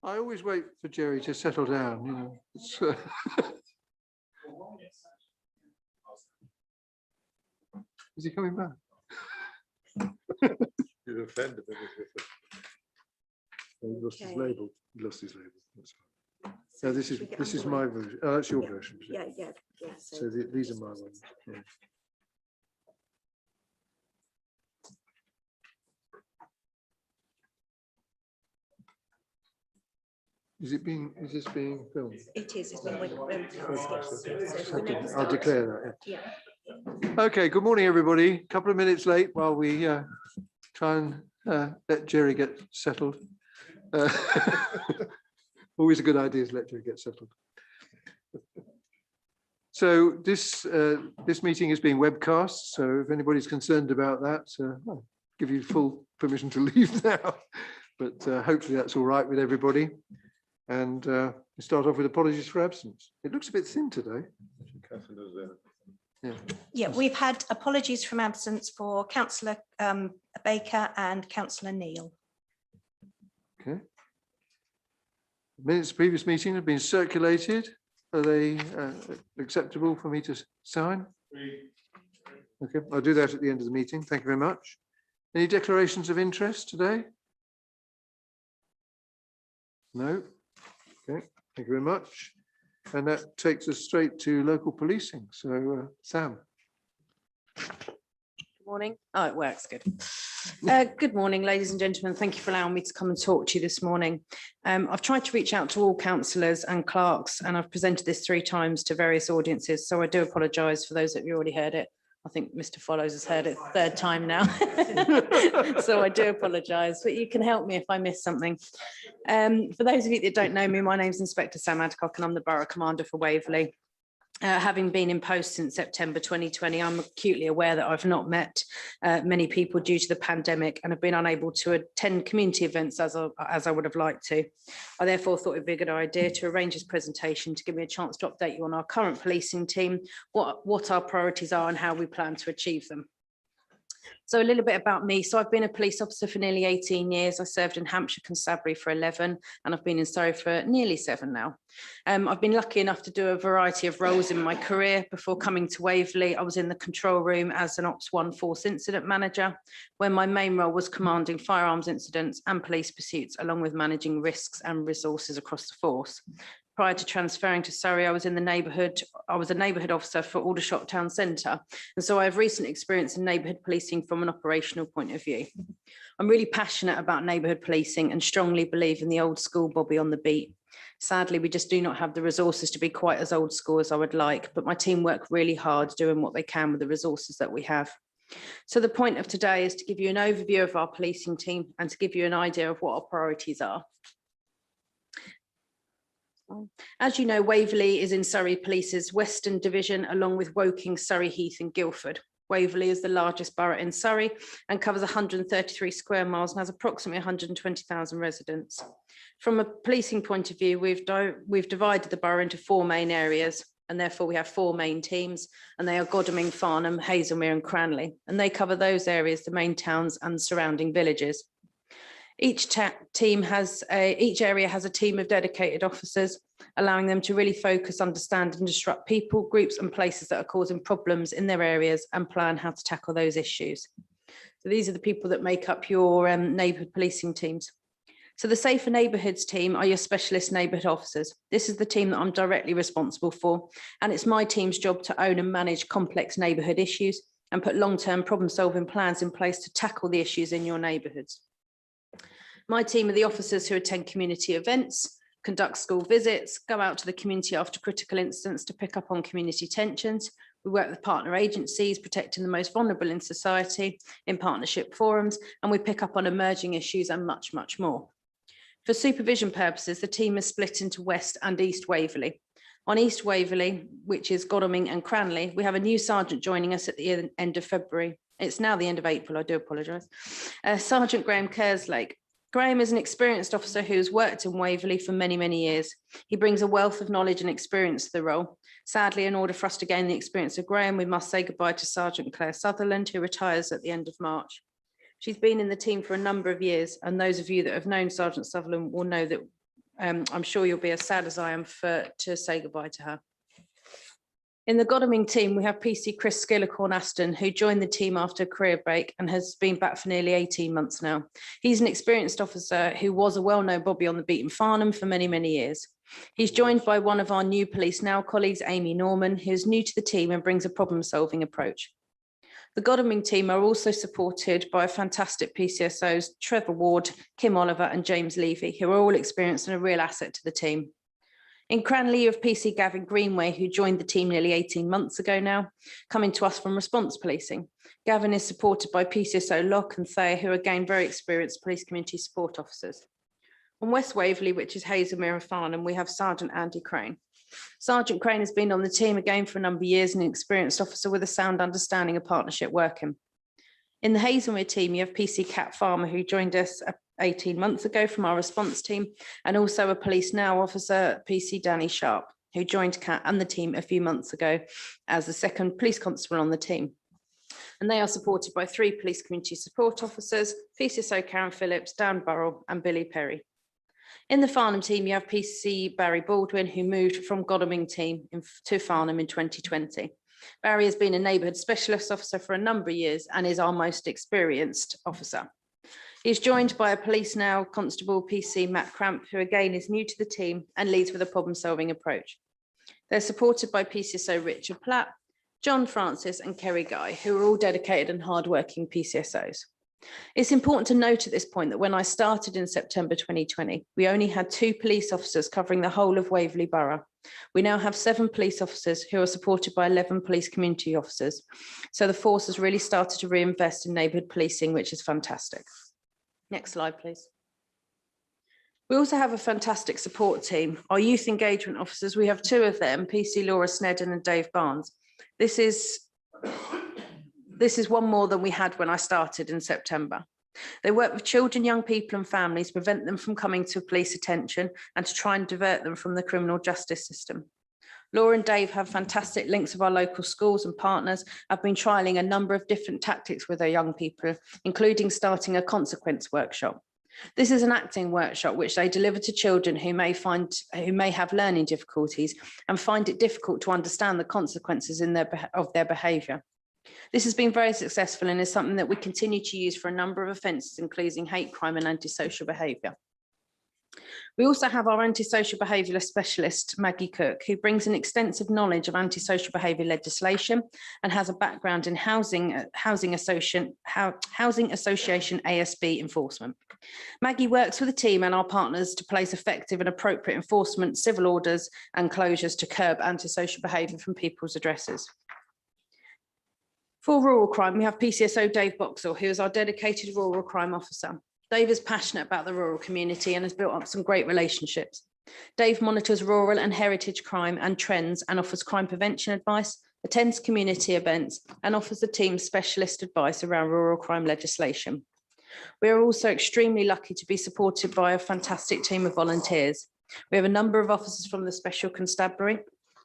I always wait for Jerry to settle down, you know. Is he coming back? You're offended. He lost his label. He lost his label. That's fine. So this is my version. Oh, that's your version. Yeah. So these are my ones. Yeah. Is this being filmed? It is. It's been I'll declare that. Yeah. Okay. Good morning, everybody. A couple of minutes late while we try and let Jerry get settled. Always a good idea to let Jerry get settled. So this meeting is being webcast. So if anybody's concerned about that, I'll give you full permission to leave now. But hopefully that's all right with everybody. And we start off with apologies for absence. It looks a bit thin today. Yeah, we've had apologies from absence for Councillor Baker and Councillor Neal. Okay. Minutes of previous meeting have been circulated. Are they acceptable for me to sign? Okay, I'll do that at the end of the meeting. Thank you very much. Any declarations of interest today? No. Okay, thank you very much. And that takes us straight to local policing. So, Sam. Good morning. Oh, it works. Good. Good morning, ladies and gentlemen. Thank you for allowing me to come and talk to you this morning. I've tried to reach out to all councillors and clerks, and I've presented this 3 times to various audiences. So I do apologise for those that you already heard it. I think Mr. Follows has heard it 3rd time now. So I do apologise, but you can help me if I miss something. For those of you that don't know me, my name's Inspector Sam Adcock and I'm the Borough Commander for Waverley. Having been in post since September 2020, I'm acutely aware that I've not met many people due to the pandemic and have been unable to attend community events as I would have liked to. I therefore thought it'd be a good idea to arrange this presentation to give me a chance to update you on our current policing team, what our priorities are and how we plan to achieve them. So a little bit about me. So I've been a police officer for nearly 18 years. I served in Hampshire Constabulary for 11 and I've been in Surrey for nearly 7 now. I've been lucky enough to do a variety of roles in my career. Before coming to Waverley, I was in the control room as an Ops 1 Force Incident Manager, where my main role was commanding firearms incidents and police pursuits, along with managing risks and resources across the force. Prior to transferring to Surrey, I was a neighbourhood officer for Aldershot Town Centre. And so I have recent experience in neighbourhood policing from an operational point of view. I'm really passionate about neighbourhood policing and strongly believe in the old school Bobby on the beat. Sadly, we just do not have the resources to be quite as old school as I would like, but my team work really hard doing what they can with the resources that we have. So the point of today is to give you an overview of our policing team and to give you an idea of what our priorities are. As you know, Waverley is in Surrey Police's Western Division, along with Woking, Surrey Heath and Guildford. Waverley is the largest borough in Surrey and covers 133 square miles and has approximately 120,000 residents. From a policing point of view, we've divided the borough into 4 main areas, and therefore we have 4 main teams, and they are Godalming, Farnham, Hazelmere and Cranley, and they cover those areas, the main towns and surrounding villages. Each area has a team of dedicated officers, allowing them to really focus, understand and disrupt people, groups and places that are causing problems in their areas and plan how to tackle those issues. So these are the people that make up your neighbourhood policing teams. So the Safer Neighbourhoods team are your specialist neighbourhood officers. This is the team that I'm directly responsible for, and it's my team's job to own and manage complex neighbourhood issues and put long-term problem-solving plans in place to tackle the issues in your neighbourhoods. My team are the officers who attend community events, conduct school visits, go out to the community after critical incidents to pick up on community tensions. We work with partner agencies, protecting the most vulnerable in society, in partnership forums, and we pick up on emerging issues and much, much more. For supervision purposes, the team is split into West and East Waverley. On East Waverley, which is Godalming and Cranley, we have a new sergeant joining us at the end of February. It's now the end of April, I do apologise. Sergeant Graham Kerslake. Graham is an experienced officer who has worked in Waverley for many, many years. He brings a wealth of knowledge and experience to the role. Sadly, in order for us to gain the experience of Graham, we must say goodbye to Sergeant Claire Sutherland, who retires at the end of March. She's been in the team for a number of years, and those of you that have known Sergeant Sutherland will know that I'm sure you'll be as sad as I am to say goodbye to her. In the Godalming team, we have PC Chris Skillicorn-Aston, who joined the team after a career break and has been back for nearly 18 months now. He's an experienced officer who was a well-known Bobby on the beat in Farnham for many, many years. He's joined by one of our new Police Now colleagues, Amy Norman, who is new to the team and brings a problem-solving approach. The Godalming team are also supported by fantastic PCSOs, Trevor Ward, Kim Oliver and James Levy, who are all experienced and a real asset to the team. In Cranley, you have PC Gavin Greenway, who joined the team nearly 18 months ago now, coming to us from response policing. Gavin is supported by PCSO Locke and Thayer, who are again very experienced police community support officers. On West Waverley, which is Hazelmere and Farnham, we have Sergeant Andy Crane. Sergeant Crane has been on the team again for a number of years and an experienced officer with a sound understanding of partnership working. In the Hazelmere team, you have PC Cat Farmer, who joined us 18 months ago from our response team, and also a Police Now officer, PC Danny Sharp, who joined Cat and the team a few months ago as the second police constable on the team. And they are supported by 3 police community support officers, PCSO Karen Phillips, Dan Burrell and Billy Perry. In the Farnham team, you have PC Barry Baldwin, who moved from Godalming team to Farnham in 2020. Barry has been a neighbourhood specialist officer for a number of years and is our most experienced officer. He's joined by a Police Now constable, PC Matt Cramp, who again is new to the team and leads with a problem-solving approach. They're supported by PCSO Richard Platt, John Francis and Kerry Guy, who are all dedicated and hard-working PCSOs. It's important to note at this point that when I started in September 2020, we only had 2 police officers covering the whole of Waverley Borough. We now have 7 police officers who are supported by 11 police community officers. So the force has really started to reinvest in neighbourhood policing, which is fantastic. Next slide, please. We also have a fantastic support team. Our youth engagement officers, we have 2 of them, PC Laura Snedden and Dave Barnes. This is one more than we had when I started in September. They work with children, young people and families, prevent them from coming to police attention and to try and divert them from the criminal justice system. Laura and Dave have fantastic links with our local schools and partners. I've been trialling a number of different tactics with our young people, including starting a consequence workshop. This is an acting workshop which they deliver to children who may have learning difficulties and find it difficult to understand the consequences of their behaviour. This has been very successful and is something that we continue to use for a number of offences, including hate crime and antisocial behaviour. We also have our antisocial behaviour specialist, Maggie Cook, who brings an extensive knowledge of antisocial behaviour legislation and has a background in housing association ASB enforcement. Maggie works with the team and our partners to place effective and appropriate enforcement, civil orders and closures to curb antisocial behaviour from people's addresses. For rural crime, we have PCSO Dave Boxall, who is our dedicated rural crime officer. Dave is passionate about the rural community and has built up some great relationships. Dave monitors rural and heritage crime and trends and offers crime prevention advice, attends community events and offers the team specialist advice around rural crime legislation. We are also extremely lucky to be supported by a fantastic team of volunteers. We have a number of officers from the Special Constabulary.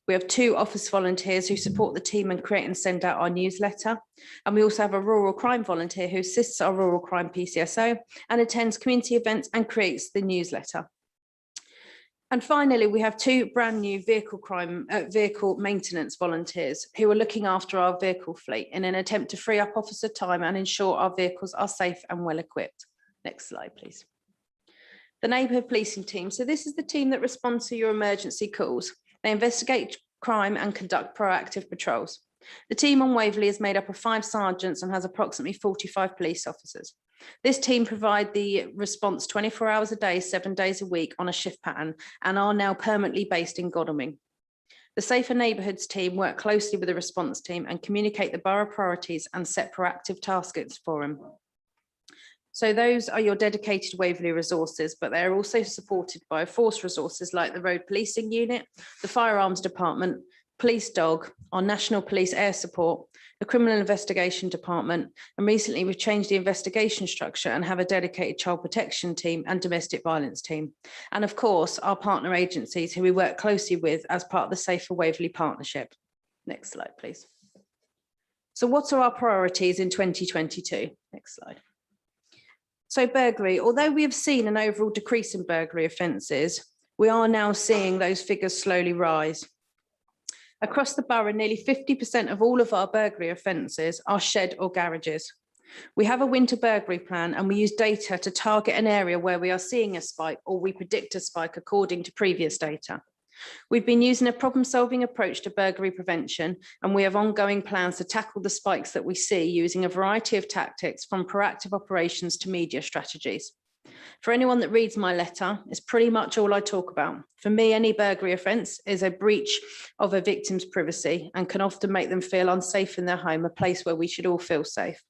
We have 2 office volunteers who support the team and create and send out our newsletter. And we also have a rural crime volunteer who assists our rural crime PCSO and attends community events and creates the newsletter. And finally, we have 2 brand new vehicle maintenance volunteers who are looking after our vehicle fleet in an attempt to free up officer time and ensure our vehicles are safe and well equipped. Next slide, please. The neighbourhood policing team. So this is the team that responds to your emergency calls. They investigate crime and conduct proactive patrols. The team on Waverley is made up of 5 sergeants and has approximately 45 police officers. This team provide the response 24 hours a day, 7 days a week on a shift pattern and are now permanently based in Godalming. The Safer Neighbourhoods team work closely with the response team and communicate the borough priorities and set proactive tasks for them. So those are your dedicated Waverley resources, but they're also supported by force resources like the Road Policing Unit, the Firearms Department, Police Dog, our National Police Air Support, the Criminal Investigation Department, and recently we've changed the investigation structure and have a dedicated child protection team and domestic violence team. And of course, our partner agencies who we work closely with as part of the Safer Waverley Partnership. Next slide, please. So what are our priorities in 2022? Next slide. So burglary, although we have seen an overall decrease in burglary offences, We are now seeing those figures slowly rise. Across the borough, nearly 50% of all of our burglary offences are shed or garages. We have a winter burglary plan and we use data to target an area where we are seeing a spike or we predict a spike according to previous data. We've been using a problem-solving approach to burglary prevention, and we have ongoing plans to tackle the spikes that we see using a variety of tactics, from proactive operations to media strategies. For anyone that reads my letter, it's pretty much all I talk about. For me, any burglary offence is a breach of a victim's privacy and can often make them feel unsafe in their home, a place where we should all feel safe.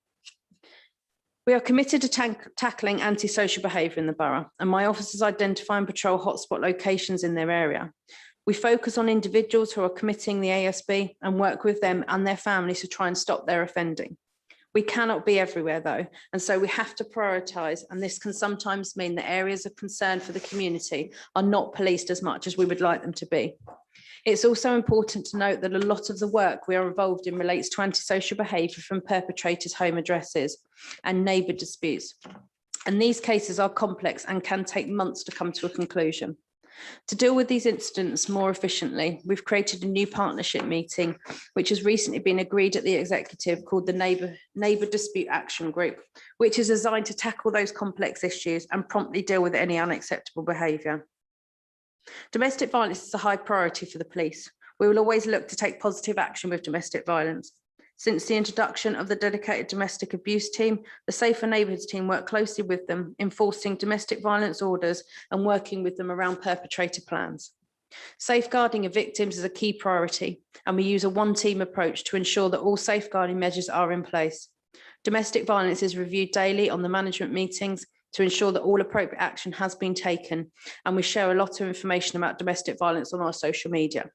We are committed to tackling antisocial behaviour in the borough, and my officers identify and patrol hotspot locations in their area. We focus on individuals who are committing the ASB and work with them and their families to try and stop their offending. We cannot be everywhere though, and so we have to prioritise, and this can sometimes mean that areas of concern for the community are not policed as much as we would like them to be. It's also important to note that a lot of the work we are involved in relates to antisocial behaviour from perpetrators' home addresses and neighbour disputes. And these cases are complex and can take months to come to a conclusion. To deal with these incidents more efficiently, we've created a new partnership meeting, which has recently been agreed at the executive, called the Neighbour Dispute Action Group, which is designed to tackle those complex issues and promptly deal with any unacceptable behaviour. Domestic violence is a high priority for the police. We will always look to take positive action with domestic violence. Since the introduction of the dedicated domestic abuse team, the Safer Neighbourhoods team work closely with them, enforcing domestic violence orders and working with them around perpetrator plans. Safeguarding of victims is a key priority, and we use a one-team approach to ensure that all safeguarding measures are in place. Domestic violence is reviewed daily on the management meetings to ensure that all appropriate action has been taken, and we share a lot of information about domestic violence on our social media.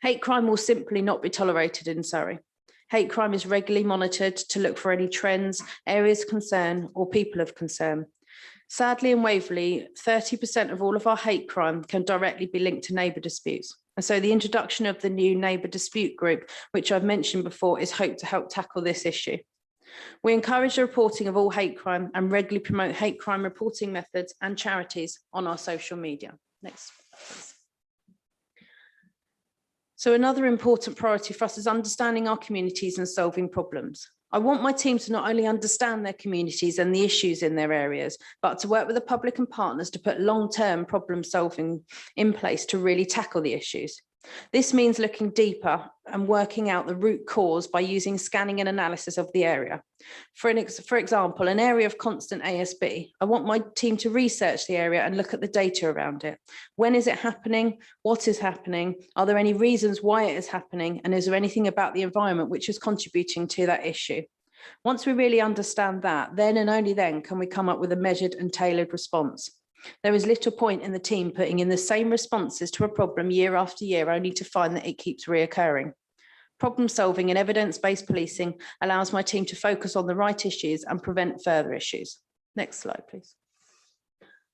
Hate crime will simply not be tolerated in Surrey. Hate crime is regularly monitored to look for any trends, areas of concern, or people of concern. Sadly, in Waverley, 30% of all of our hate crime can directly be linked to neighbour disputes. And so the introduction of the new neighbour dispute group, which I've mentioned before, is hoped to help tackle this issue. We encourage the reporting of all hate crime and regularly promote hate crime reporting methods and charities on our social media. Next, please. So another important priority for us is understanding our communities and solving problems. I want my team to not only understand their communities and the issues in their areas, but to work with the public and partners to put long-term problem solving in place to really tackle the issues. This means looking deeper and working out the root cause by using scanning and analysis of the area. For example, an area of constant ASB, I want my team to research the area and look at the data around it. When is it happening? What is happening? Are there any reasons why it is happening? And is there anything about the environment which is contributing to that issue? Once we really understand that, then and only then can we come up with a measured and tailored response. There is little point in the team putting in the same responses to a problem year after year, only to find that it keeps reoccurring. Problem solving and evidence-based policing allows my team to focus on the right issues and prevent further issues. Next slide, please.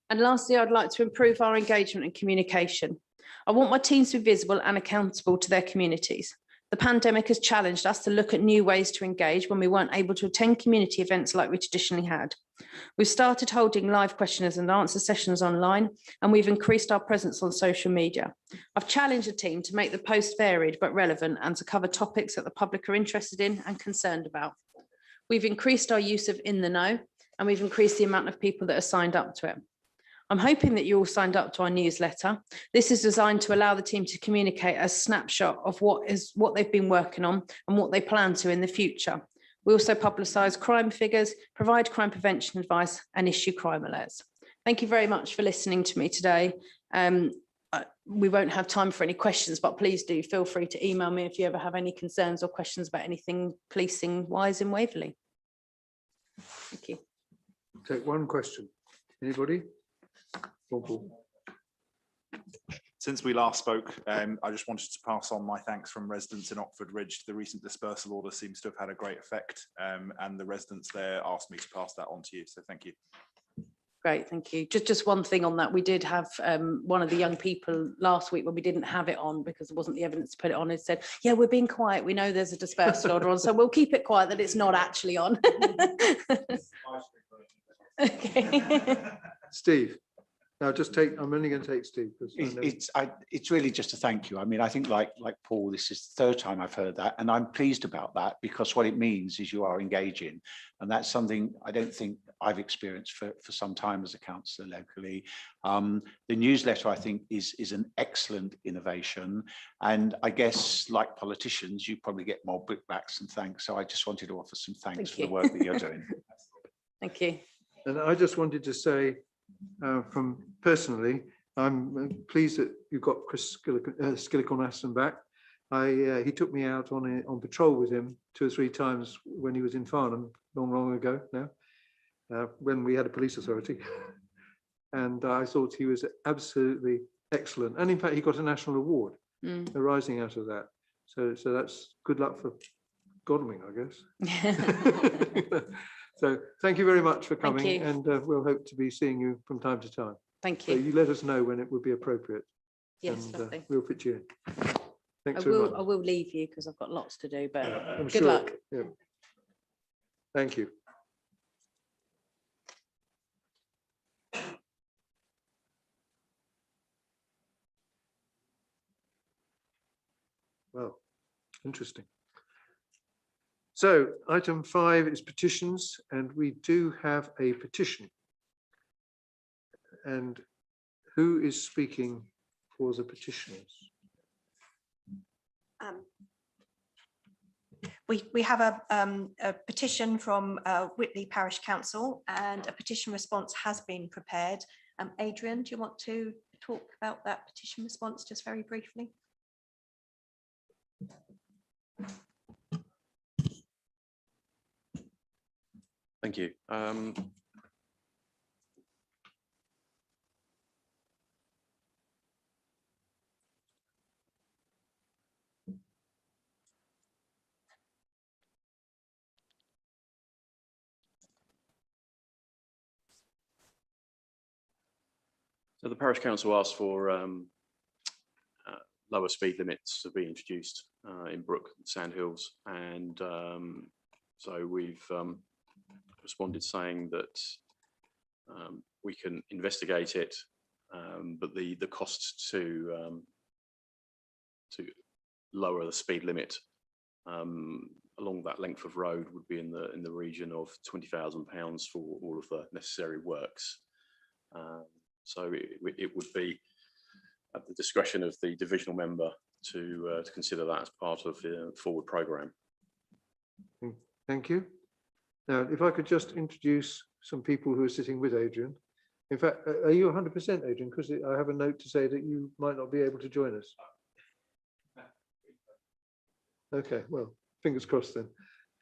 And lastly, I'd like to improve our engagement and communication. I want my teams to be visible and accountable to their communities. The pandemic has challenged us to look at new ways to engage when we weren't able to attend community events like we traditionally had. We've started holding live questions and answer sessions online, and we've increased our presence on social media. I've challenged the team to make the post varied but relevant and to cover topics that the public are interested in and concerned about. We've increased our use of In the Know, and we've increased the amount of people that are signed up to it. I'm hoping that you all signed up to our newsletter. This is designed to allow the team to communicate a snapshot of what they've been working on and what they plan to in the future. We also publicise crime figures, provide crime prevention advice, and issue crime alerts. Thank you very much for listening to me today. We won't have time for any questions, but please do feel free to email me if you ever have any concerns or questions about anything policing-wise in Waverley. Thank you. Take one question. Anybody? Since we last spoke, I just wanted to pass on my thanks from residents in Oxford Ridge. The recent dispersal order seems to have had a great effect, and the residents there asked me to pass that on to you. So thank you. Great, thank you. Just one thing on that. We did have one of the young people last week when we didn't have it on because there wasn't the evidence to put it on. It said, yeah, we're being quiet. We know there's a dispersal order on, so we'll keep it quiet that it's not actually on. Okay. Steve. Now I'm only going to take Steve. 'Cause I know- It's really just a thank you. I mean, I think like Paul, this is the third time I've heard that, and I'm pleased about that, because what it means is you are engaging, and that's something I don't think I've experienced for some time as a councillor locally. The newsletter, I think, is an excellent innovation, and I guess like politicians, you probably get more brickbats and thanks. So I just wanted to offer some thanks for the work that you're doing. Thank you. And I just wanted to say, from personally, I'm pleased that you've got Chris Skillicorn-Aston back. He took me out on patrol with him 2 or 3 times when he was in Farnham, long ago now, when we had a police authority. And I thought he was absolutely excellent. And in fact, he got a national award arising out of that. So that's good luck for Godalming, I guess. So thank you very much for coming, and we'll hope to be seeing you from time to time. Thank So you. you let us know when it would be appropriate. Yes, And lovely. we'll fit you in. I Thanks very much. will leave you because I've got lots to do, but I'm good sure- luck. yeah. Thank you. Well, interesting. So item 5 is petitions, and we do have a petition. And who is speaking for the petitioners? We have a petition from Whitley Parish Council, and a petition response has been prepared. Adrian, do you want to talk about that petition response just very briefly? Thank you. So the Parish Council asked for lower speed limits to be introduced in Brook and Sandhills, and so we've responded saying that we can investigate it, but the costs to lower the speed limit along that length of road would be in the region of £20,000 for all of the necessary works. So it would be at the discretion of the divisional member to consider that as part of the forward programme. Thank you. Now, if I could just introduce some people who are sitting with Adrian. In fact, are you 100%, Adrian? Because I have a note to say that you might not be able to join us. Okay, well, fingers crossed then.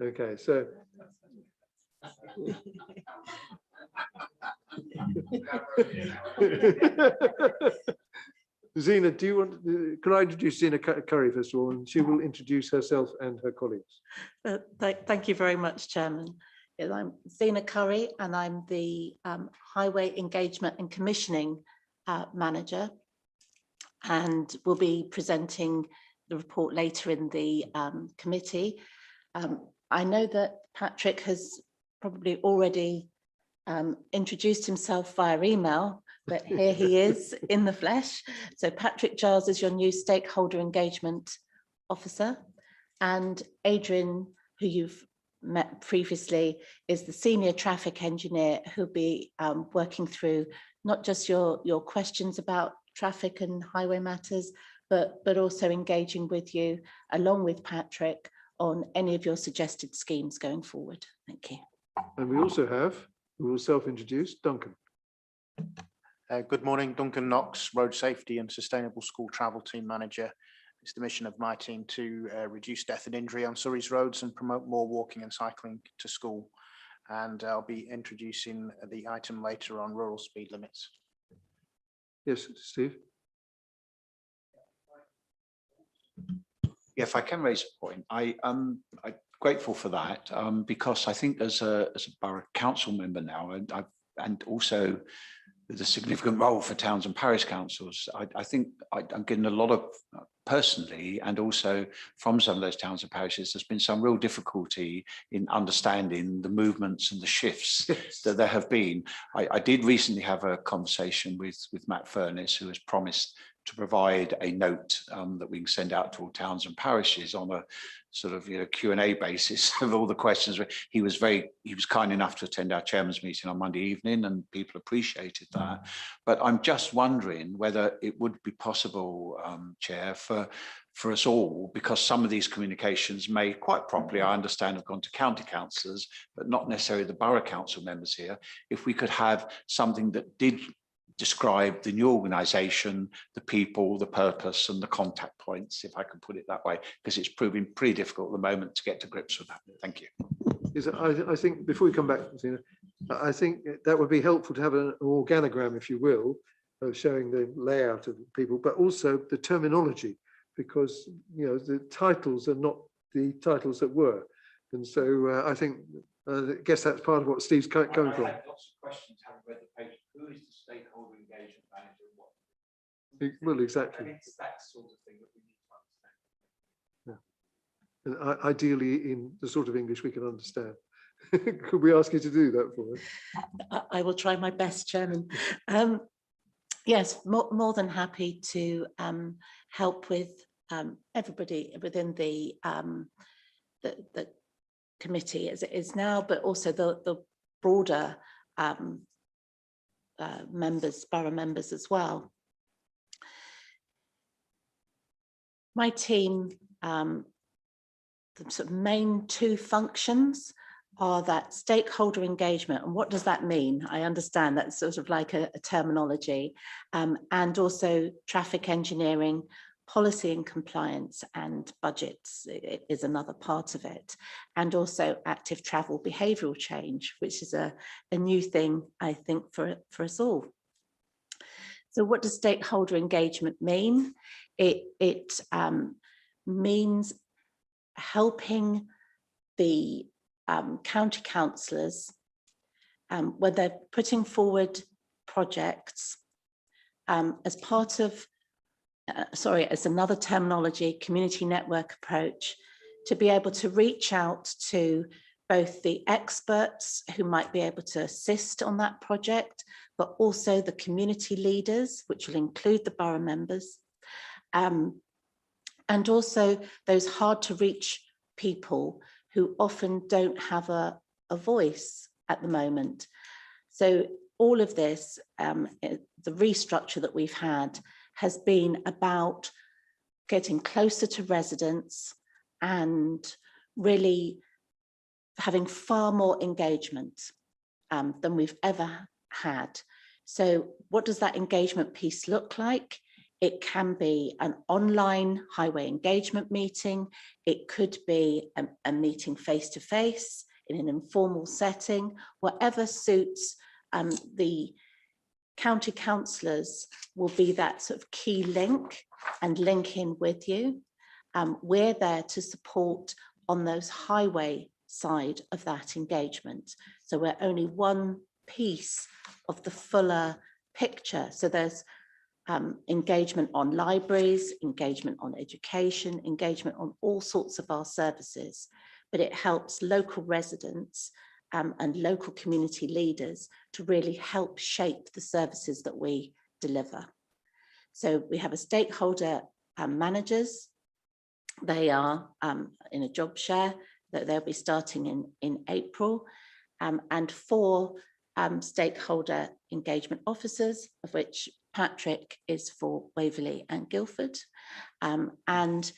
Okay, so. Zena, do you want? Can I introduce Zena Curry first of all, and she will introduce herself and her colleagues. Thank you very much, Chairman. Yes, I'm Zena Curry, and I'm the Highway Engagement and Commissioning Manager, and will be presenting the report later in the committee. I know that Patrick has probably already introduced himself via email, but here he is in the flesh. So Patrick Giles is your new Stakeholder Engagement Officer, and Adrian, who you've met previously, is the Senior Traffic Engineer, who'll be working through not just your questions about traffic and highway matters, but also engaging with you along with Patrick on any of your suggested schemes going forward. Thank you. And we also have, who will self-introduce, Duncan. Good morning, Duncan Knox, Road Safety and Sustainable School Travel Team Manager. It's the mission of my team to reduce death and injury on Surrey's roads and promote more walking and cycling to school. And I'll be introducing the item later on rural speed limits. Yes, Steve. Yeah, if I can raise a point, I'm grateful for that because I think as a borough council member now, and also with a significant role for towns and parish councils. I think I'm getting a lot of, personally, and also from some of those towns and parishes, there's been some real difficulty in understanding the movements and the shifts that there have been. I did recently have a conversation with Matt Furness, who has promised to provide a note that we can send out to all towns and parishes on a sort of Q&A basis of all the questions. He was kind enough to attend our chairman's meeting on Monday evening, and people appreciated that. But I'm just wondering whether it would be possible, Chair, for us all, because some of these communications may quite properly, I understand, have gone to county councillors, but not necessarily the borough council members here, if we could have something that did describe the new organisation, the people, the purpose and the contact points, if I can put it that way, because it's proving pretty difficult at the moment to get to grips with that. Thank you. I think before we come back, I think that would be helpful to have an organogram, if you will, of showing the layout of people, but also the terminology, because the titles are not the titles that were. And so I think, I guess that's part of what Steve's coming from. I had lots of questions having read the page. Who is the stakeholder engagement manager and what? Well, exactly. It's that sort of thing that we need to understand. Yeah. And ideally in the sort of English we can understand. Could we ask you to do that for us? I will try my best, Chairman. Yes, more than happy to help with everybody within the committee as it is now, but also the broader borough members as well. My team, the sort of main two functions are that stakeholder engagement. And what does that mean? I understand that's sort of like a terminology, and also traffic engineering, policy and compliance, and budgets is another part of it. And also active travel behavioural change, which is a new thing, I think, for us all. So what does stakeholder engagement mean? It means helping the county councillors when they're putting forward projects as part of, as another terminology, community network approach, to be able to reach out to both the experts who might be able to assist on that project, but also the community leaders, which will include the borough members, and also those hard to reach people who often don't have a voice at the moment. So all of this, the restructure that we've had has been about getting closer to residents and really having far more engagement than we've ever had. So what does that engagement piece look like? It can be an online highway engagement meeting. It could be a meeting face-to-face in an informal setting, whatever suits the county councillors will be that sort of key link and link in with you. We're there to support on those highway side of that engagement. So we're only one piece of the fuller picture. So there's engagement on libraries, engagement on education, engagement on all sorts of our services, but it helps local residents and local community leaders to really help shape the services that we deliver. So we have a stakeholder managers. They are in a job share that they'll be starting in April, and 4 stakeholder engagement officers, of which Patrick is for Waverley and Guildford, and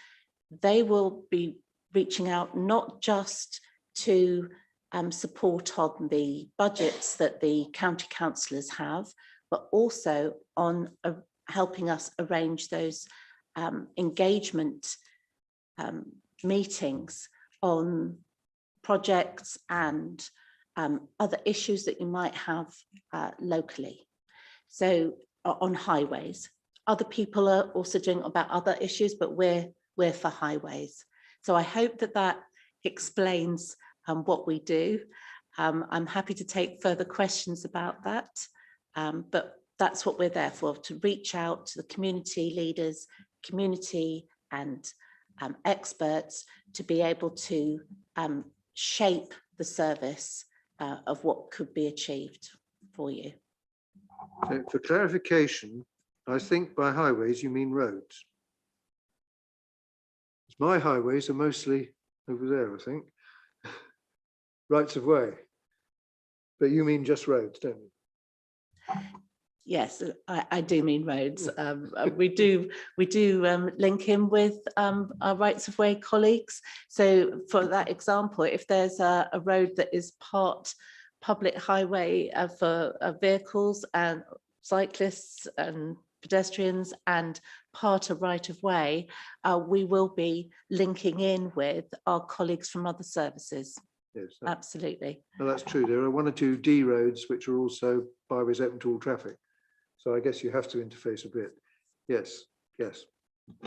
they will be reaching out not just to support on the budgets that the county councillors have, but also on helping us arrange those engagement meetings on projects and other issues that you might have locally. So on highways, other people are also doing about other issues, but we're for highways. So I hope that explains what we do. I'm happy to take further questions about that, but that's what we're there for, to reach out to the community leaders, community and experts to be able to shape the service of what could be achieved for you. So for clarification, I think by highways you mean roads. My highways are mostly over there, I think. Rights of way. But you mean just roads, don't you? Yes, I do mean roads. We do link in with our rights of way colleagues. So for that example, if there's a road that is part public highway for vehicles and cyclists and pedestrians and part a right of way, we will be linking in with our colleagues from other services. Yes, absolutely. Well, that's true. There are 1 or 2 D roads which are also byways open to all traffic. So I guess you have to interface a bit. Yes, yes.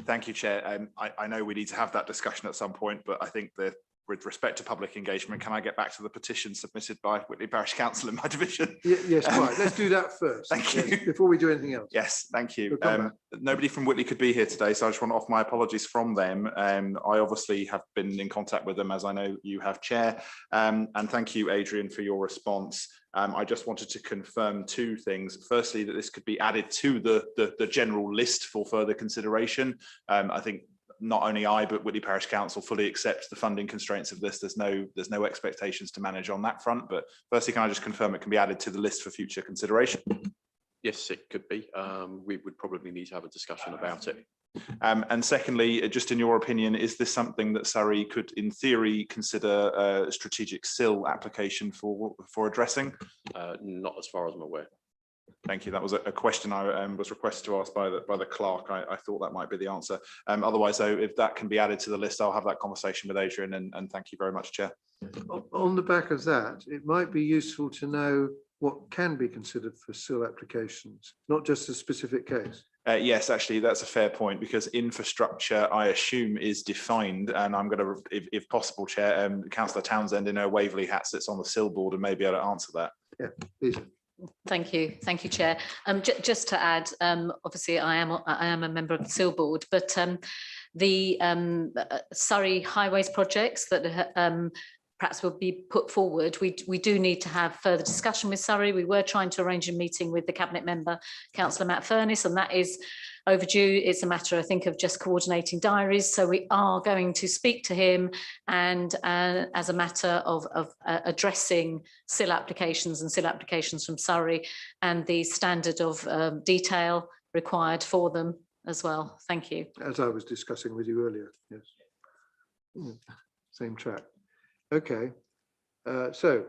Thank you, Chair. I know we need to have that discussion at some point, but I think that with respect to public engagement, can I get back to the petition submitted by Whitley Parish Council in my division? Yes, quite. Let's do that first. Thank yes, you. before we do anything else. Yes, thank you. We'll come back. Nobody from Whitley could be here today, so I just want to offer my apologies from them. I obviously have been in contact with them, as I know you have, Chair. And thank you, Adrian, for your response. I just wanted to confirm 2 things. Firstly, that this could be added to the general list for further consideration. I think not only I, but Whitley Parish Council fully accepts the funding constraints of this. There's no expectations to manage on that front. But firstly, can I just confirm it can be added to the list for future consideration? Yes, it could be. We would probably need to have a discussion about it. And secondly, just in your opinion, is this something that Surrey could, in theory, consider a strategic SIL application for addressing? Not as far as I'm aware. Thank you. That was a question I was requested to ask by the clerk. I thought that might be the answer. Otherwise, though, if that can be added to the list, I'll have that conversation with Adrian. And thank you very much, Chair. On the back of that, it might be useful to know what can be considered for SIL applications, not just a specific case. Yes, actually, that's a fair point, because infrastructure, I assume, is defined. And I'm going to, if possible, Chair, Councillor Townsend in her Waverley hat sits on the SIL board and may be able to answer that. Yeah, please. Thank you, Chair. Just to add, obviously I am a member of the SIL board, but the Surrey highways projects that perhaps will be put forward, we do need to have further discussion with Surrey. We were trying to arrange a meeting with the cabinet member, Councillor Matt Furness, and that is overdue. It's a matter, I think, of just coordinating diaries. So we are going to speak to him, and as a matter of addressing SIL applications and SIL applications from Surrey and the standard of detail required for them as well. Thank you. As I was discussing with you earlier, yes. Same track. Okay, so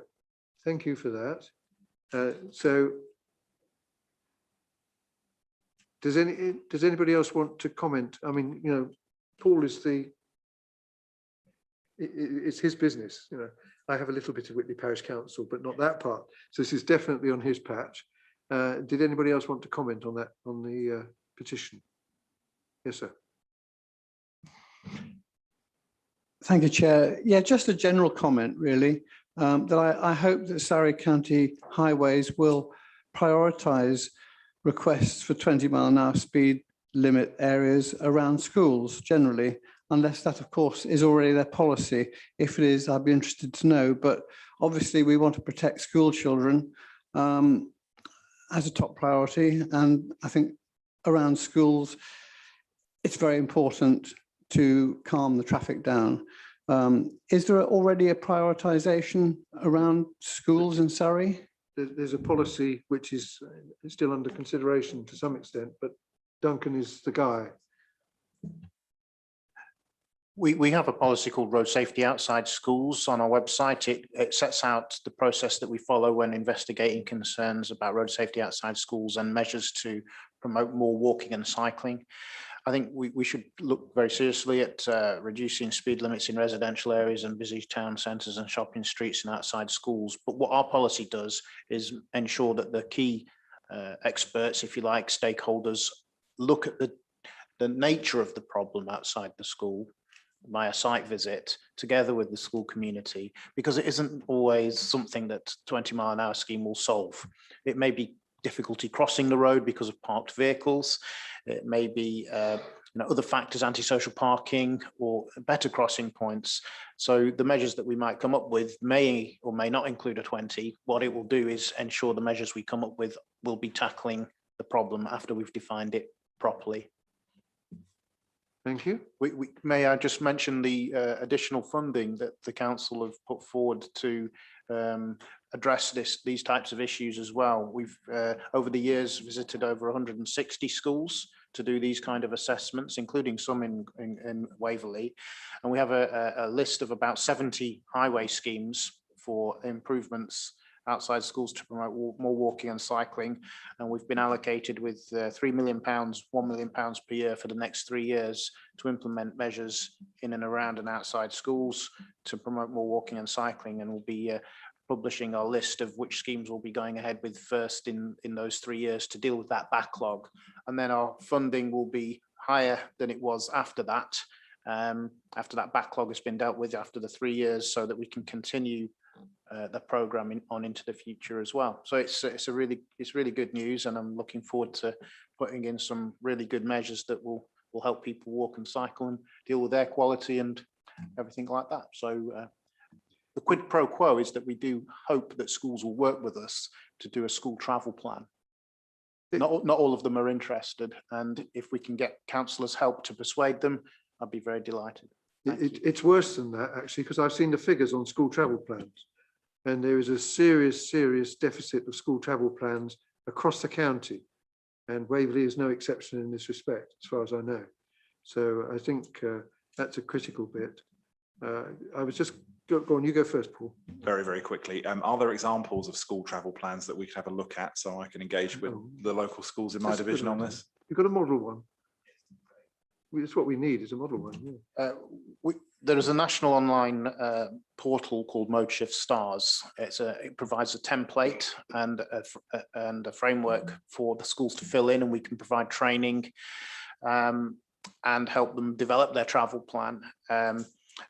thank you for that. So does anybody else want to comment? I mean, you know, Paul is it's his business. You know, I have a little bit of Whitley Parish Council, but not that part. So this is definitely on his patch. Did anybody else want to comment on that, on the petition? Yes, sir. Thank you, Chair. Yeah, just a general comment, really, that I hope that Surrey County Highways will prioritise requests for 20-mile-an-hour speed limit areas around schools generally, unless that, of course, is already their policy. If it is, I'd be interested to know. But obviously, we want to protect school children as a top priority. And I think around schools, it's very important to calm the traffic down. Is there already a prioritisation around schools in Surrey? There's a policy which is still under consideration to some extent, but Duncan is the guy. We have a policy called Road Safety Outside Schools on our website. It sets out the process that we follow when investigating concerns about road safety outside schools and measures to promote more walking and cycling. I think we should look very seriously at reducing speed limits in residential areas and busy town centres and shopping streets and outside schools. But what our policy does is ensure that the key experts, if you like, stakeholders, look at the nature of the problem outside the school by a site visit together with the school community, because it isn't always something that 20-mile-an-hour scheme will solve. It may be difficulty crossing the road because of parked vehicles. It may be other factors, antisocial parking or better crossing points. So the measures that we might come up with may or may not include a 20. What it will do is ensure the measures we come up with will be tackling the problem after we've defined it properly. Thank you. May I just mention the additional funding that the council have put forward to address these types of issues as well. We've over the years visited over 160 schools to do these kind of assessments, including some in Waverley, and we have a list of about 70 highway schemes for improvements outside schools to promote more walking and cycling, and we've been allocated with £3 million, £1 million per year for the next 3 years to implement measures in and around and outside schools to promote more walking and cycling, and we'll be publishing our list of which schemes we'll be going ahead with first in those 3 years to deal with that backlog. And then our funding will be higher than it was after that backlog has been dealt with after the 3 years, so that we can continue the programme on into the future as well. So it's really good news, and I'm looking forward to putting in some really good measures that will help people walk and cycle and deal with air quality and everything like that. So the quid pro quo is that we do hope that schools will work with us to do a school travel plan. Not all of them are interested, and if we can get councillors' help to persuade them, I'd be very delighted. It's worse than that, actually, because I've seen the figures on school travel plans, and there is a serious deficit of school travel plans across the county, and Waverley is no exception in this respect, as far as I know. So I think that's a critical bit. I was just, go on, you go first, Paul. Very, very quickly. Are there examples of school travel plans that we could have a look at so I can engage with the local schools in my division on this? You've got a model one. It's what we need, is a model one. Yeah. There is a national online portal called ModeShift Stars. It provides a template and a framework for the schools to fill in, and we can provide training and help them develop their travel plan.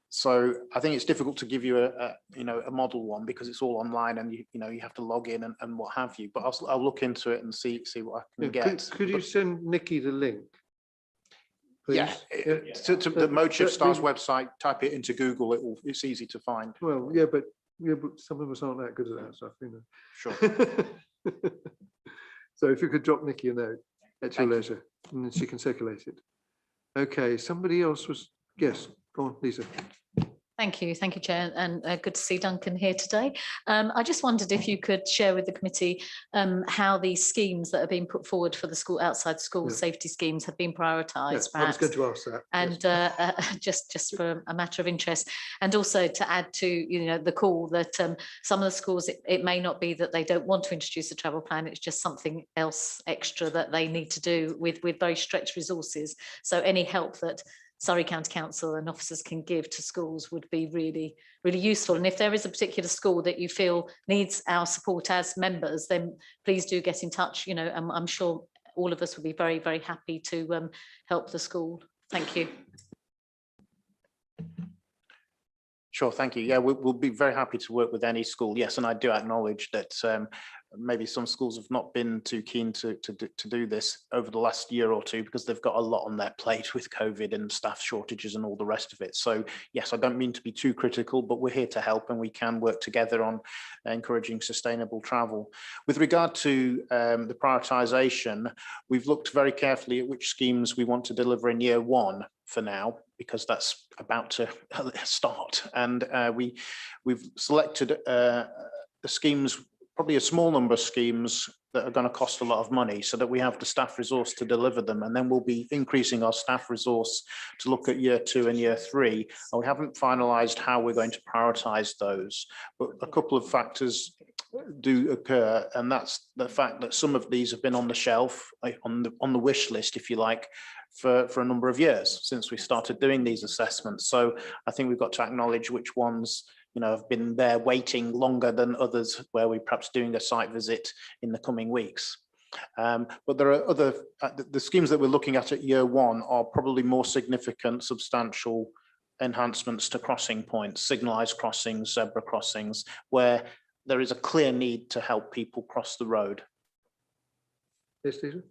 So I think it's difficult to give you a model one because it's all online, and you have to log in and what have you. But I'll look into it and see what I can get. Could you send Nikki the link? Please? Yeah, to the ModeShift Stars website, type it into Google, it's easy to find. Well, yeah, but some of us aren't that good at that stuff, Sure. So if you could drop Nikki a note at your leisure, and then she can circulate it. Okay, somebody else was, yes, go on, Lisa. Thank you, Chair, and good to see Duncan here today. I just wondered if you could share with the committee how these schemes that are being put forward for the school outside school safety schemes have been prioritised. I was going to ask that. And just for a matter of interest, and also to add to the call that some of the schools, it may not be that they don't want to introduce a travel plan, it's just something else extra that they need to do with very stretched resources. So any help that Surrey County Council and officers can give to schools would be really, really useful. And if there is a particular school that you feel needs our support as members, then please do get in touch. I'm sure all of us would be very, very happy to help the school. Thank you. Sure, thank you. Yeah, we'll be very happy to work with any school. Yes, and I do acknowledge that maybe some schools have not been too keen to do this over the last year or two because they've got a lot on their plate with COVID and staff shortages and all the rest of it. So yes, I don't mean to be too critical, but we're here to help, and we can work together on encouraging sustainable travel. With regard to the prioritisation, we've looked very carefully at which schemes we want to deliver in year one for now, because that's about to start, and we've selected the schemes, probably a small number of schemes that are going to cost a lot of money, so that we have the staff resource to deliver them, and then we'll be increasing our staff resource to look at year 2 and year 3. And we haven't finalised how we're going to prioritise those, but a couple of factors do occur, and that's the fact that some of these have been on the shelf, on the wish list, if you like, for a number of years since we started doing these assessments. So I think we've got to acknowledge which ones have been there waiting longer than others, where we're perhaps doing a site visit in the coming weeks. But there are other, the schemes that we're looking at year 1 are probably more significant, substantial enhancements to crossing points, signalised crossings, zebra crossings, where there is a clear need to help people cross the road. Yes, Stephen?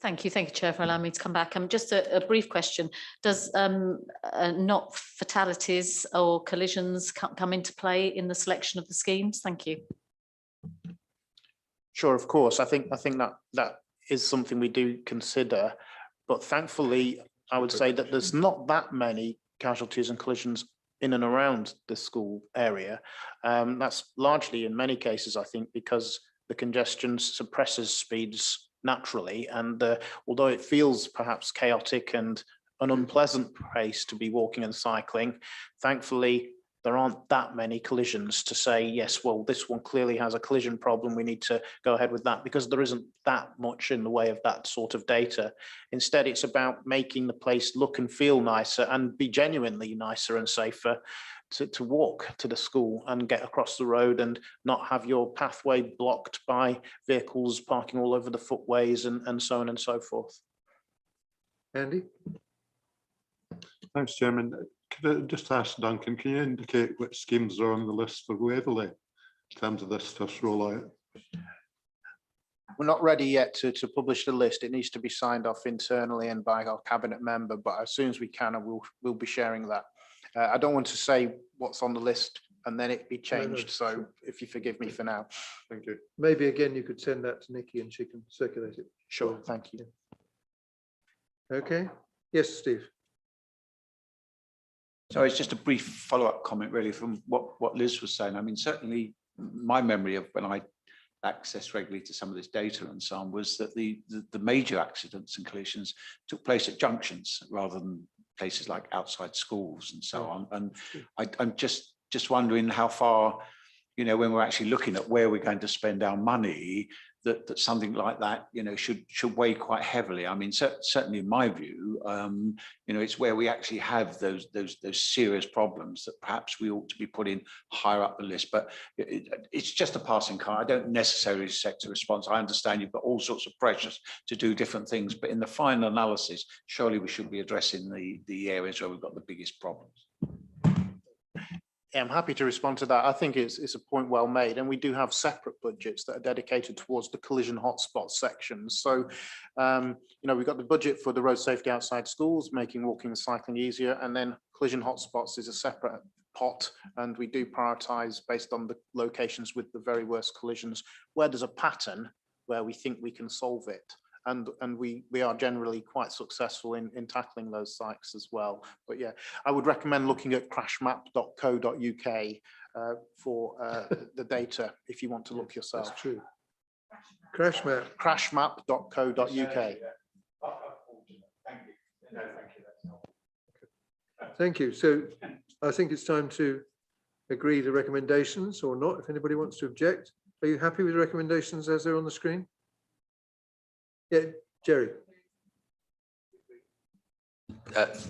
Thank you, Chair, for allowing me to come back. Just a brief question. Does not fatalities or collisions come into play in the selection of the schemes? Thank you. Sure, of course. I think that is something we do consider, but thankfully, I would say that there's not that many casualties and collisions in and around the school area. That's largely, in many cases, I think, because the congestion suppresses speeds naturally, and although it feels perhaps chaotic and an unpleasant place to be walking and cycling, thankfully there aren't that many collisions to say, yes, well, this one clearly has a collision problem, we need to go ahead with that, because there isn't that much in the way of that sort of data. Instead, it's about making the place look and feel nicer and be genuinely nicer and safer to walk to the school and get across the road and not have your pathway blocked by vehicles parking all over the footways and so on and so forth. Andy? Thanks, Chairman. Could I just ask Duncan, can you indicate which schemes are on the list for Waverley in terms of this first rollout? We're not ready yet to publish the list. It needs to be signed off internally and by our cabinet member, but as soon as we can, we'll be sharing that. I don't want to say what's on the list and then it be changed. So if you forgive me for now. Thank you. Maybe again, you could send that to Nikki and she can circulate it. Sure, thank you. Okay. Yes, Steve. So it's just a brief follow-up comment really from what Liz was saying. I mean, certainly my memory of when I access regularly to some of this data and so on was that the major accidents and collisions took place at junctions rather than places like outside schools and so on. And I'm just wondering how far, you know, when we're actually looking at where we're going to spend our money, that something like that, you know, should weigh quite heavily. I mean, certainly in my view, you know, it's where we actually have those serious problems that perhaps we ought to be putting higher up the list. But it's just a passing car. I don't necessarily expect a response. I understand you've got all sorts of pressures to do different things, but in the final analysis, surely we should be addressing the areas where we've got the biggest problems. Yeah, I'm happy to respond to that. I think it's a point well made, and we do have separate budgets that are dedicated towards the collision hotspot sections. So, you know, we've got the budget for the road safety outside schools, making walking and cycling easier, and then collision hotspots is a separate pot, and we do prioritise based on the locations with the very worst collisions, where there's a pattern where we think we can solve it. And we are generally quite successful in tackling those sites as well. But yeah, I would recommend looking at crashmap.co.uk for the data if you want to look yourself. That's true. Crashmap.co.uk. Thank you. So I think it's time to agree the recommendations or not, if anybody wants to object. Are you happy with the recommendations as they're on the screen? Yeah, Jerry.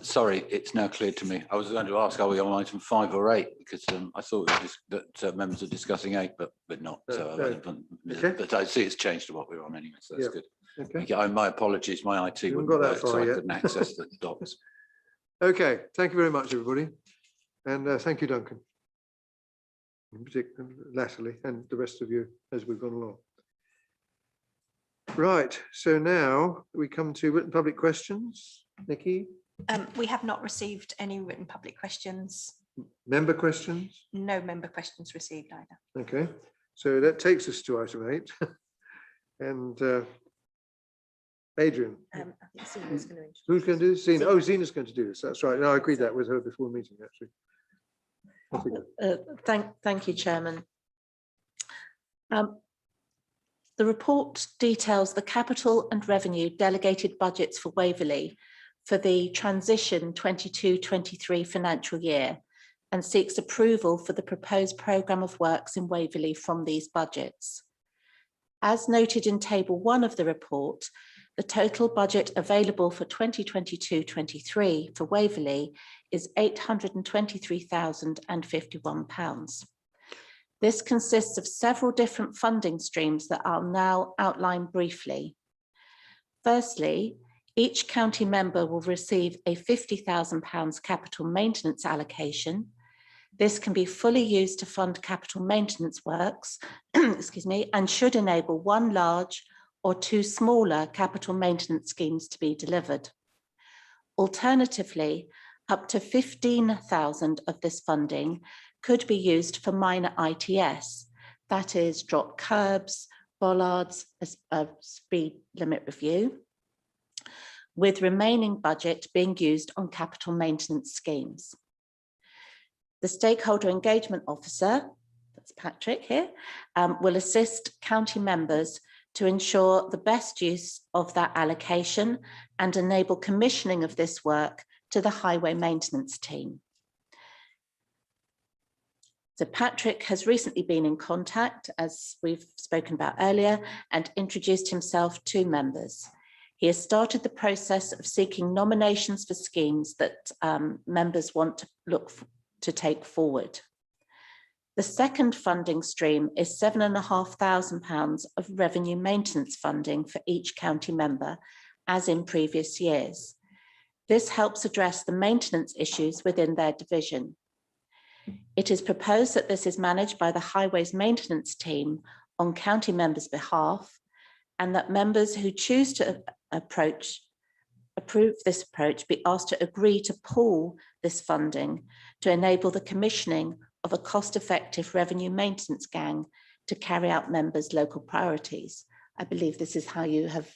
Sorry, it's now clear to me. I was going to ask, are we on item 5 or 8? Because I thought that members are discussing 8, but not. Okay. But I see it's changed to what we're on anyway, so that's good. Okay. My apologies, my IT wouldn't got that work, far so I yet. couldn't access the docs. Okay, thank you very much, everybody. And thank you, Duncan, in particular, latterly, and the rest of you as we've gone along. Right, so now we come to written public questions. Nikki? We have not received any written public questions. Member questions? No member questions received either. Okay, so that takes us to item 8. And Adrian, I think Zina's going to who's going to do this? Zina. Oh, Zina's going to do this. That's right. No, I agreed that with her before the meeting, actually. Thank you, Chairman. The report details the capital and revenue delegated budgets for Waverley for the transition 22-23 financial year and seeks approval for the proposed programme of works in Waverley from these budgets. As noted in table 1 of the report, the total budget available for 2022-23 for Waverley is £823,051. This consists of several different funding streams that I'll now outline briefly. Firstly, each county member will receive a £50,000 capital maintenance allocation. This can be fully used to fund capital maintenance works, excuse me, and should enable one large or 2 smaller capital maintenance schemes to be delivered. Alternatively, up to 15,000 of this funding could be used for minor ITS, that is drop curbs, bollards, a speed limit review, with remaining budget being used on capital maintenance schemes. The Stakeholder Engagement Officer, that's Patrick here, will assist county members to ensure the best use of that allocation and enable commissioning of this work to the highway maintenance team. So Patrick has recently been in contact, as we've spoken about earlier, and introduced himself to members. He has started the process of seeking nominations for schemes that members want to look to take forward. The second funding stream is £7,500 of revenue maintenance funding for each county member, as in previous years. This helps address the maintenance issues within their division. It is proposed that this is managed by the Highways Maintenance Team on county members' behalf, and that members who choose to approve this approach be asked to agree to pool this funding to enable the commissioning of a cost-effective revenue maintenance gang to carry out members' local priorities. I believe this is how you have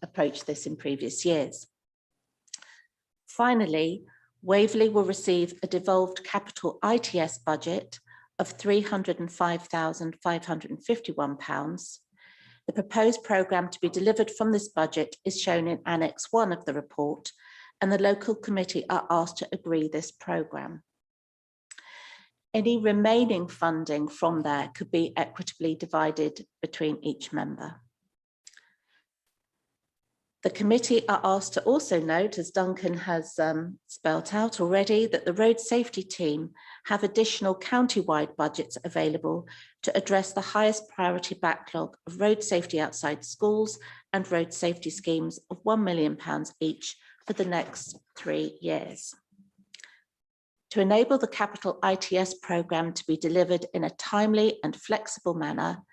approached this in previous years. Finally, Waverley will receive a devolved capital ITS budget of £305,551. The proposed programme to be delivered from this budget is shown in Annex 1 of the report, and the local committee are asked to agree this programme. Any remaining funding from there could be equitably divided between each member. The committee are asked to also note, as Duncan has spelt out already, that the road safety team have additional county-wide budgets available to address the highest priority backlog of road safety outside schools and road safety schemes of £1 million each for the next 3 years. To enable the capital ITS programme to be delivered in a timely and flexible manner,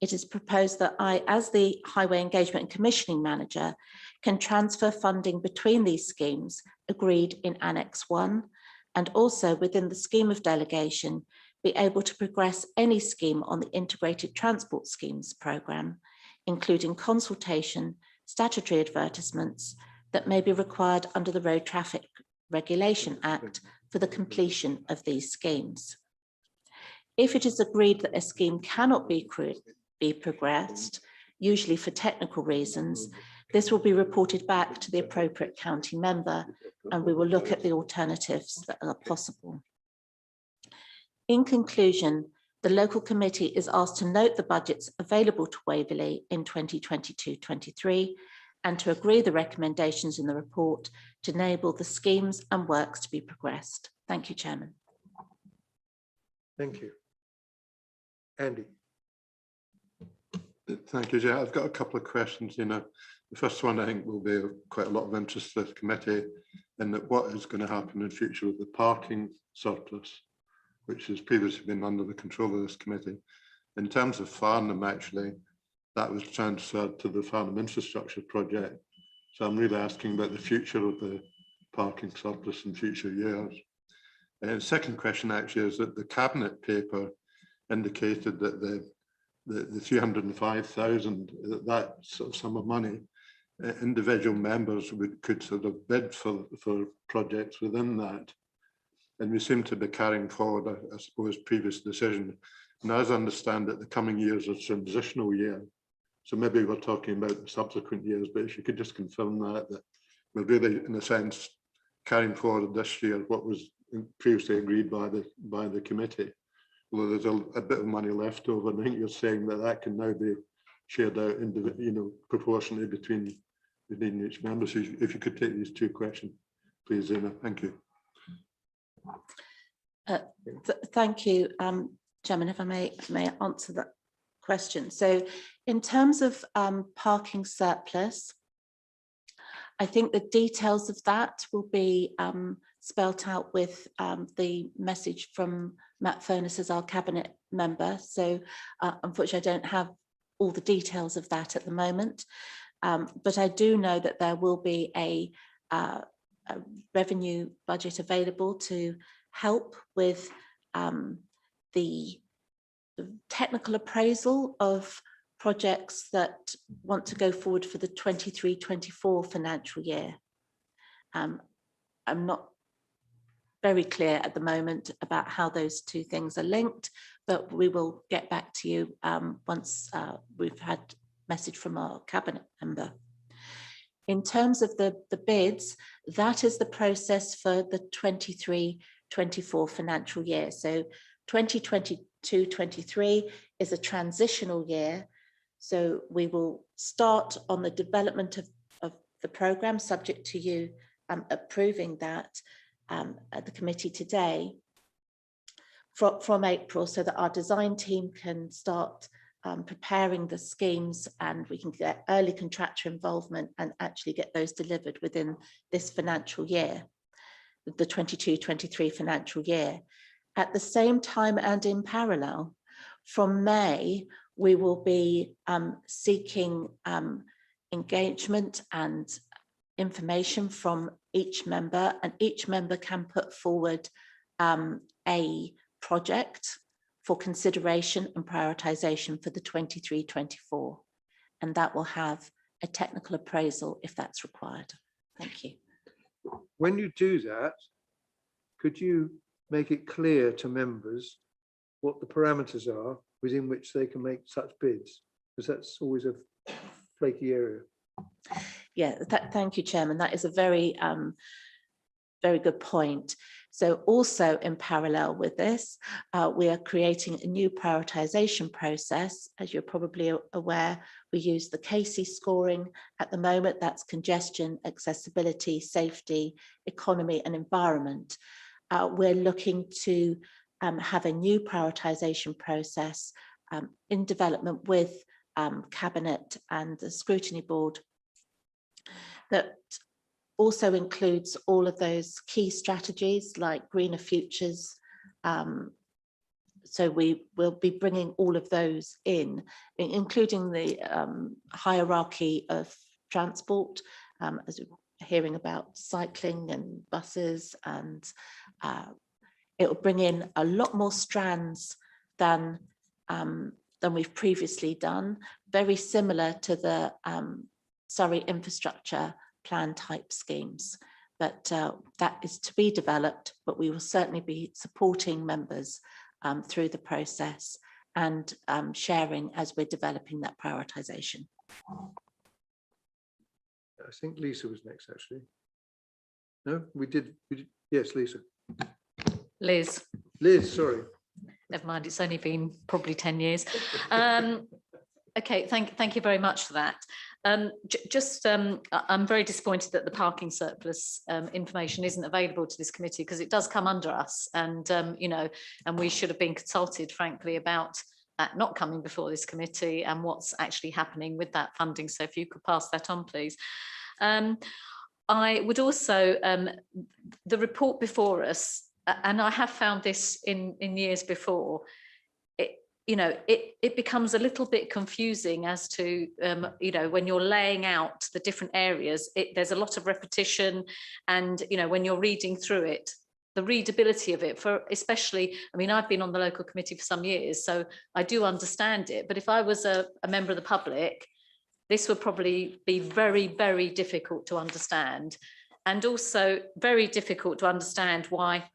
it is proposed that I, as the Highway Engagement and Commissioning Manager, can transfer funding between these schemes agreed in Annex 1, and also within the scheme of delegation, be able to progress any scheme on the Integrated Transport Schemes programme, including consultation, statutory advertisements that may be required under the Road Traffic Regulation Act for the completion of these schemes. If it is agreed that a scheme cannot be progressed, usually for technical reasons, this will be reported back to the appropriate county member, and we will look at the alternatives that are possible. In conclusion, the local committee is asked to note the budgets available to Waverley in 2022-23 and to agree the recommendations in the report to enable the schemes and works to be progressed. Thank you, Chairman. Thank you. Andy. Thank you, Chair. I've got a couple of questions. The first one I think will be of quite a lot of interest to the committee, in that what is going to happen in future with the parking surplus, which has previously been under the control of this committee. In terms of Farnham, actually, that was transferred to the Farnham infrastructure project. So I'm really asking about the future of the parking surplus in future years. And the second question actually is that the cabinet paper indicated that the 305,000, that sort of sum of money, individual members could sort of bid for projects within that. And we seem to be carrying forward, I suppose, previous decision. And as I understand it, the coming years are transitional year. So maybe we're talking about the subsequent years, but if you could just confirm that we're really, in a sense, carrying forward this year what was previously agreed by the committee. Although there's a bit of money left over, and I think you're saying that can now be shared out, proportionally between each member. So if you could take these two questions, please, Zena. Thank you. Thank you, Chairman. If I may answer that question. So, in terms of parking surplus, I think the details of that will be spelt out with the message from Matt Furness as our cabinet member. So unfortunately, I don't have all the details of that at the moment. But I do know that there will be a revenue budget available to help with the technical appraisal of projects that want to go forward for the 23-24 financial year. I'm not very clear at the moment about how those two things are linked, but we will get back to you once we've had message from our cabinet member. In terms of the bids, that is the process for the 23-24 financial year. So 2022-23 is a transitional year. So we will start on the development of the programme, subject to you approving that at the committee today from April, so that our design team can start preparing the schemes and we can get early contractor involvement and actually get those delivered within this financial year, the 22-23 financial year. At the same time and in parallel, from May, we will be seeking engagement and information from each member, and each member can put forward a project for consideration and prioritisation for the 23-24, and that will have a technical appraisal if that's required. Thank you. When you do that, could you make it clear to members what the parameters are within which they can make such bids? Because that's always a flaky area. Yeah, thank you, Chairman. That is a very, very good point. So also in parallel with this, we are creating a new prioritisation process. As you're probably aware, we use the Casey scoring at the moment. That's congestion, accessibility, safety, economy and environment. We're looking to have a new prioritisation process in development with Cabinet and the Scrutiny Board that also includes all of those key strategies like greener futures. So we will be bringing all of those in, including the hierarchy of transport, as we're hearing about cycling and buses, and it will bring in a lot more strands than we've previously done, very similar to the Surrey infrastructure plan type schemes, but that is to be developed, but we will certainly be supporting members through the process and sharing as we're developing that prioritisation. I think Lisa was next, actually. No, we did. Yes, Lisa. Liz. Liz, sorry. Never mind, it's only been probably 10 years. Okay, thank you very much for that. I'm very disappointed that the parking surplus information isn't available to this committee, because it does come under us, and you know, and we should have been consulted, frankly, about that not coming before this committee and what's actually happening with that funding. So if you could pass that on, please. I would also, the report before us, and I have found this in years before, it becomes a little bit confusing as to, when you're laying out the different areas, there's a lot of repetition, and, when you're reading through it, the readability of it, for especially, I mean, I've been on the local committee for some years, so I do understand it, but if I was a member of the public, this would probably be very, very difficult to understand, and also very difficult to understand why,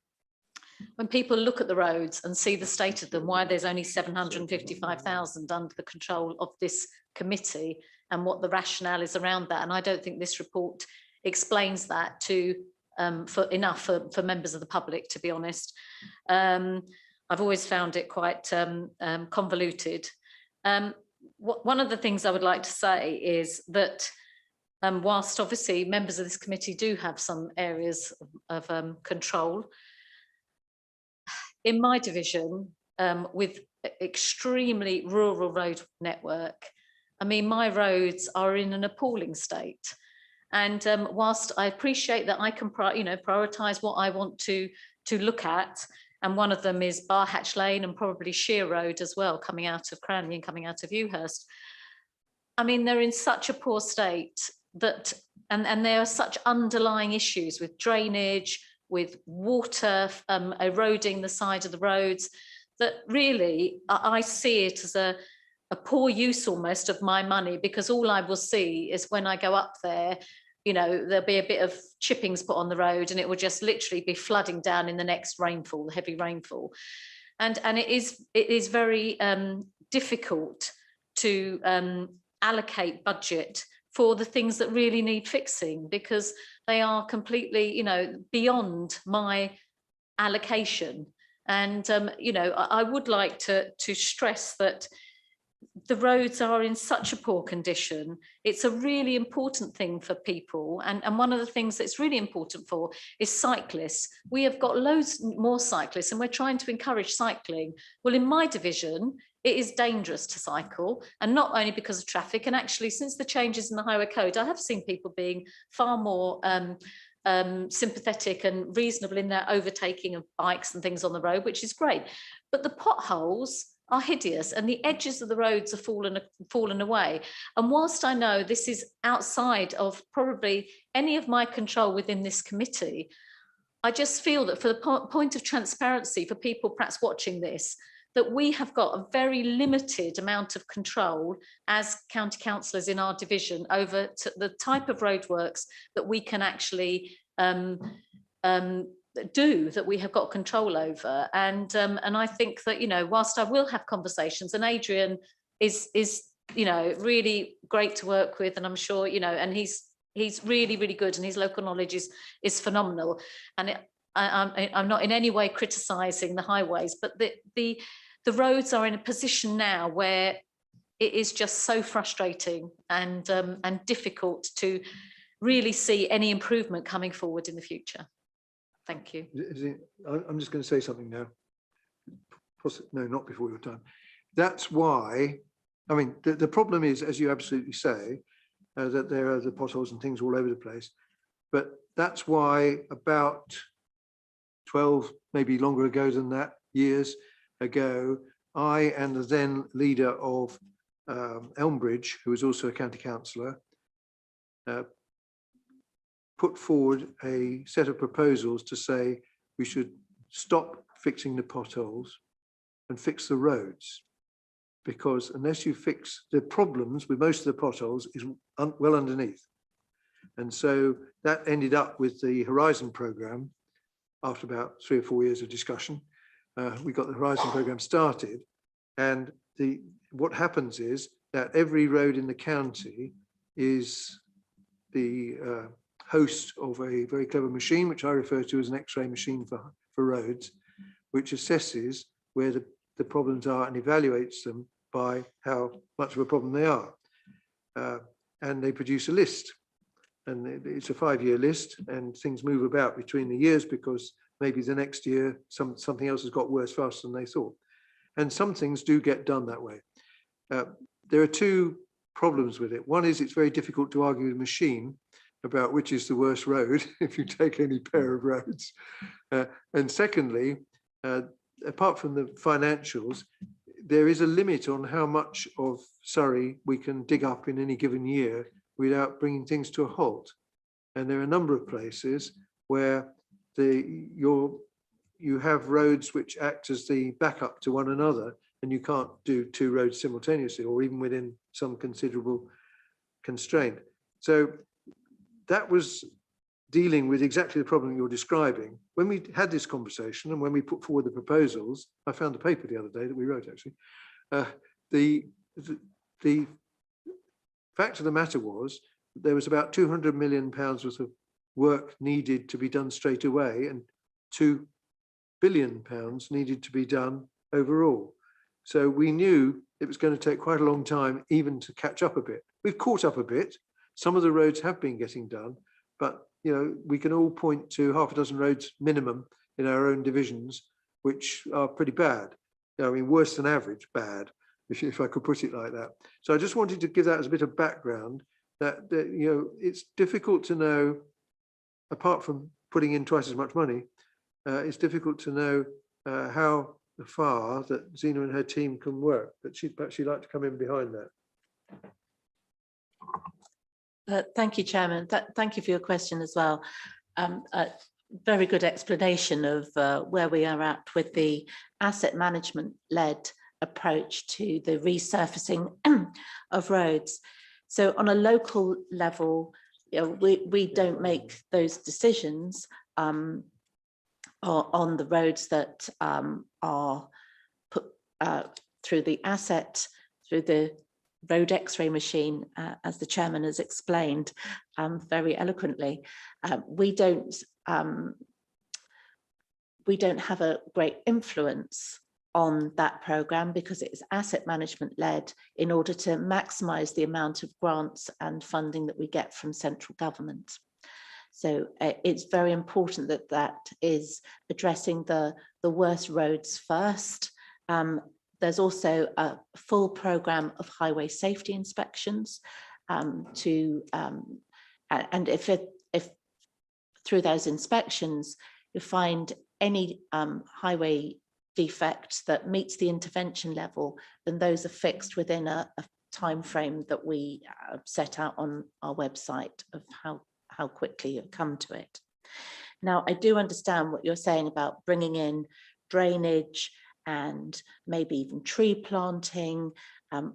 when people look at the roads and see the state of them, why there's only 755,000 under the control of this committee, and what the rationale is around that. And I don't think this report explains that for members of the public, to be honest. I've always found it quite convoluted. One of the things I would like to say is that whilst obviously members of this committee do have some areas of control, in my division, with extremely rural road network, I mean, my roads are in an appalling state. And whilst I appreciate that I can, prioritise what I want to look at, And one of them is Barhatch Lane and probably Sheer Road as well, coming out of Cranley and coming out of Ewhurst. I mean, they're in such a poor state that, and there are such underlying issues with drainage, with water eroding the side of the roads, that really I see it as a poor use almost of my money, because all I will see is when I go up there, you know, there'll be a bit of chippings put on the road and it will just literally be flooding down in the next rainfall, the heavy rainfall. And it is very difficult to allocate budget for the things that really need fixing, because they are completely, you know, beyond my allocation. And, you know, I would like to stress that the roads are in such a poor condition. It's a really important thing for people. And one of the things that's really important for is cyclists. We have got loads more cyclists and we're trying to encourage cycling. Well, in my division, it is dangerous to cycle, and not only because of traffic. And actually, since the changes in the highway code, I have seen people being far more sympathetic and reasonable in their overtaking of bikes and things on the road, which is great. But the potholes are hideous and the edges of the roads are fallen away. And whilst I know this is outside of probably any of my control within this committee, I just feel that for the point of transparency for people perhaps watching this, that we have got a very limited amount of control as county councillors in our division over the type of roadworks that we can actually do, that we have got control over. And I think that, you know, whilst I will have conversations, and Adrian is you know, really great to work with, and I'm sure, you know, and he's really, really good, and his local knowledge is phenomenal. And I'm not in any way criticising the highways, but the roads are in a position now where it is just so frustrating and difficult to really see any improvement coming forward in the future. Thank you. I'm just going to say something now. No, not before your time. That's why, I mean, the problem is, as you absolutely say, that there are the potholes and things all over the place. But that's why about 12, maybe longer ago than that, years ago, I and the then leader of Elmbridge, who was also a county councillor, put forward a set of proposals to say we should stop fixing the potholes and fix the roads, because unless you fix the problems with most of the potholes is well underneath. And so that ended up with the Horizon programme. After about 3 or 4 years of discussion, we got the Horizon programme started, and what happens is that every road in the county is the host of a very clever machine, which I refer to as an X-ray machine for roads, which assesses where the problems are and evaluates them by how much of a problem they are. And they produce a list, and it's a 5-year list, and things move about between the years because maybe the next year something else has got worse faster than they thought. And some things do get done that way. There are two problems with it. One is it's very difficult to argue with a machine about which is the worst road if you take any pair of roads. And secondly, apart from the financials, there is a limit on how much of Surrey we can dig up in any given year without bringing things to a halt. And there are a number of places where you have roads which act as the backup to one another, and you can't do 2 roads simultaneously or even within some considerable constraint. So that was dealing with exactly the problem you're describing. When we had this conversation and when we put forward the proposals, I found the paper the other day that we wrote actually, the fact of the matter was there was about £200 million worth of work needed to be done straight away, and £2 billion needed to be done overall. So we knew it was going to take quite a long time even to catch up a bit. We've caught up a bit. Some of the roads have been getting done, but you know, we can all point to half a dozen roads minimum in our own divisions, which are pretty bad. I mean, worse than average bad, if I could put it like that. So I just wanted to give that as a bit of background that you know, it's difficult to know, apart from putting in twice as much money, it's difficult to know how far that Zena and her team can work, but she'd like to come in behind that. Thank you, Chairman. Thank you for your question as well. A very good explanation of where we are at with the asset management led approach to the resurfacing of roads. So on a local level, you know, we don't make those decisions on the roads that are put through the road X-ray machine, as the chairman has explained very eloquently. We don't have a great influence on that programme because it is asset management led in order to maximise the amount of grants and funding that we get from central government. So it's very important that that is addressing the worst roads first. There's also a full programme of highway safety inspections and if through those inspections you find any highway defect that meets the intervention level, then those are fixed within a time frame that we set out on our website of how quickly you come to it. Now, I do understand what you're saying about bringing in drainage and maybe even tree planting,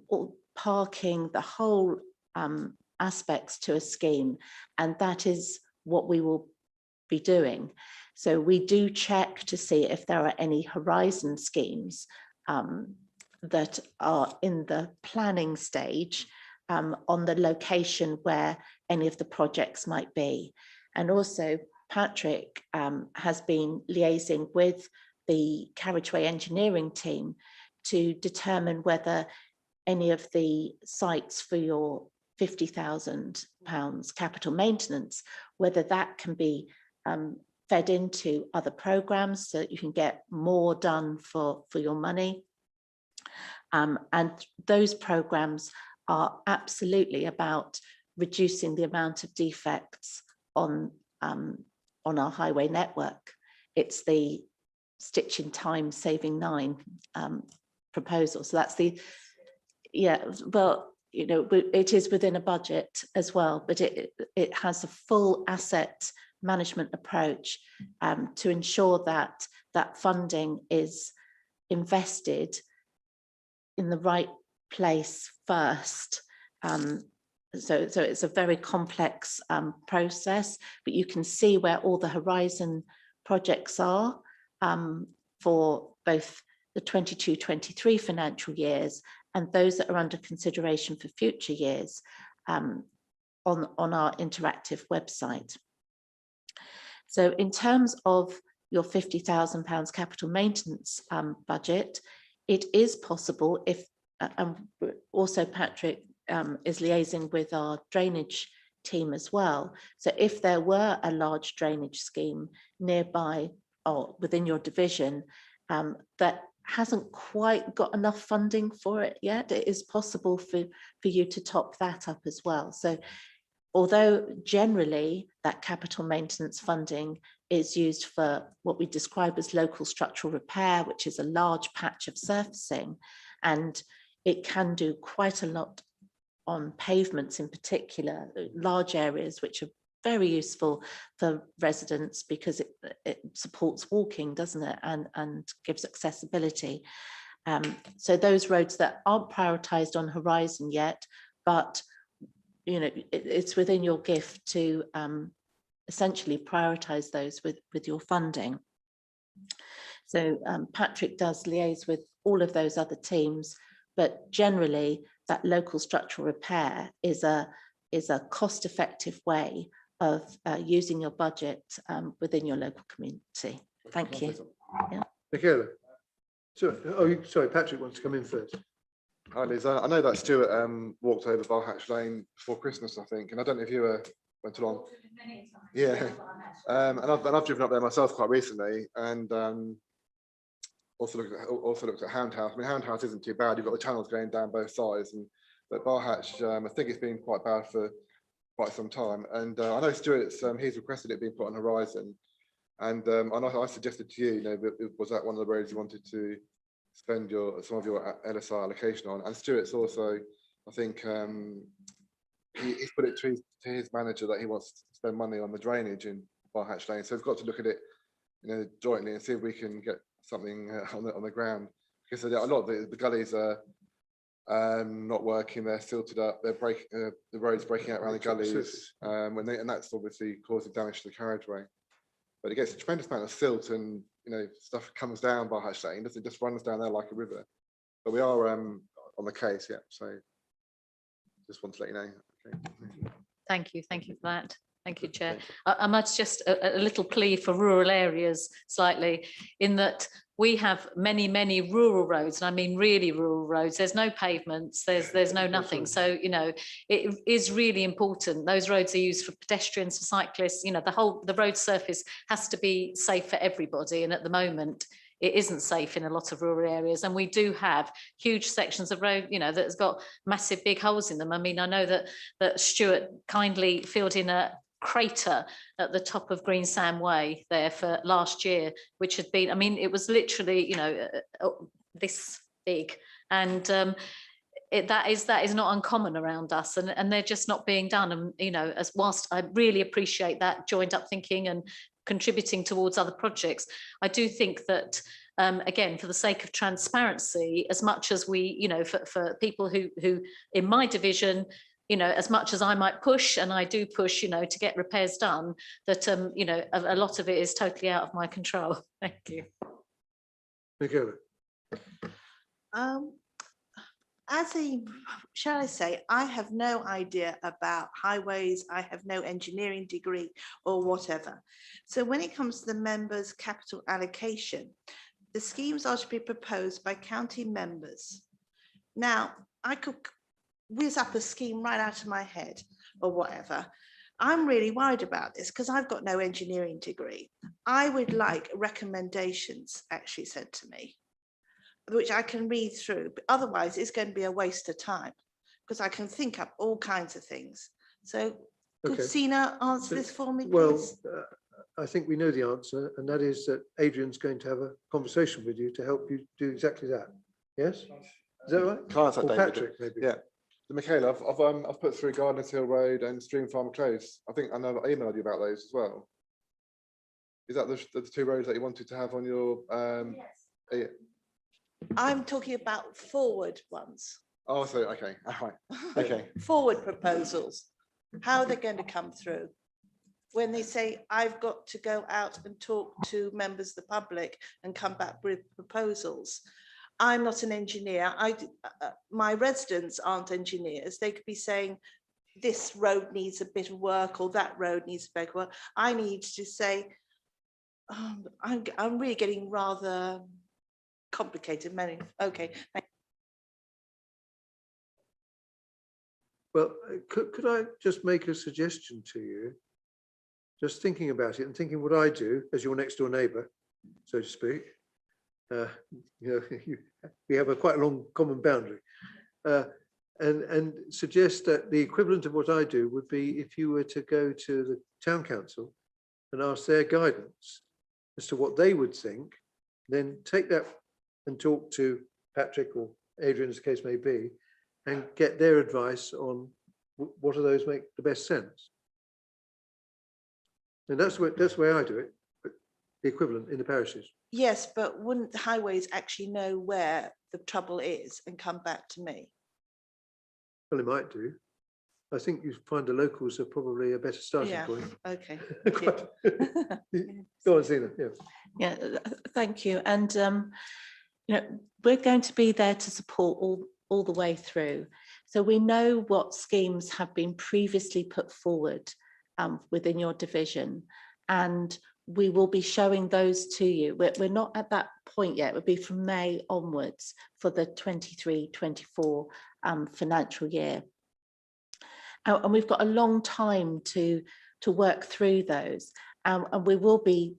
or parking, the whole aspects to a scheme, and that is what we will be doing. So we do check to see if there are any horizon schemes that are in the planning stage on the location where any of the projects might be. And also Patrick has been liaising with the carriageway engineering team to determine whether any of the sites for your £50,000 capital maintenance, whether that can be fed into other programs so that you can get more done for your money. And those programs are absolutely about reducing the amount of defects on our highway network. It's the Stitch in Time Saving 9 proposal. So that's the, yeah, well, you know, it is within a budget as well, but it has a full asset management approach to ensure that that funding is invested in the right place first. So it's a very complex process, but you can see where all the horizon projects are for both the 22-23 financial years and those that are under consideration for future years on our interactive website. So in terms of your £50,000 capital maintenance budget, it is possible if, also Patrick is liaising with our drainage team as well. So if there were a large drainage scheme nearby or within your division that hasn't quite got enough funding for it yet, it is possible for you to top that up as well. So although generally that capital maintenance funding is used for what we describe as local structural repair, which is a large patch of surfacing, and it can do quite a lot on pavements in particular, large areas which are very useful for residents because it supports walking, doesn't it, and gives accessibility. So those roads that aren't prioritised on horizon yet, but you know, it's within your gift to essentially prioritise those with your funding. So Patrick does liaise with all of those other teams, but generally that local structural repair is a cost-effective way of using your budget within your local community. Thank you. Yeah. Michaela. Sorry, Patrick wants to come in first. Hi, Lisa. I know that Stuart walked over Barhatch Lane before Christmas, I think, and I don't know if you went along. Yeah, and I've driven up there myself quite recently, and also looked at Hound House. I mean, Hound House isn't too bad. You've got the channels going down both sides, but Barhatch, I think it's been quite bad for quite some time. And I know Stuart's he's requested it being put on horizon. And I suggested to you, was that one of the roads you wanted to spend some of your LSI allocation on? And Stuart's also, I think, he's put it to his manager that he wants to spend money on the drainage in Barhatch Lane. So we've got to look at it, jointly and see if we can get something on the ground. Because a lot of the gullies are not working, they're silted up, the roads breaking out around the gullies, and that's obviously causing damage to the carriageway. But it gets a tremendous amount of silt, and stuff comes down Barhatch Lane, it just runs down there like a river. But we are on the case, yeah. So just want to let you know. Okay. Thank you for that. Thank you, Chair. I might just a little plea for rural areas slightly, in that we have many rural roads, and I mean really rural roads. There's no pavements, there's no nothing. So, it is really important. Those roads are used for pedestrians, for cyclists, the road surface has to be safe for everybody. And at the moment, it isn't safe in a lot of rural areas. And we do have huge sections of road, that's got massive big holes in them. I mean, I know that Stuart kindly filled in a crater at the top of Greensand Way there for last year, which had been, I mean, it was literally, this big. And that is not uncommon around us, and they're just not being done. And, as whilst I really appreciate that joined up thinking and contributing towards other projects, I do think that, again, for the sake of transparency, as much as we, for people who in my division, as much as I might push, and I do push, to get repairs done, that, a lot of it is totally out of my control. Thank you. Okay. Shall I say, I have no idea about highways. I have no engineering degree or whatever. So when it comes to the members' capital allocation, the schemes are to be proposed by county members. Now, I could whiz up a scheme right out of my head or whatever. I'm really worried about this because I've got no engineering degree. I would like recommendations actually sent to me, which I can read through, but otherwise it's going to be a waste of time because I can think up all kinds of things. So could Sina answer this for me, please? Well, I think we know the answer, and that is that Adrian's going to have a conversation with you to help you do exactly that. Yes? Is that right? Can I answer that, or David? Patrick, maybe. Yeah. So Michaela, I've put through Gardeners Hill Road and Stream Farm Close. I think I know I emailed you about those as well. Is that the two roads that you wanted to have on your? Yes. I'm talking about forward ones. Oh, so okay, all right, okay. Forward proposals. How are they going to come through? When they say I've got to go out and talk to members of the public and come back with proposals. I'm not an engineer. My residents aren't engineers. They could be saying this road needs a bit of work or that road needs a bit of work. I need to say, I'm really getting rather complicated. Okay. Well, could I just make a suggestion to you? Just thinking about it and thinking what I do as your next door neighbour, so to speak. We have a quite long common boundary, and suggest that the equivalent of what I do would be if you were to go to the town council and ask their guidance as to what they would think, then take that and talk to Patrick or Adrian, as the case may be, and get their advice on what of those make the best sense. And that's the way I do it, but the equivalent in the parishes. Yes, but wouldn't the highways actually know where the trouble is and come back to me? Well, it might do. I think you find the locals are probably a better starting point. Okay. Go on, Zena. Yeah, thank you. And we're going to be there to support all the way through. So we know what schemes have been previously put forward within your division, and we will be showing those to you. We're not at that point yet. It will be from May onwards for the 23-24 financial year. And we've got a long time to work through those. And we will be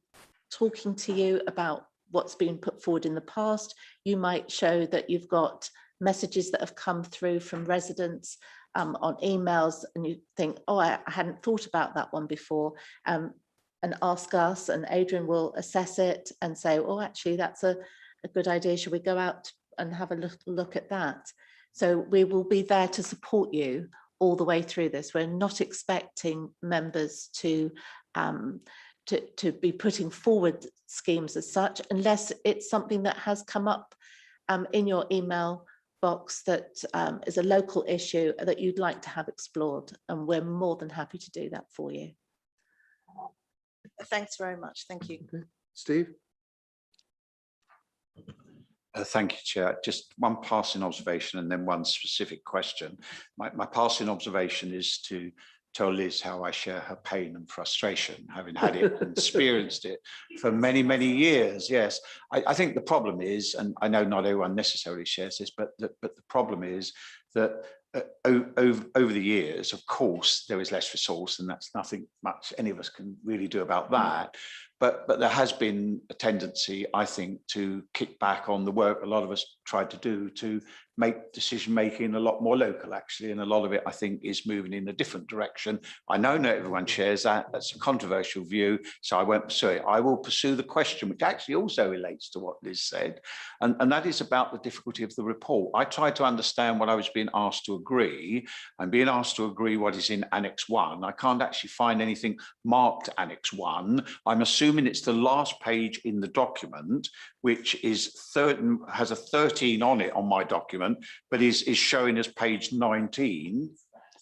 talking to you about what's been put forward in the past. You might show that you've got messages that have come through from residents on emails, and you think, oh, I hadn't thought about that one before. and ask us, and Adrian will assess it and say, oh, actually, that's a good idea. Should we go out and have a look at that? So we will be there to support you all the way through this. We're not expecting members to be putting forward schemes as such, unless it's something that has come up in your email box that is a local issue that you'd like to have explored, and we're more than happy to do that for you. Thanks very much. Thank you. Okay. Steve? Thank you, Chair. Just one passing observation and then one specific question. My passing observation is to tell Liz how I share her pain and frustration, having had it and experienced it for many, many years. Yes, I think the problem is, and I know not everyone necessarily shares this, but the problem is that over the years, of course, there is less resource, and that's nothing much any of us can really do about that. But there has been a tendency, I think, to kick back on the work a lot of us tried to do to make decision making a lot more local, actually, and a lot of it, I think, is moving in a different direction. I know not everyone shares that. That's a controversial view, so I won't pursue it. I will pursue the question, which actually also relates to what Liz said, and that is about the difficulty of the report. I tried to understand what I was being asked to agree. I'm being asked to agree what is in Annex 1. I can't actually find anything marked Annex 1. I'm assuming it's the last page in the document, which is has a 13 on it on my document, but is showing as page 19.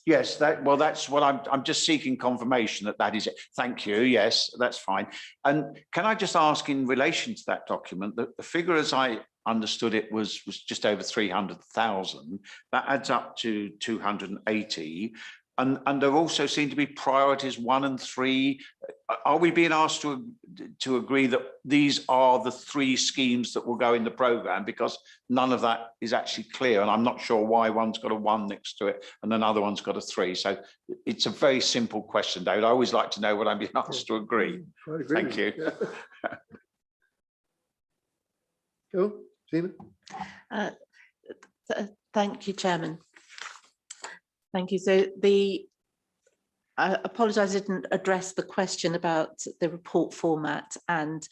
Yes, that's what I'm just seeking confirmation that is it. Thank you. Yes, that's fine. And can I just ask, in relation to that document, that the figure as I understood it was just over 300,000. That adds up to 280. And there also seem to be priorities 1 and 3. Are we being asked to agree that these are the 3 schemes that will go in the programme? Because none of that is actually clear, and I'm not sure why one's got a 1 next to it and another one's got a 3. So it's a very simple question, David. I always like to know what I'm being asked to agree. Thank you. Yeah. Cool. Gina? Thank you, Chairman. Thank you. So I apologise, I didn't address the question about the report format, and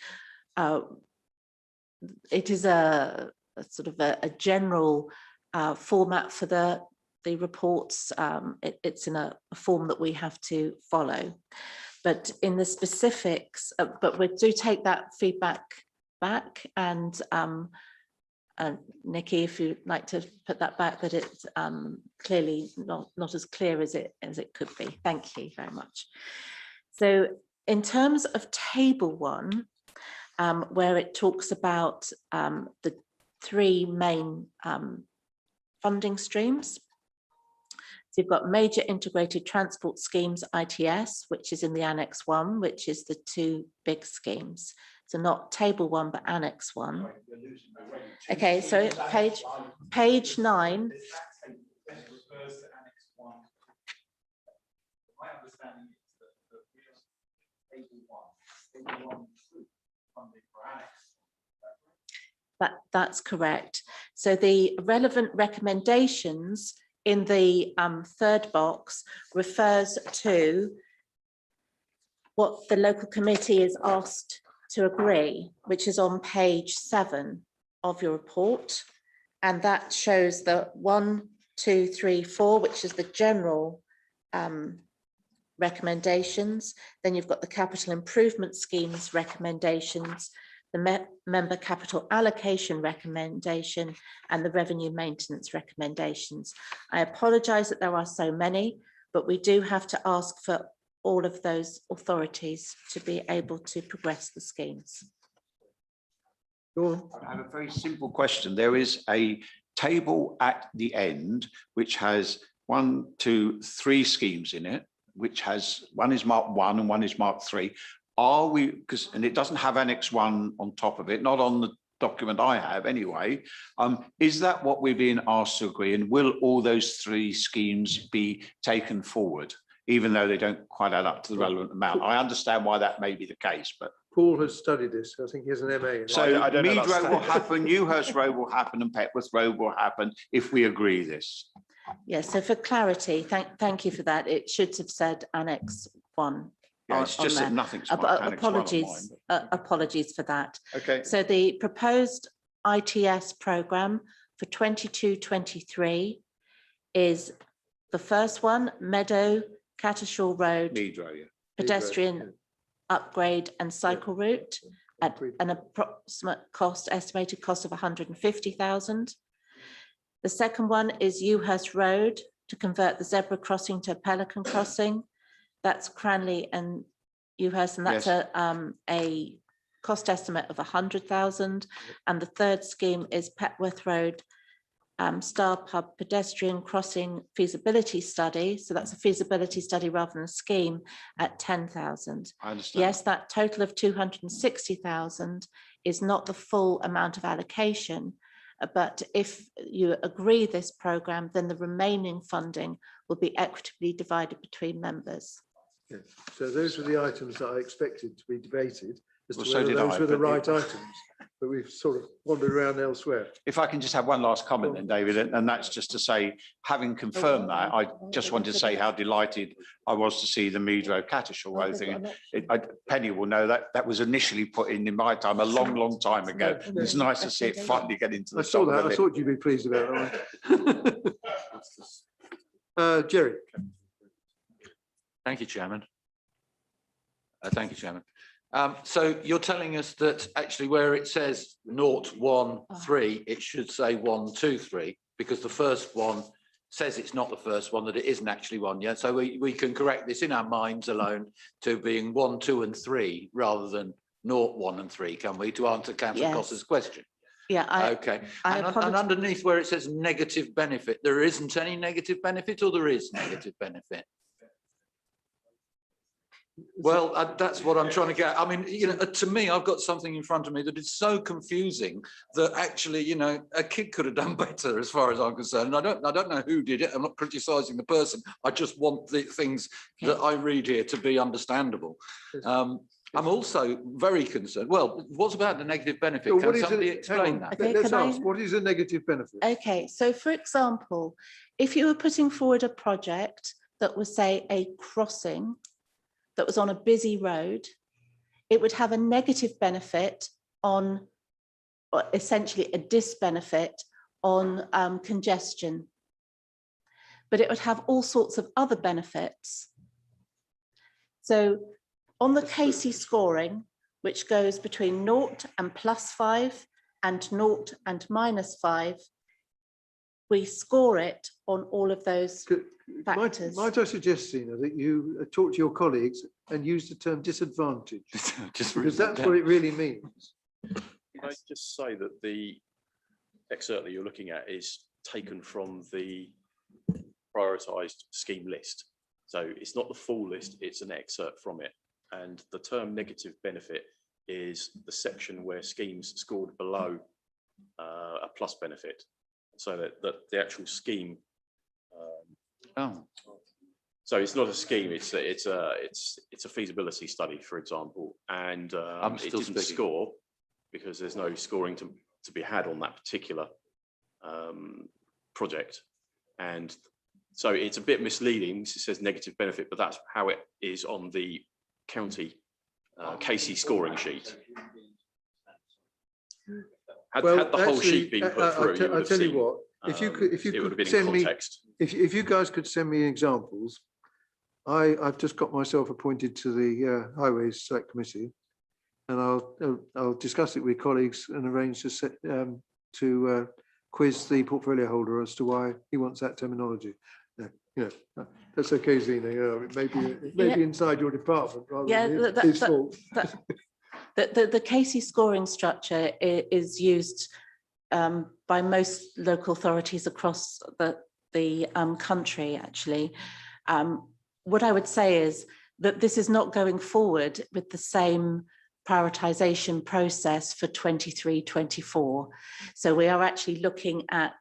it is a sort of a general format for the reports. It's in a form that we have to follow, but in the specifics, but we do take that feedback back, and Nikki, if you'd like to put that back, that it's clearly not as clear as it could be. Thank you very much. So in terms of table 1, where it talks about the 3 main funding streams. So you've got major integrated transport schemes, ITS, which is in the Annex 1, which is the 2 big schemes. So not table 1, but Annex 1. Okay, so page 9. That's correct. So the relevant recommendations in the 3rd box refers to what the local committee is asked to agree, which is on page 7 of your report. And that shows the 1, 2, 3, 4, which is the general recommendations. Then you've got the capital improvement schemes recommendations, the member capital allocation recommendation, and the revenue maintenance recommendations. I apologise that there are so many, but we do have to ask for all of those authorities to be able to progress the schemes. I have a very simple question. There is a table at the end which has 1, 2, 3 schemes in it, which has one is marked 1 and one is marked 3. Are we, and it doesn't have Annex 1 on top of it, not on the document I have anyway. Is that what we're being asked to agree? And will all those 3 schemes be taken forward, even though they don't quite add up to the relevant amount? I understand why that may be the case, but Paul has studied this. I think he has an MA. In so Mead Road will happen, Newhurst Road will happen, and Petworth Road will happen if we agree this. Yes, so for clarity, thank you for that. It should have said Annex 1 Yeah, it's just that there. nothing's my Annex 1 on mine, Apologies, apologies for that. Okay. So the proposed ITS programme for 22-23 is the first one, Meadow, Cattershaw Road, Meadrow, yeah. pedestrian upgrade and cycle route at an approximate cost, estimated cost of 150,000. The second one is Ewhurst Road to convert the zebra crossing to a pelican crossing. That's Cranley and Ewhurst, and that's a cost estimate of 100,000. And the third scheme is Petworth Road, Star Pub pedestrian crossing feasibility study. So that's a feasibility study rather than a scheme at 10,000. I understand. Yes, that total of 260,000 is not the full amount of allocation. But if you agree this programme, then the remaining funding will be equitably divided between members. Yeah. So those were the items that I expected to be debated as Well, to so whether did those I, were the but right items, but we've sort of wandered around elsewhere. If I can just have one last comment then, David, and that's just to say, having confirmed that, I just wanted to say how delighted I was to see the Meadrow Cattershaw Road thing. Penny will know that that was initially put in my time, a long, long time ago. It's nice to see it finally get into the. I saw that. I thought you'd be pleased about that one. Jerry. Thank you, Chairman. Thank you, Chairman. So you're telling us that actually where it says 0, 1, 3, it should say 1, 2, 3, because the first one says it's not the first one, that it isn't actually one. Yeah. So we can correct this in our minds alone to being 1, 2, and 3 rather than 0, 1, and 3, can we, to answer Councillor Costa's question? Yeah. Okay. And underneath where it says negative benefit, there isn't any negative benefit, or there is negative benefit? Well, that's what I'm trying to get. I mean, you know, to me, I've got something in front of me that is so confusing that actually, you know, a kid could have done better as far as I'm concerned. And I don't know who did it. I'm not criticising the person. I just want the things that I read here to be understandable. I'm also very concerned. Well, what's about the negative benefit? So Can somebody explain that? Okay, Let's ask, what is a negative benefit? Okay, so for example, if you were putting forward a project that was, say, a crossing that was on a busy road, it would have a negative benefit on, or essentially a disbenefit on congestion. But it would have all sorts of other benefits. So on the Casey scoring, which goes between 0 and +5 and 0 and -5, we score it on all of those factors. Might I suggest, Zena, that you talk to your colleagues and use the term disadvantage, because that's what it really means. Can I just say that the excerpt that you're looking at is taken from the prioritised scheme list. So it's not the full list, it's an excerpt from it. And the term negative benefit is the section where schemes scored below a plus benefit. So that the actual scheme. So it's not a scheme. It's a feasibility study, for example, and it didn't score because there's no scoring to be had on that particular project, and so it's a bit misleading. It says negative benefit, but that's how it is on the county Casey scoring sheet. Had the whole sheet been put through, I'll tell you what, if you could send me, if you guys could send me examples. I've just got myself appointed to the Highways Select Committee, and I'll discuss it with colleagues and arrange to quiz the portfolio holder as to why he wants that terminology. Yeah, that's okay, Zena. It may be inside your department rather than his fault. The Casey scoring structure is used by most local authorities across the country, actually. What I would say is that this is not going forward with the same prioritisation process for 23-24. So we are actually looking at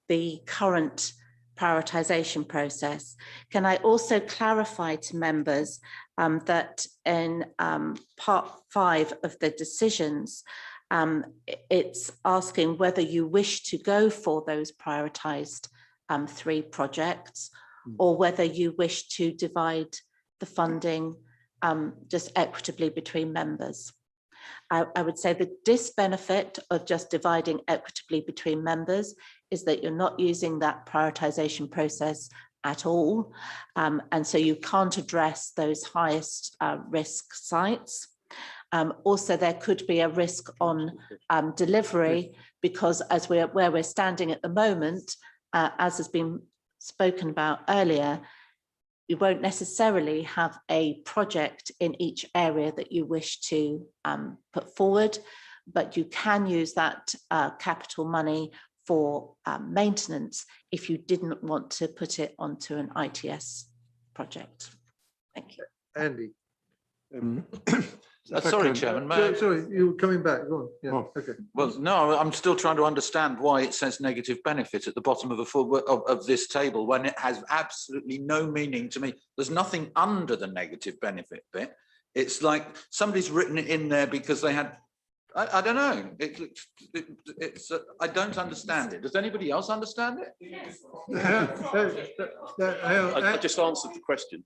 the current prioritisation process. Can I also clarify to members that in part 5 of the decisions, it's asking whether you wish to go for those prioritised 3 projects, or whether you wish to divide the funding just equitably between members. I would say the disbenefit of just dividing equitably between members is that you're not using that prioritisation process at all. And so you can't address those highest risk sites. Also, there could be a risk on delivery, because as where we're standing at the moment, as has been spoken about earlier, you won't necessarily have a project in each area that you wish to put forward, but you can use that capital money for maintenance if you didn't want to put it onto an ITS project. Thank you. Andy. Sorry, Chairman. may I- Sorry, you were coming back. Go on. Yeah. Oh. Okay. Well, no, I'm still trying to understand why it says negative benefit at the bottom of of this table when it has absolutely no meaning to me. There's nothing under the negative benefit bit. It's like somebody's written it in there because they had, I don't know. I don't understand it. Does anybody else understand it? I just answered the question.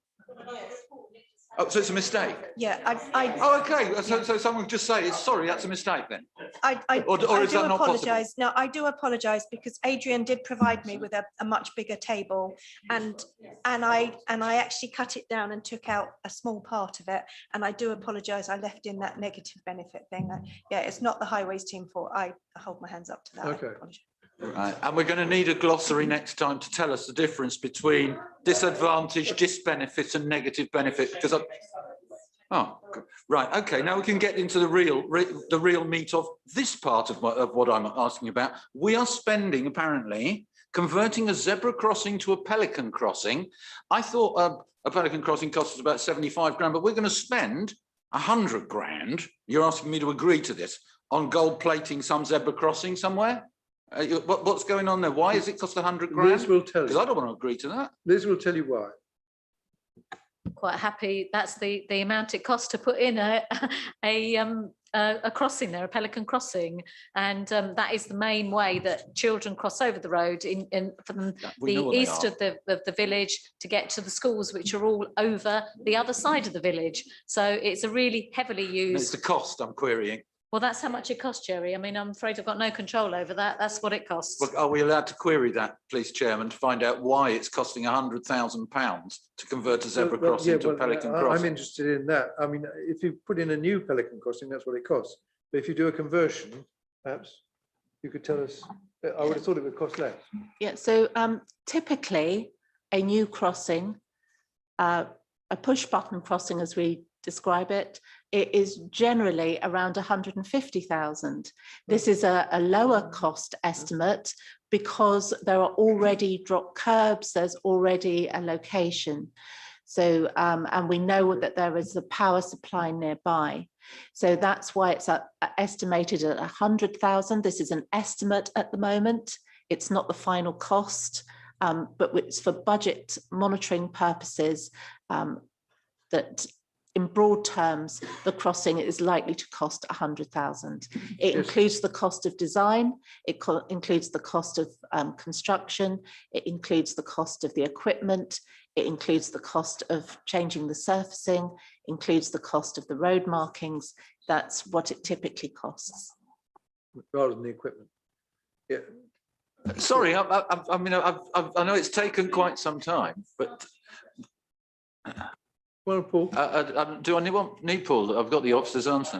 Oh, so it's a mistake? Yeah, Oh, okay. So someone just say, it's sorry, that's a mistake then. I Or do is that not possible? apologise. No, I do apologise because Adrian did provide me with a much bigger table, and I actually cut it down and took out a small part of it. And I do apologise. I left in that negative benefit thing. Yeah, it's not the highways team fault. I hold my hands up to that. Okay. Right. And we're going to need a glossary next time to tell us the difference between disadvantage, disbenefit and negative benefit, because right, okay, now we can get into the real meat of this part of what I'm asking about. We are spending, apparently, converting a zebra crossing to a pelican crossing. I thought a pelican crossing costs about 75 grand, but we're going to spend 100 grand. You're asking me to agree to this on gold plating some zebra crossing somewhere? What's going on there? Why is it cost 100 grand? Liz will tell you. Because I don't want to agree to that. Liz will tell you why. Quite happy. That's the amount it costs to put in a crossing there, a pelican crossing, and that is the main way that children cross over the road from the east of the village to get to the schools, which are all over the other side of the village. So it's a really heavily used. It's the cost I'm querying. Well, that's how much it costs, Jerry. I mean, I'm afraid I've got no control over that. That's what it costs. Look, are we allowed to query that, please, Chairman, to find out why it's costing £100,000 to convert a zebra crossing to a pelican crossing? I'm interested in that. I mean, if you put in a new pelican crossing, that's what it costs. But if you do a conversion, perhaps you could tell us. I would have thought it would cost less. Yeah, so typically a new crossing, a push button crossing as we describe it, it is generally around 150,000. This is a lower cost estimate because there are already drop curbs, there's already a location. So, and we know that there is a power supply nearby. So that's why it's estimated at 100,000. This is an estimate at the moment. It's not the final cost, but it's for budget monitoring purposes that in broad terms, the crossing is likely to cost 100,000. It includes the cost of design, it includes the cost of construction, it includes the cost of the equipment, it includes the cost of changing the surfacing, includes the cost of the road markings. That's what it typically costs. Rather than the equipment. Yeah. Sorry, I mean, I know it's taken quite some time, but. Well, Paul. Do I need Paul? I've got the officer's answer.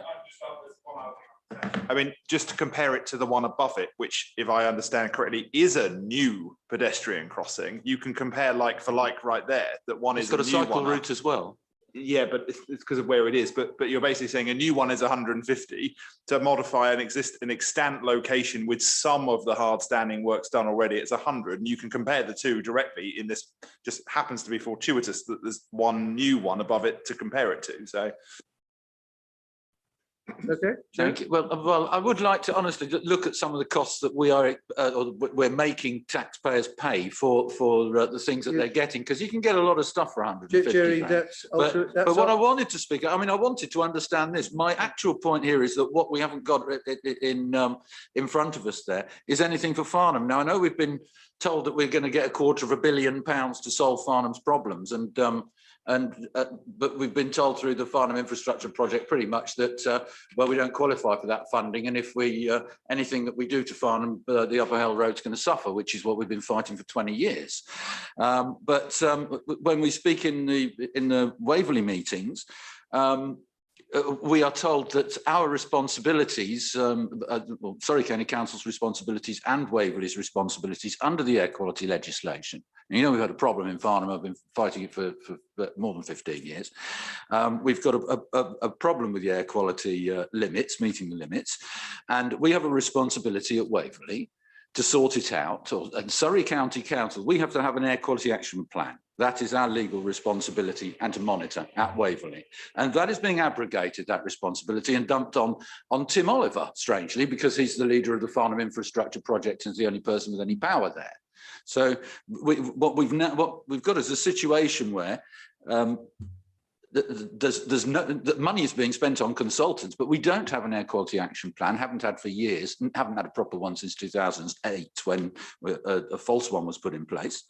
I mean, just to compare it to the one above it, which, if I understand correctly, is a new pedestrian crossing. You can compare like for like right there. That one is got a cycle route as well. Yeah, but it's because of where it is. But you're basically saying a new one is 150 to modify an extant location with some of the hard standing works done already. It's 100, and you can compare the two directly. In this, just happens to be fortuitous that there's one new one above it to compare it to. So. Okay. Thank you. Well, I would like to honestly look at some of the costs that we're making taxpayers pay for the things that they're getting, because you can get a lot of stuff for 150 Jerry, grand. But what I wanted to speak, I mean, I wanted to understand this. My actual point here is that what we haven't got in front of us there is anything for Farnham. Now, I know we've been told that we're going to get £250 million to solve Farnham's problems, and But we've been told through the Farnham Infrastructure Project pretty much that, well, we don't qualify for that funding. And if we, anything that we do to Farnham, the Upper Hill Road's going to suffer, which is what we've been fighting for 20 years. When we speak in the Waverley meetings, we are told that our responsibilities, Surrey County Council's responsibilities and Waverley's responsibilities under the air quality legislation. And you know, we've had a problem in Farnham. I've been fighting it for more than 15 years. We've got a problem with the air quality limits, meeting the limits, and we have a responsibility at Waverley to sort it out. And Surrey County Council, we have to have an air quality action plan. That is our legal responsibility, and to monitor at Waverley. And that is being abrogated, that responsibility, and dumped on Tim Oliver, strangely, because he's the leader of the Farnham Infrastructure Project and is the only person with any power there. So what we've got is a situation where there's money is being spent on consultants, but we don't have an air quality action plan, haven't had for years, haven't had a proper one since 2008 when a false one was put in place.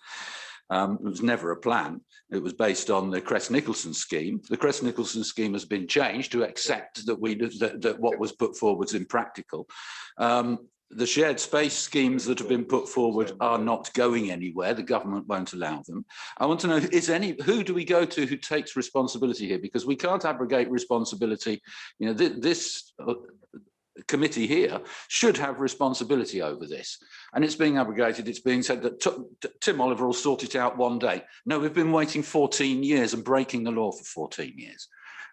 It was never a plan. It was based on the Crest-Nicholson scheme. The Crest-Nicholson scheme has been changed to accept that that what was put forward was impractical. The shared space schemes that have been put forward are not going anywhere. The government won't allow them. I want to know, who do we go to who takes responsibility here? Because we can't abrogate responsibility. You know, this committee here should have responsibility over this, and it's being abrogated. It's being said that Tim Oliver will sort it out one day. No, we've been waiting 14 years and breaking the law for 14 years.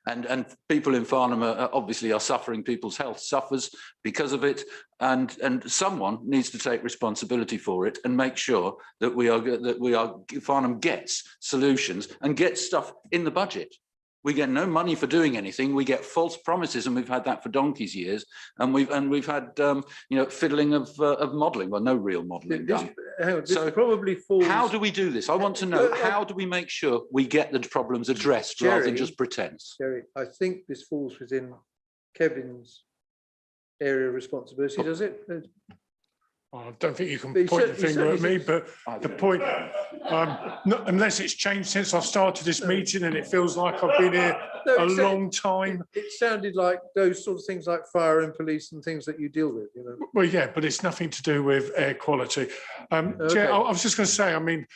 And people in Farnham obviously are suffering. People's health suffers because of it, and someone needs to take responsibility for it and make sure that Farnham gets solutions and gets stuff in the budget. We get no money for doing anything. We get false promises, and we've had that for donkey's years. And we've had fiddling of modelling, well, no real modelling done. So probably falls. How do we do this? I want to know, how do we make sure we get the problems addressed rather than just pretense? Jerry, I think this falls within Kevin's area of responsibility, does it? I don't think you can point the finger at me, but the point, unless it's changed since I've started this meeting, and it feels like I've been here a long time. It sounded like those sort of things like fire and police and things that you deal with, you know. Well, yeah, but it's nothing to do with air quality. Chair, I was just going to say, I mean,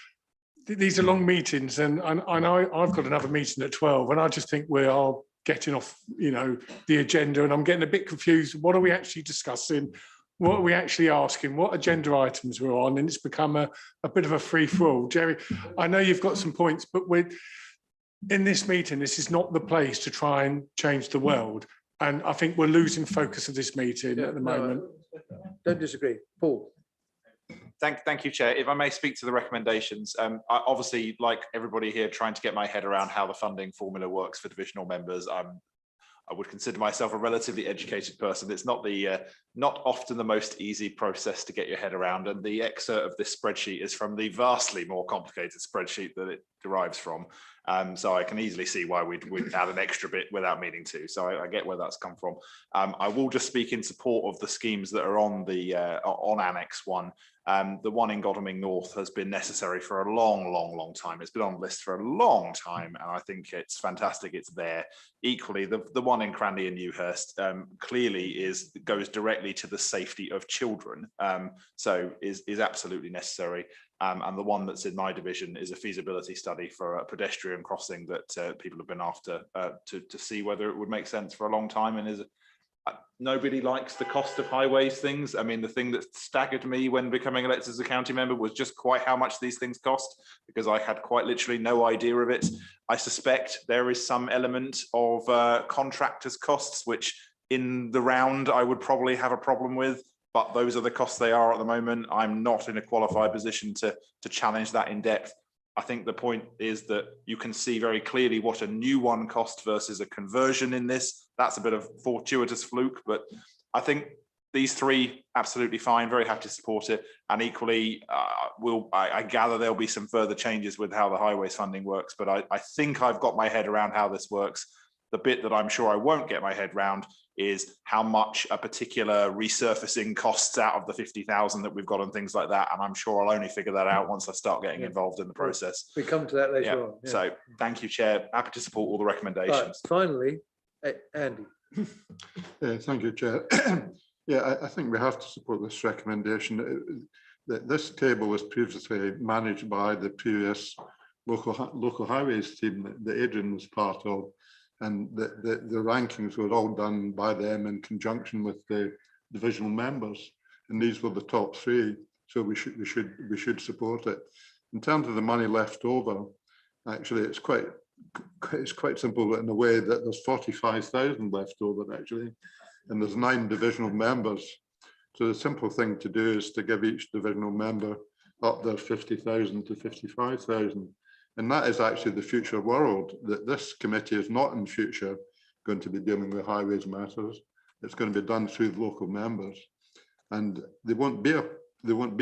these are long meetings, and I've got another meeting at 12, and I just think we are getting off, the agenda, and I'm getting a bit confused. What are we actually discussing? What are we actually asking? What agenda items we're on? And it's become a bit of a free-for-all. Jerry, I know you've got some points, but in this meeting, this is not the place to try and change the world. And I think we're losing focus of this meeting at the moment. Don't disagree. Paul. Thank you, Chair. If I may speak to the recommendations, I obviously, like everybody here, trying to get my head around how the funding formula works for divisional members. I would consider myself a relatively educated person. It's not often the most easy process to get your head around, and the excerpt of this spreadsheet is from the vastly more complicated spreadsheet that it derives from. So I can easily see why we'd add an extra bit without meaning to. So I get where that's come from. I will just speak in support of the schemes that are on the on Annex 1. The one in Godalming North has been necessary for a long time. It's been on the list for a long time, and I think it's fantastic it's there. Equally, the one in Cranley and Newhurst clearly goes directly to the safety of children, so is absolutely necessary. And the one that's in my division is a feasibility study for a pedestrian crossing that people have been after to see whether it would make sense for a long time, and nobody likes the cost of highways things. I mean, the thing that staggered me when becoming elected as a county member was just quite how much these things cost, because I had quite literally no idea of it. I suspect there is some element of contractors' costs, which in the round I would probably have a problem with, but those are the costs they are at the moment. I'm not in a qualified position to challenge that in depth. I think the point is that you can see very clearly what a new one cost versus a conversion in this. That's a bit of fortuitous fluke, but I think these three absolutely fine, very happy to support it. And equally, I gather there'll be some further changes with how the highways funding works, but I think I've got my head around how this works. The bit that I'm sure I won't get my head around is how much a particular resurfacing costs out of the 50,000 that we've got and things like that. And I'm sure I'll only figure that out once I start getting involved in the process. We come to that later Yeah. on. Yeah. So thank you, Chair. Happy to support all the recommendations. Right, finally, Andy. Thank you, Chair. Yeah, I think we have to support this recommendation. This table was previously managed by the previous local highways team that Adrian was part of, and the rankings were all done by them in conjunction with the divisional members, and these were the top three. So we should support it. In terms of the money left over, actually, it's quite simple in a way that there's 45,000 left over actually, and there's 9 divisional members. So the simple thing to do is to give each divisional member up their 50,000 to 55,000. And that is actually the future world, that this committee is not in future going to be dealing with highways matters. It's going to be done through the local members. And there won't be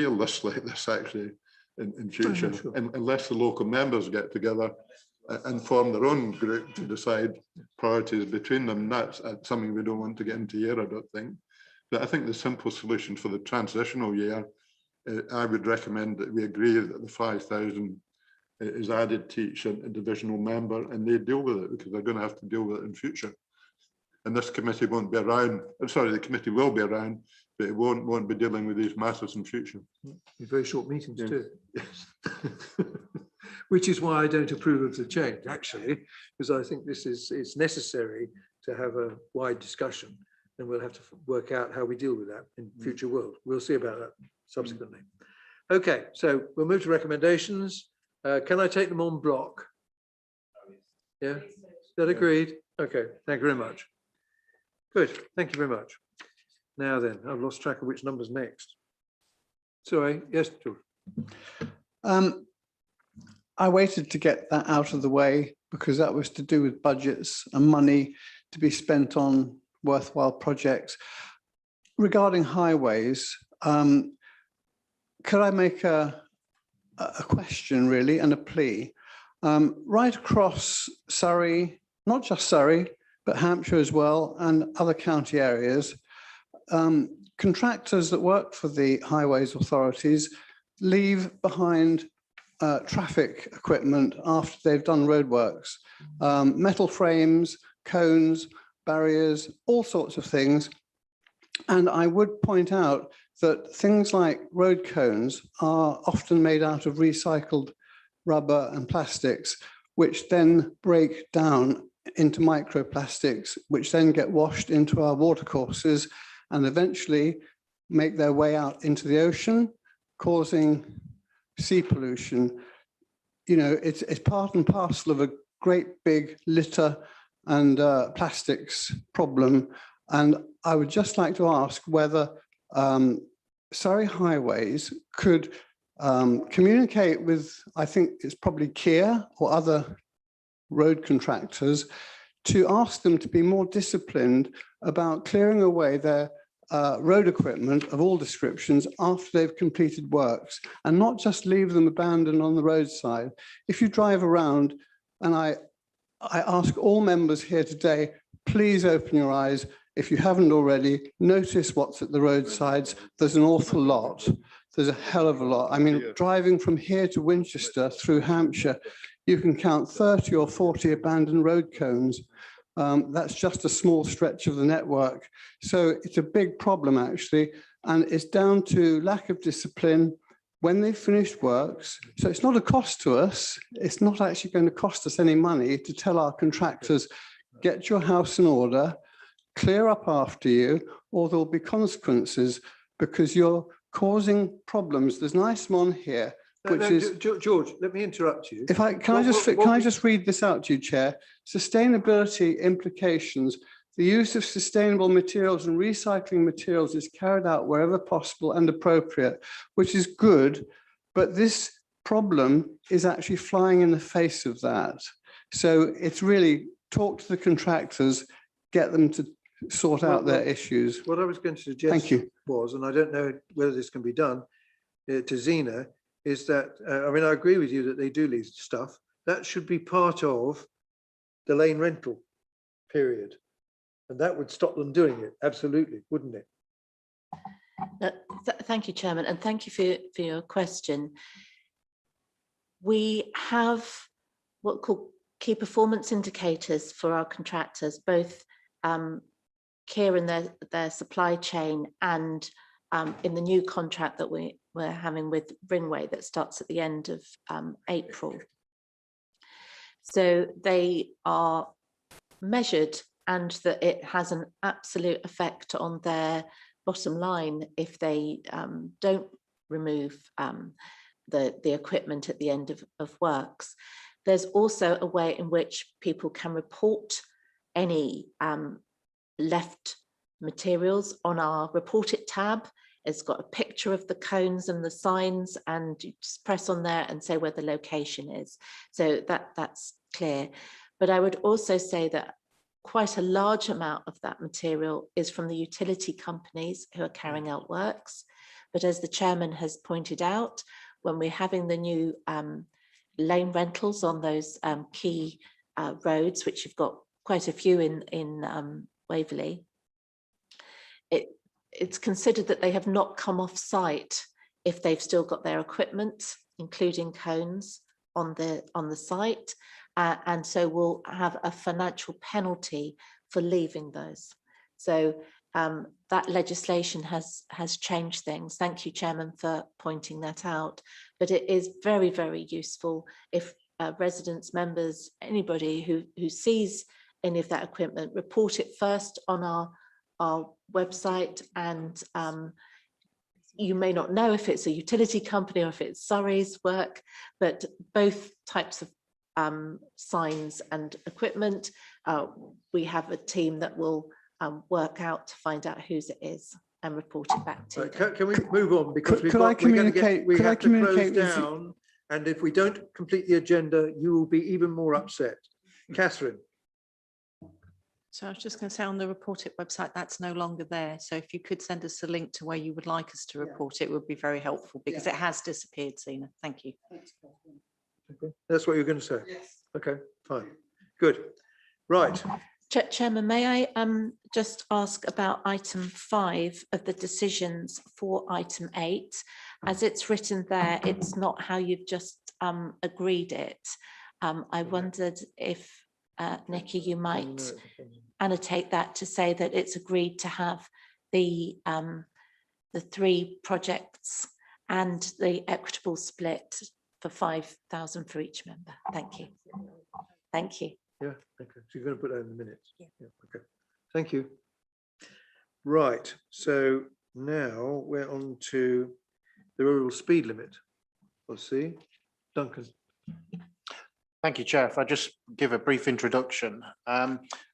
a list like this actually in future, Sure. unless the local members get together and form their own group to decide priorities between them. That's something we don't want to get into here, I don't think. But I think the simple solution for the transitional year, I would recommend that we agree that the 5,000 is added to each divisional member, and they deal with it because they're going to have to deal with it in future. And this committee won't be around. I'm sorry, the committee will be around, but it won't be dealing with these matters in future. Very short meetings too. Yes. Which is why I don't approve of the change, actually, because I think it's necessary to have a wide discussion, and we'll have to work out how we deal with that in future world. We'll see about that subsequently. Okay, so we'll move to recommendations. Can I take them on block? Yeah, is that agreed? Okay, thank you very much. Good, thank you very much. Now then, I've lost track of which number's next. Sorry, yes, George. I waited to get that out of the way because that was to do with budgets and money to be spent on worthwhile projects. Regarding highways, could I make a question really and a plea? Right across Surrey, not just Surrey, but Hampshire as well, and other county areas, contractors that work for the highways authorities leave behind traffic equipment after they've done roadworks, metal frames, cones, barriers, all sorts of things. And I would point out that things like road cones are often made out of recycled rubber and plastics, which then break down into microplastics, which then get washed into our watercourses and eventually make their way out into the ocean, causing sea pollution. You know, it's part and parcel of a great big litter and plastics problem. And I would just like to ask whether Surrey Highways could communicate with, I think it's probably Kia or other road contractors, to ask them to be more disciplined about clearing away their road equipment of all descriptions after they've completed works, and not just leave them abandoned on the roadside. If you drive around, and I ask all members here today, please open your eyes. If you haven't already, notice what's at the roadsides. There's an awful lot. There's a hell of a lot. I mean, driving from here to Winchester through Hampshire, you can count 30 or 40 abandoned road cones. That's just a small stretch of the network. So it's a big problem, actually, and it's down to lack of discipline when they've finished works. So it's not a cost to us. It's not actually going to cost us any money to tell our contractors, get your house in order, clear up after you, or there'll be consequences because you're causing problems. There's a nice one here, which is George, let me interrupt you. If I can I just read this out to you, Chair? Sustainability implications. The use of sustainable materials and recycling materials is carried out wherever possible and appropriate, which is good, but this problem is actually flying in the face of that. So it's really talk to the contractors, get them to sort out their issues. What I was going to suggest was, and I don't know whether this can be done, to Zena, is that, I mean, I agree with you that they do leave stuff. That should be part of the lane rental period. And that would stop them doing it, absolutely, wouldn't it? Thank you, Chairman, and thank you for your question. We have what we call key performance indicators for our contractors, both here in their supply chain and in the new contract that we're having with Ringway that starts at the end of April. So they are measured, and that it has an absolute effect on their bottom line if they don't remove the equipment at the end of works. There's also a way in which people can report any left materials on our Report It tab. It's got a picture of the cones and the signs, and you just press on there and say where the location is. So that's clear. But I would also say that quite a large amount of that material is from the utility companies who are carrying out works. But as the chairman has pointed out, when we're having the new lane rentals on those key roads, which you've got quite a few in Waverley, it's considered that they have not come off site if they've still got their equipment, including cones, on the site, and so we'll have a financial penalty for leaving those. So that legislation has changed things. Thank you, Chairman, for pointing that out. But it is very, very useful if residents, members, anybody who sees any of that equipment, report it first on our website, and you may not know if it's a utility company or if it's Surrey's work, but both types of signs and equipment, we have a team that will work out to find out whose it is and report it back to them. Can we move on, because we have to close down, and if we don't complete the agenda, you will be even more upset. Catherine. So I was just going to say, on the Report It website, that's no longer there. So if you could send us a link to where you would like us to report it, would be very helpful, because it has disappeared, Sina. Thank you. Okay. That's what you're going to say? Yes. Okay, fine. Good. Right. Chairman, may I just ask about item 5 of the decisions for item 8? As it's written there, it's not how you've just agreed it. I wondered if Nikki, you might annotate that to say that it's agreed to have the 3 projects and the equitable split for 5,000 for each member. Thank you. Thank you. Yeah, okay. So you're going to put that in the minutes. Yeah. Okay. Thank you. Right. So now we're on to the rural speed limit. Let's see. Duncan. Thank you, Chair. If I just give a brief introduction.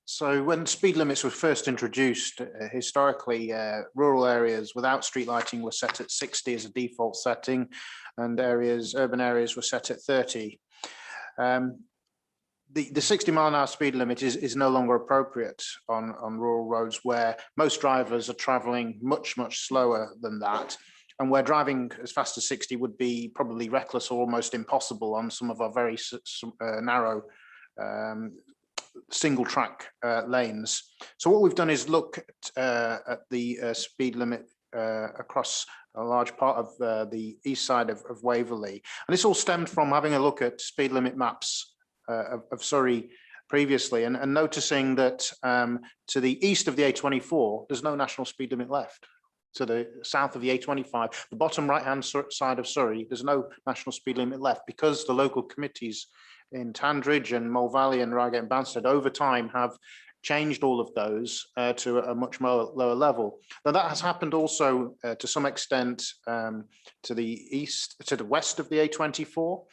So when speed limits were first introduced, historically, rural areas without street lighting were set at 60 as a default setting, and urban areas were set at 30. The 60-mile-an-hour speed limit is no longer appropriate on rural roads, where most drivers are travelling much slower than that, and where driving as fast as 60 would be probably reckless or almost impossible on some of our very narrow single track lanes. So what we've done is look at the speed limit across a large part of the east side of Waverley, and this all stemmed from having a look at speed limit maps of Surrey previously, and noticing that to the east of the A24 there's no national speed limit left. To the south of the A25, the bottom right-hand side of Surrey, there's no national speed limit left, because the local committees in Tandridge and Mole Valley and Reigate and Banstead over time have changed all of those to a much lower level. Now that has happened also to some extent to the west of the A24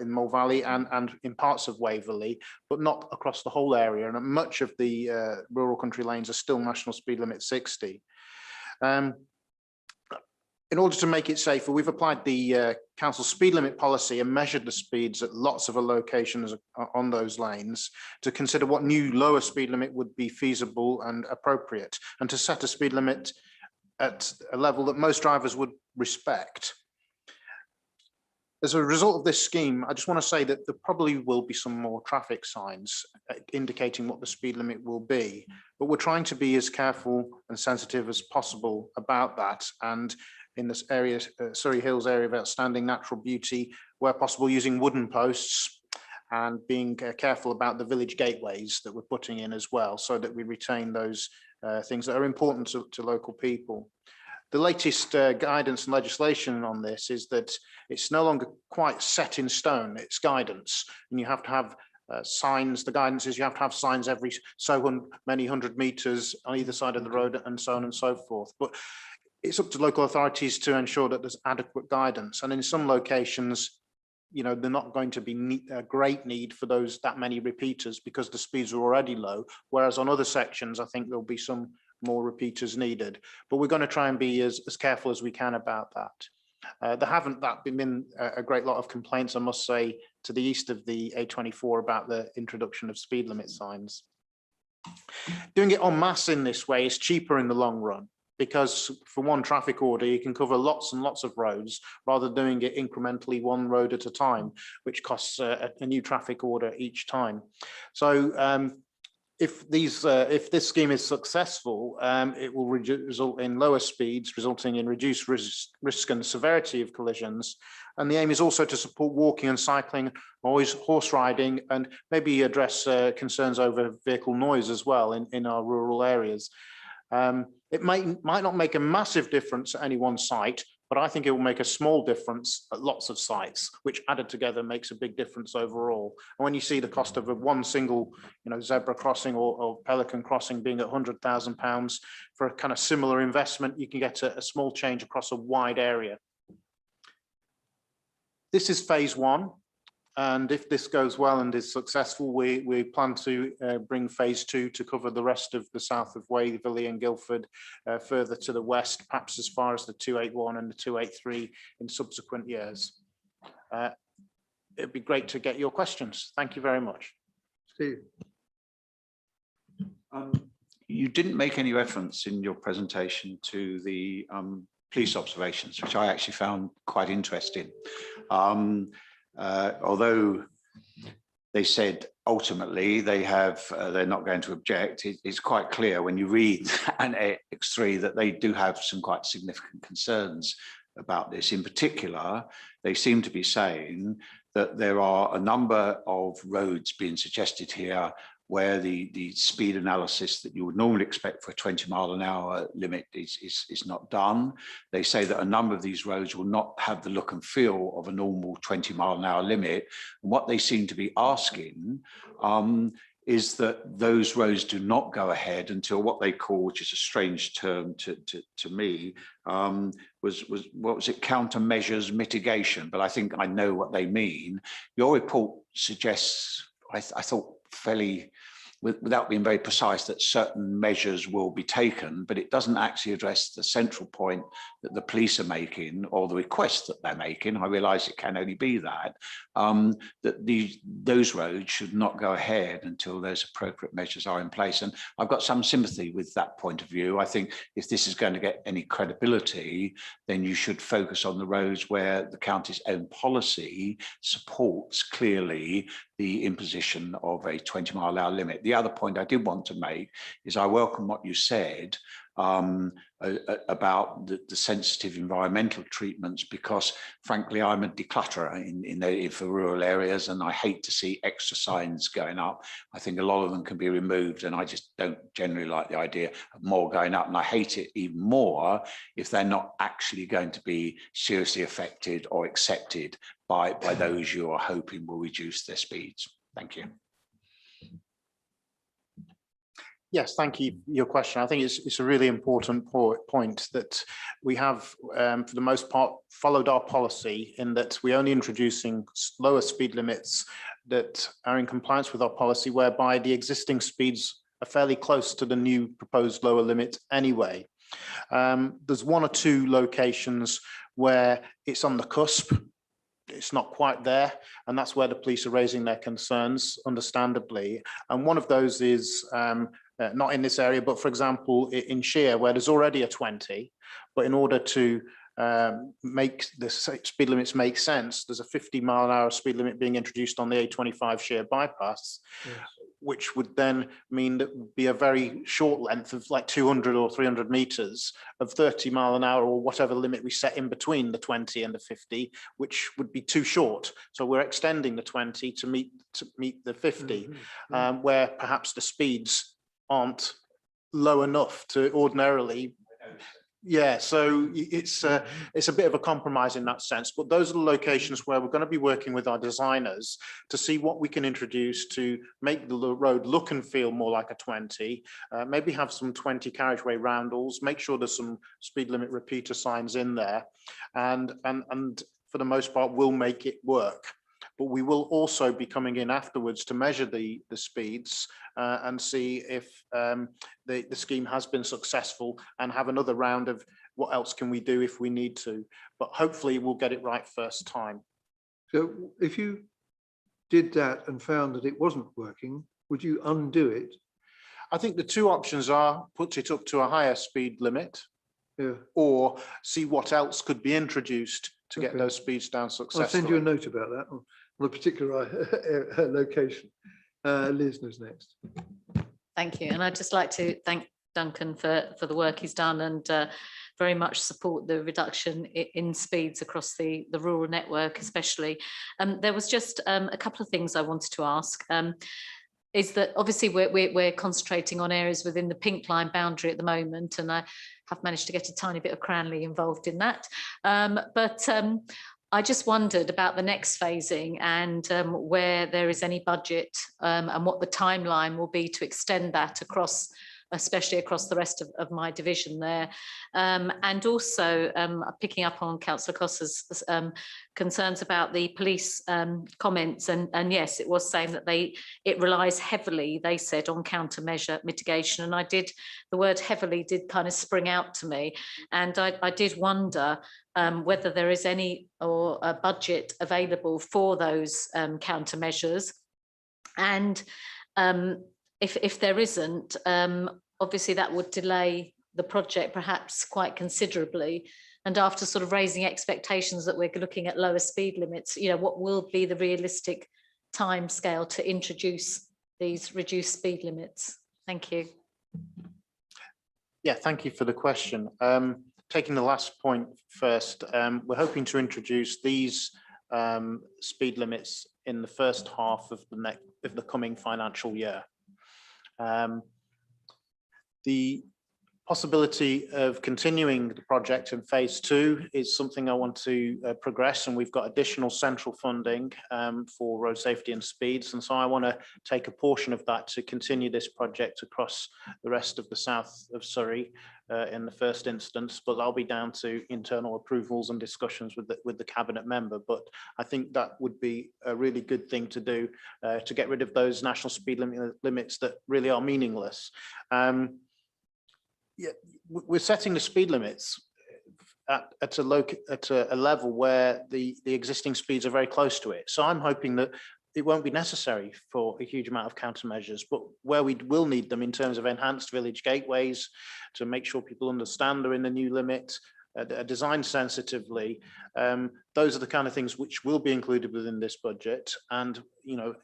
in Mole Valley and in parts of Waverley, but not across the whole area. And much of the rural country lanes are still national speed limit 60. In order to make it safer, we've applied the council speed limit policy and measured the speeds at lots of locations on those lanes to consider what new lower speed limit would be feasible and appropriate, and to set a speed limit at a level that most drivers would respect. As a result of this scheme, I just want to say that there probably will be some more traffic signs indicating what the speed limit will be, but we're trying to be as careful and sensitive as possible about that. And in this area, Surrey Hills area of outstanding natural beauty, where possible, using wooden posts and being careful about the village gateways that we're putting in as well, so that we retain those things that are important to local people. The latest guidance and legislation on this is that it's no longer quite set in stone, it's guidance, and you have to have signs. The guidance is you have to have signs every so many 100 meters on either side of the road, and so on and so forth. But it's up to local authorities to ensure that there's adequate guidance. And in some locations, you know, they're not going to be a great need for that many repeaters because the speeds are already low. Whereas on other sections, I think there'll be some more repeaters needed. But we're going to try and be as careful as we can about that. There haven't been a great lot of complaints, I must say, to the east of the A24 about the introduction of speed limit signs. Doing it en masse in this way is cheaper in the long run, because for one traffic order, you can cover lots and lots of roads rather than doing it incrementally one road at a time, which costs a new traffic order each time. So if this scheme is successful, it will result in lower speeds, resulting in reduced risk and severity of collisions. And the aim is also to support walking and cycling, always horse riding, and maybe address concerns over vehicle noise as well in our rural areas. It might not make a massive difference at any one site, but I think it will make a small difference at lots of sites, which added together makes a big difference overall. And when you see the cost of one single, you know, zebra crossing or pelican crossing being at £100,000 for a kind of similar investment, you can get a small change across a wide area. This is phase one. And if this goes well and is successful, we plan to bring phase two to cover the rest of the south of Waverley and Guildford, further to the west, perhaps as far as the 281 and the 283 in subsequent years. It'd be great to get your questions. Thank you very much. Steve. You didn't make any reference in your presentation to the police observations, which I actually found quite interesting. Although they said ultimately they're not going to object, it's quite clear when you read Annex 3 that they do have some quite significant concerns about this. In particular, they seem to be saying that there are a number of roads being suggested here where the speed analysis that you would normally expect for a 20-mile-an-hour limit is not done. They say that a number of these roads will not have the look and feel of a normal 20-mile-an-hour limit. And what they seem to be asking is that those roads do not go ahead until what they call, which is a strange term to me, was what was it, countermeasures mitigation, but I think I know what they mean. Your report suggests, I thought fairly, without being very precise, that certain measures will be taken, but it doesn't actually address the central point that the police are making, or the request that they're making. I realise it can only be that, that those roads should not go ahead until those appropriate measures are in place. And I've got some sympathy with that point of view. I think if this is going to get any credibility, then you should focus on the roads where the county's own policy supports clearly the imposition of a 20-mile-an-hour limit. The other point I did want to make is I welcome what you said about the sensitive environmental treatments, because frankly I'm a declutterer for rural areas, and I hate to see extra signs going up. I think a lot of them can be removed, and I just don't generally like the idea of more going up, and I hate it even more if they're not actually going to be seriously affected or accepted by those you are hoping will reduce their speeds. Thank you. Yes, thank you for your question. I think it's a really important point that we have, for the most part, followed our policy in that we're only introducing lower speed limits that are in compliance with our policy, whereby the existing speeds are fairly close to the new proposed lower limit anyway. There's one or two locations where it's on the cusp. It's not quite there, and that's where the police are raising their concerns, understandably. And one of those is not in this area, but for example, in Shear, where there's already a 20, but in order to make the speed limits make sense. There's a 50-mile-an-hour speed limit being introduced on the A25 shared bypass, which would then mean that would be a very short length of like 200 or 300 meters of 30 mile an hour or whatever limit we set in between the 20 and the 50, which would be too short. So we're extending the 20 to meet the 50, where perhaps the speeds aren't low enough to ordinarily. Yeah, so it's a bit of a compromise in that sense, but those are the locations where we're going to be working with our designers to see what we can introduce to make the road look and feel more like a 20, maybe have some 20 carriageway roundels, make sure there's some speed limit repeater signs in there, and for the most part we'll make it work. But we will also be coming in afterwards to measure the speeds and see if the scheme has been successful and have another round of what else can we do if we need to. But hopefully we'll get it right first time. So if you did that and found that it wasn't working, would you undo it? I think the two options are put it up to a higher speed limit, or see what else could be introduced to get those speeds down successfully. I'll send you a note about that on a particular location. Liz knows next. Thank you. And I'd just like to thank Duncan for the work he's done and very much support the reduction in speeds across the rural network, especially. There was just a couple of things I wanted to ask. Is that obviously we're concentrating on areas within the pink line boundary at the moment, and I have managed to get a tiny bit of Cranley involved in that. But I just wondered about the next phasing and where there is any budget and what the timeline will be to extend that across, especially across the rest of my division there. And also picking up on Councillor Costa's concerns about the police comments, and yes, it was saying that it relies heavily, they said, on countermeasure mitigation, and the word heavily did kind of spring out to me, and I did wonder whether there is any or a budget available for those countermeasures, and if there isn't, obviously that would delay the project perhaps quite considerably. And after sort of raising expectations that we're looking at lower speed limits, you know, what will be the realistic time scale to introduce these reduced speed limits? Thank you. Yeah, thank you for the question. Taking the last point first, we're hoping to introduce these speed limits in the first half of the coming financial year. The possibility of continuing the project in phase 2 is something I want to progress, and we've got additional central funding for road safety and speeds, and so I want to take a portion of that to continue this project across the rest of the south of Surrey in the first instance, but I'll be down to internal approvals and discussions with the cabinet member. But I think that would be a really good thing to do to get rid of those national speed limits that really are meaningless. Yeah, we're setting the speed limits at a level where the existing speeds are very close to it. So I'm hoping that it won't be necessary for a huge amount of countermeasures, but where we will need them in terms of enhanced village gateways to make sure people understand they're in the new limit, designed sensitively. Those are the kind of things which will be included within this budget, and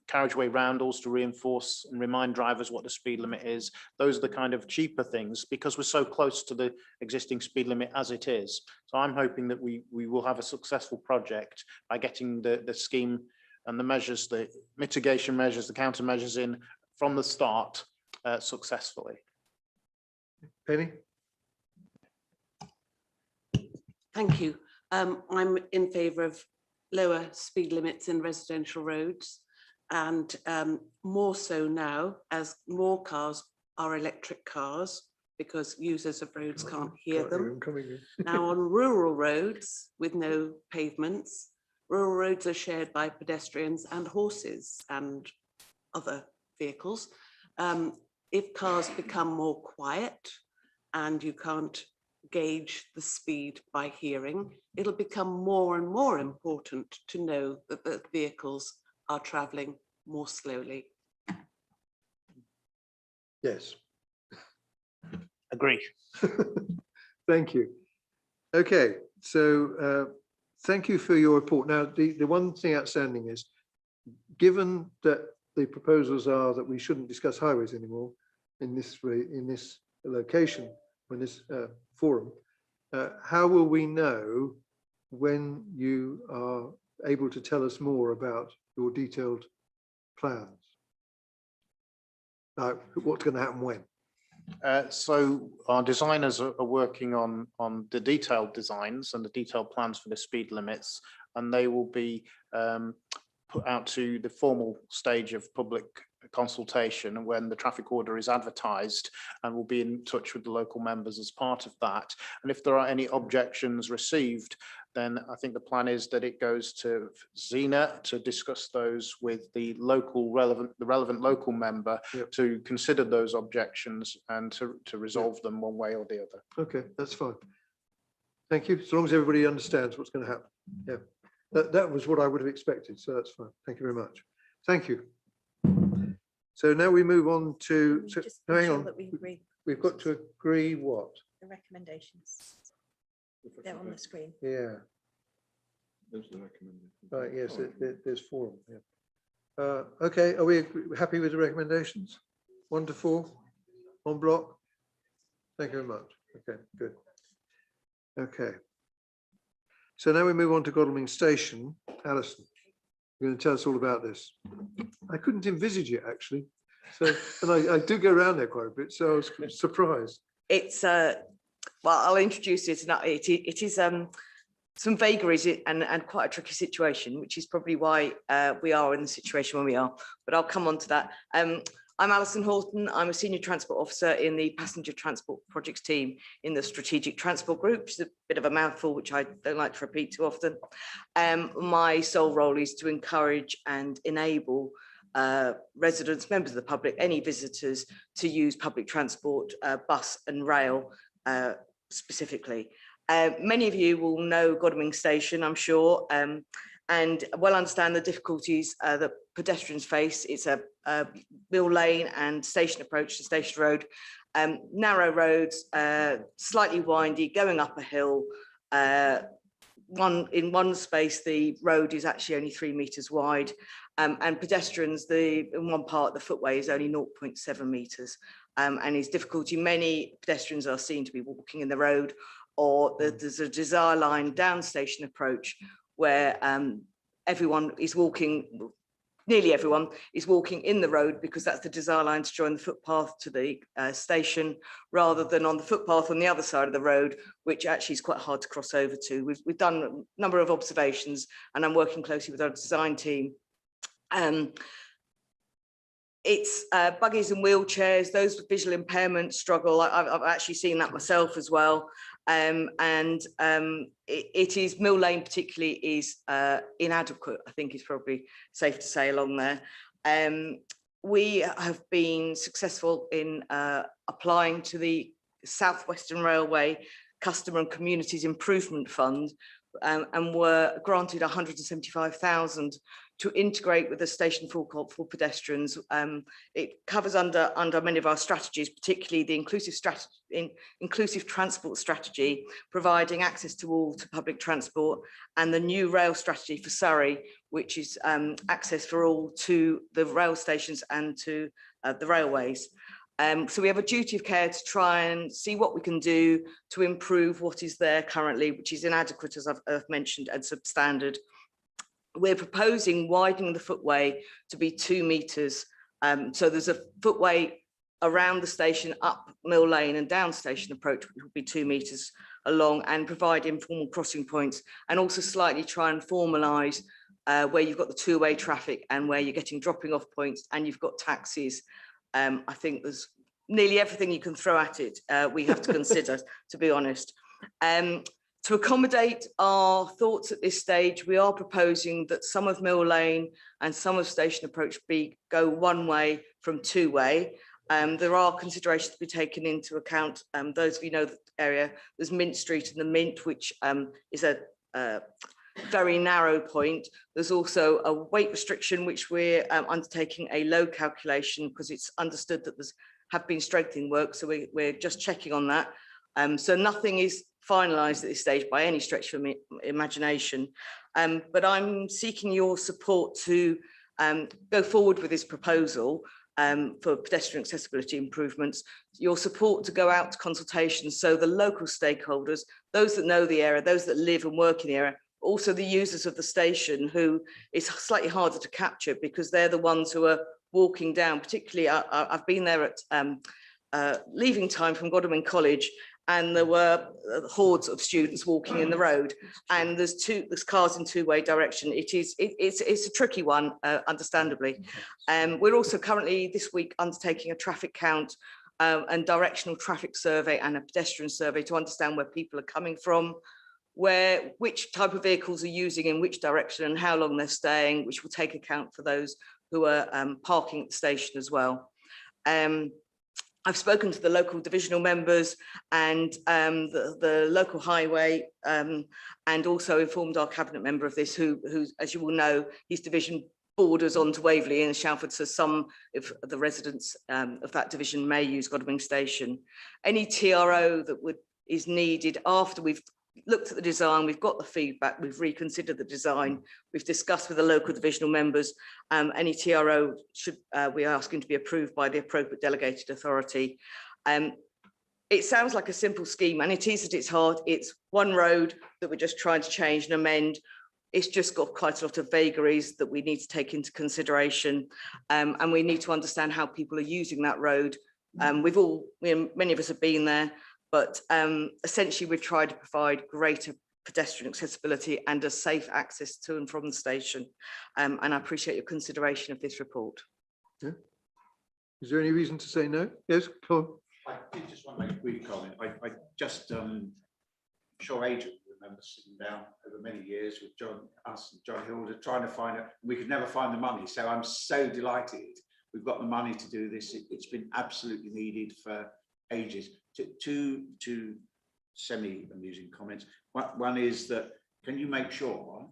carriageway roundels to reinforce and remind drivers what the speed limit is. Those are the kind of cheaper things because we're so close to the existing speed limit as it is. So I'm hoping that we will have a successful project by getting the scheme and the measures, the mitigation measures, the countermeasures in from the start successfully. Penny? Thank you. I'm in favour of lower speed limits in residential roads, and more so now as more cars are electric cars because users of roads can't hear them. Now on rural roads with no pavements, rural roads are shared by pedestrians and horses and other vehicles. If cars become more quiet and you can't gauge the speed by hearing, it'll become more and more important to know that the vehicles are travelling more slowly. Yes. Agree. Thank you. Okay, Thank you for your report. Now, the one thing outstanding is, given that the proposals are that we shouldn't discuss highways anymore in this location, in this forum, how will we know when you are able to tell us more about your detailed plans? What's going to happen when? So our designers are working on the detailed designs and the detailed plans for the speed limits, and they will be put out to the formal stage of public consultation when the traffic order is advertised, and we'll be in touch with the local members as part of that. And if there are any objections received, then I think the plan is that it goes to Zena to discuss those with the relevant local member to consider those objections and to resolve them one way or the other. Okay, that's fine. Thank you. As long as everybody understands what's going to happen. Yeah, that was what I would have expected. So that's fine. Thank you very much. Thank you. So now we move on to, hang on, we've got to agree what? The recommendations. They're on the screen. Yeah. There's the recommendation. Right, yes, there's 4. Yeah. Okay, are we happy with the recommendations? 1 to 4 on block? Thank you very much. Okay, good. Okay. So now we move on to Godalming Station. Alison, you're going to tell us all about this. I couldn't envisage it actually. So, and I do go around there quite a bit, so I was surprised. It's well, I'll introduce it. It is some vagaries and quite a tricky situation, which is probably why we are in the situation where we are. But I'll come on to that. I'm Alison Horton. I'm a senior transport officer in the passenger transport projects team in the strategic transport group, which is a bit of a mouthful, which I don't like to repeat too often. My sole role is to encourage and enable residents, members of the public, any visitors to use public transport, bus and rail specifically. Many of you will know Godalming Station, I'm sure, and well understand the difficulties that pedestrians face. It's a Mill Lane and station approach to Station Road, narrow roads, slightly windy, going up a hill. In one space, the road is actually only 3 meters wide, and pedestrians, in one part, the footway is only 0.7 meters. And is difficulty. Many pedestrians are seen to be walking in the road, or there's a desire line down station approach where everyone is walking, nearly everyone is walking in the road because that's the desire line to join the footpath to the station, rather than on the footpath on the other side of the road, which actually is quite hard to cross over to. We've done a number of observations, and I'm working closely with our design team. It's buggies and wheelchairs, those with visual impairment struggle. I've actually seen that myself as well. It is, Mill Lane particularly is inadequate, I think is probably safe to say along there. We have been successful in applying to the South Western Railway Customer and Communities Improvement Fund, and were granted 175,000 to integrate with the station forecourt for pedestrians. It covers under many of our strategies, particularly the inclusive transport strategy, providing access to all to public transport, and the new rail strategy for Surrey, which is access for all to the rail stations and to the railways. So we have a duty of care to try and see what we can do to improve what is there currently, which is inadequate, as I've mentioned, and substandard. We're proposing widening the footway to be 2 meters. So there's a footway around the station, up Mill Lane and down station approach, which will be 2 meters along, and provide informal crossing points, and also slightly try and formalise where you've got the two-way traffic and where you're getting dropping off points and you've got taxis. I think there's nearly everything you can throw at it we have to consider, to be honest. To accommodate our thoughts at this stage, we are proposing that some of Mill Lane and some of Station Approach B go one way from two way. There are considerations to be taken into account. Those of you know the area, there's Mint Street and the Mint, which is a very narrow point. There's also a weight restriction, which we're undertaking a low calculation because it's understood that there's have been strengthening work. So we're just checking on that. So nothing is finalised at this stage by any stretch of imagination. But I'm seeking your support to go forward with this proposal for pedestrian accessibility improvements, your support to go out to consultations so the local stakeholders, those that know the area, those that live and work in the area, also the users of the station, who is slightly harder to capture because they're the ones who are walking down. Particularly, I've been there at leaving time from Godalming College, and there were hordes of students walking in the road, and there's cars in two-way direction. It's a tricky one, understandably. We're also currently this week undertaking a traffic count and directional traffic survey and a pedestrian survey to understand where people are coming from, which type of vehicles are using in which direction and how long they're staying, which will take account for those who are parking at the station as well. I've spoken to the local divisional members and the local highway, and also informed our cabinet member of this, who, as you will know, his division borders onto Waverley and Shalford, so some of the residents of that division may use Godalming Station. Any TRO that is needed after we've looked at the design, we've got the feedback, we've reconsidered the design, we've discussed with the local divisional members, any TRO should we are asking to be approved by the appropriate delegated authority. It sounds like a simple scheme, and it is at its heart. It's one road that we're just trying to change and amend. It's just got quite a lot of vagaries that we need to take into consideration, and we need to understand how people are using that road. Many of us have been there, but essentially we've tried to provide greater pedestrian accessibility and a safe access to and from the station. And I appreciate your consideration of this report. Yeah. Is there any reason to say no? Yes, come on. I did just want to make a brief comment. I just, I'm sure Adrian remembers sitting down over many years with us and John Hilda, trying to find it. We could never find the money. So I'm so delighted we've got the money to do this. It's been absolutely needed for ages. Two semi-amusing comments. One is that, can you make sure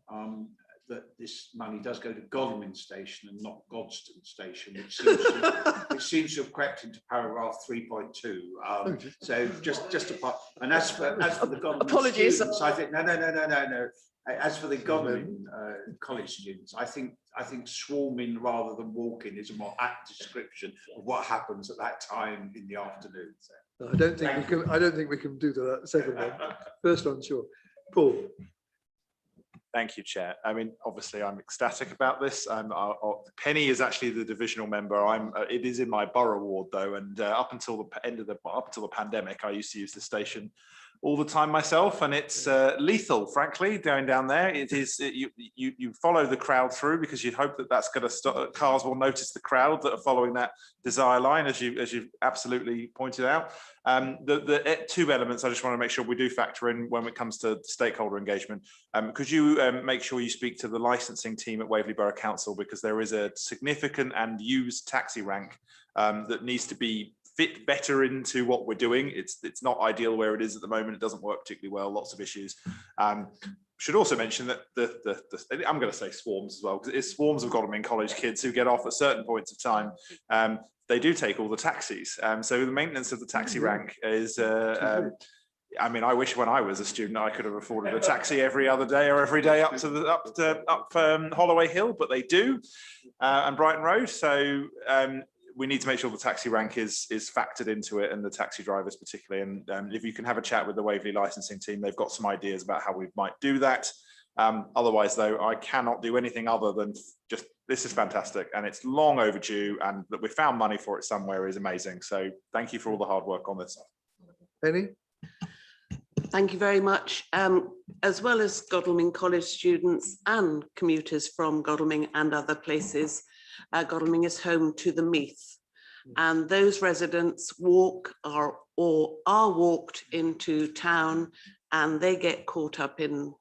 that this money does go to Godalming Station and not Godstone Station, which seems to have crept into paragraph 3.2. So just a part. And as for the Godalming students, I think no. As for the Godalming college students, I think swarming rather than walking is a more apt description of what happens at that time in the afternoon. So. I don't think we can do that second one. First one, sure. Paul. Thank you, Chair. I mean, obviously, I'm ecstatic about this. Penny is actually the divisional member. It is in my borough ward though, and up until the pandemic, I used to use the station all the time myself, and it's lethal, frankly, going down there. It is you follow the crowd through because you hope that that's going to stop. Cars will notice the crowd that are following that desire line, as you absolutely pointed out. The two elements I just want to make sure we do factor in when it comes to stakeholder engagement. Could you make sure you speak to the licensing team at Waverley Borough Council, because there is a significant and used taxi rank that needs to be fit better into what we're doing. It's not ideal where it is at the moment. It doesn't work particularly well, lots of issues. Should also mention that I'm going to say swarms as well, because it's swarms of Godalming College kids who get off at certain points of time. They do take all the taxis. So the maintenance of the taxi rank is, I mean, I wish when I was a student, I could have afforded a taxi every other day or every day up Holloway Hill, but they do, and Brighton Road. So we need to make sure the taxi rank is factored into it, and the taxi drivers particularly. And if you can have a chat with the Waverley licensing team, they've got some ideas about how we might do that. Otherwise, though, I cannot do anything other than just, this is fantastic, and it's long overdue, and that we found money for it somewhere is amazing. So thank you for all the hard work on this. Penny? Thank you very much. As well as Godalming College students and commuters from Godalming and other places, Godalming is home to the Meath, and those residents walk or are walked into town, and they get caught up in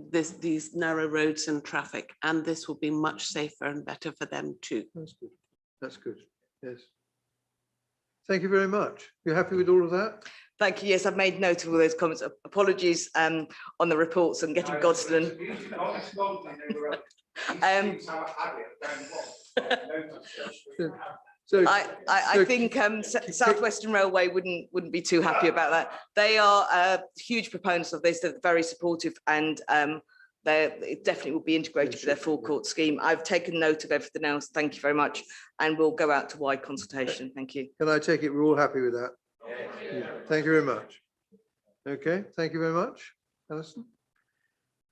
these narrow roads and traffic, and this will be much safer and better for them too. That's good. That's good. Yes. Thank you very much. You're happy with all of that? Thank you. Yes, I've made note of all those comments. Apologies on the reports and getting Godstone. So I think Southwestern Railway wouldn't be too happy about that. They are huge proponents of this. They're very supportive, and it definitely will be integrated with their forecourt scheme. I've taken note of everything else. Thank you very much, and we'll go out to wide consultation. Thank you. Can I take it we're all happy with that? Yeah. Thank you very much. Okay, thank you very much, Alison.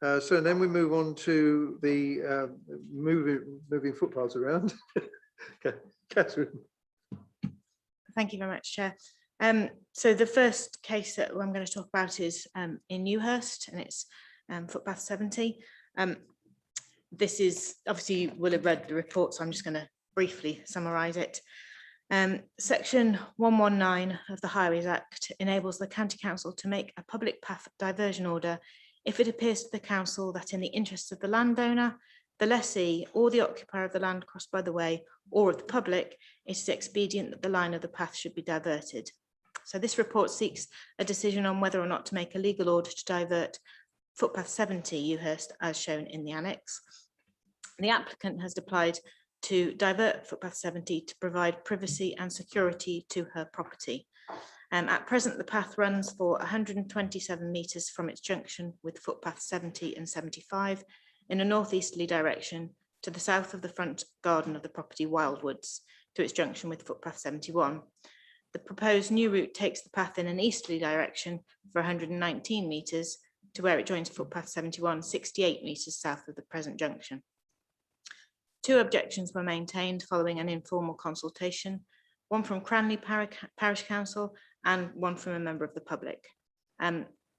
So then we move on to the moving footpaths around. Catherine. Thank you very much, Chair. So the first case that I'm going to talk about is in Newhurst, and it's Footpath 70. This is, obviously you will have read the report, so I'm just going to briefly summarise it. Section 119 of the Highways Act enables the County Council to make a public path diversion order if it appears to the council that in the interests of the landowner, the lessee, or the occupier of the land crossed by the way, or of the public, it is expedient that the line of the path should be diverted. So this report seeks a decision on whether or not to make a legal order to divert Footpath 70 Newhurst as shown in the annex. The applicant has applied to divert Footpath 70 to provide privacy and security to her property. At present, the path runs for 127 metres from its junction with Footpath 70 and 75 in a northeasterly direction to the south of the front garden of the property Wildwoods to its junction with Footpath 71. The proposed new route takes the path in an easterly direction for 119 metres to where it joins Footpath 71, 68 metres south of the present junction. Two objections were maintained following an informal consultation, one from Cranley Parish Council and one from a member of the public.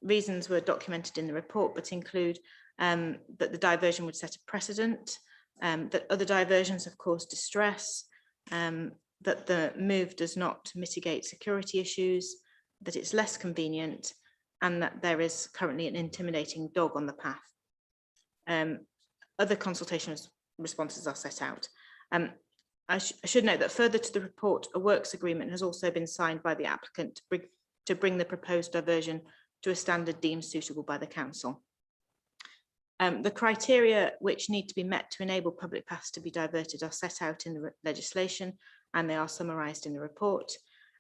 Reasons were documented in the report, but include that the diversion would set a precedent, that other diversions have caused distress, that the move does not mitigate security issues, that it's less convenient, and that there is currently an intimidating dog on the path. Other consultation responses are set out. I should note that further to the report, a works agreement has also been signed by the applicant to bring the proposed diversion to a standard deemed suitable by the council. The criteria which need to be met to enable public paths to be diverted are set out in the legislation, and they are summarised in the report.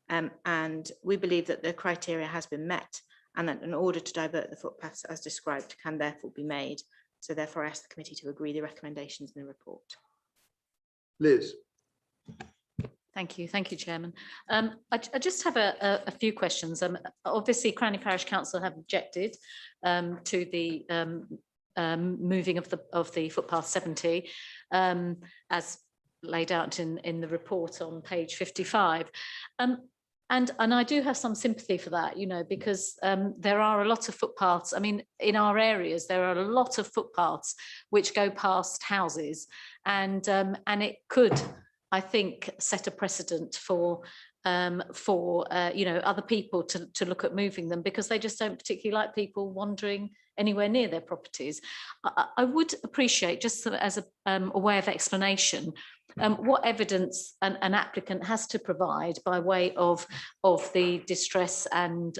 And we believe that the criteria has been met and that an order to divert the footpaths as described can therefore be made. So therefore I ask the committee to agree the recommendations in the report. Liz. Thank you, Chairman. I just have a few questions. Obviously, Cranley Parish Council have objected to the moving of the footpath 70, as laid out in the report on page 55. And I do have some sympathy for that, you know, because there are a lot of footpaths. I mean, in our areas, there are a lot of footpaths which go past houses, and it could, I think, set a precedent for you know, other people to look at moving them, because they just don't particularly like people wandering anywhere near their properties. I would appreciate, just as a way of explanation, what evidence an applicant has to provide by way of the distress and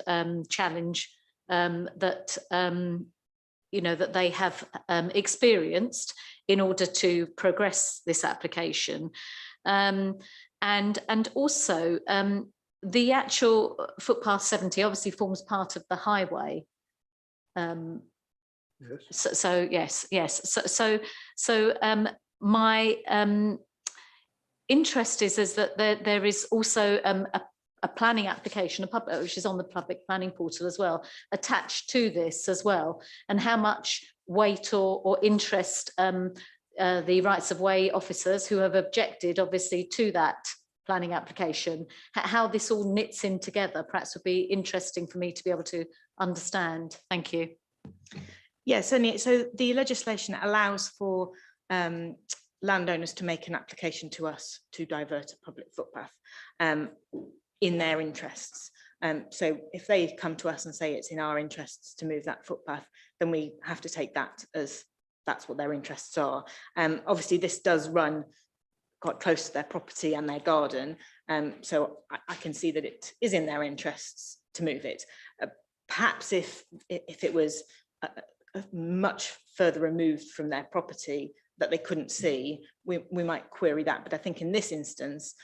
challenge that you know, that they have experienced in order to progress this application. And also the actual footpath 70 obviously forms part of the highway. Yes. So yes. So my interest is that there is also a planning application, which is on the public planning portal as well, attached to this as well, and how much weight or interest the rights of way officers who have objected obviously to that planning application, how this all knits in together, perhaps would be interesting for me to be able to understand. Thank you. Yes, certainly. So the legislation allows for landowners to make an application to us to divert a public footpath in their interests. So if they come to us and say it's in our interests to move that footpath, then we have to take that as that's what their interests are. Obviously, this does run quite close to their property and their garden, so I can see that it is in their interests to move it. Perhaps if it was much further removed from their property, that they couldn't see, we might query that. But I think in this instance,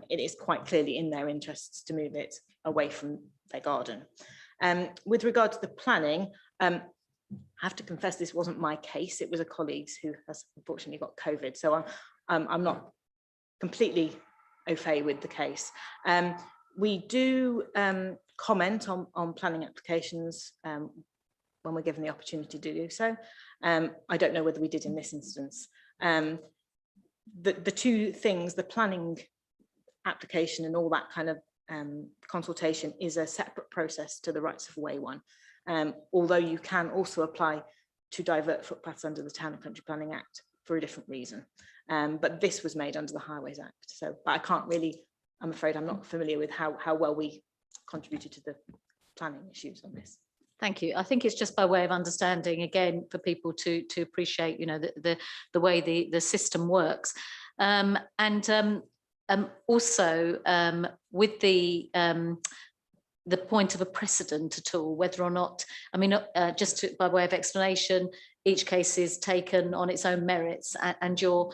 it is quite clearly in their interests to move it away from their garden. With regard to the planning, I have to confess this wasn't my case. It was a colleague's who has unfortunately got COVID. So I'm not completely au fait with the case. We do comment on planning applications when we're given the opportunity to do so. I don't know whether we did in this instance. The two things, the planning application and all that kind of consultation is a separate process to the rights of way one. Although you can also apply to divert footpaths under the Town and Country Planning Act for a different reason. But this was made under the Highways Act. So, but I can't really, I'm afraid I'm not familiar with how well we contributed to the planning issues on this. Thank you. I think it's just by way of understanding, again, for people to appreciate, you know, the way the system works. Also with the point of a precedent at all, whether or not, I mean, by way of explanation, each case is taken on its own merits, and you're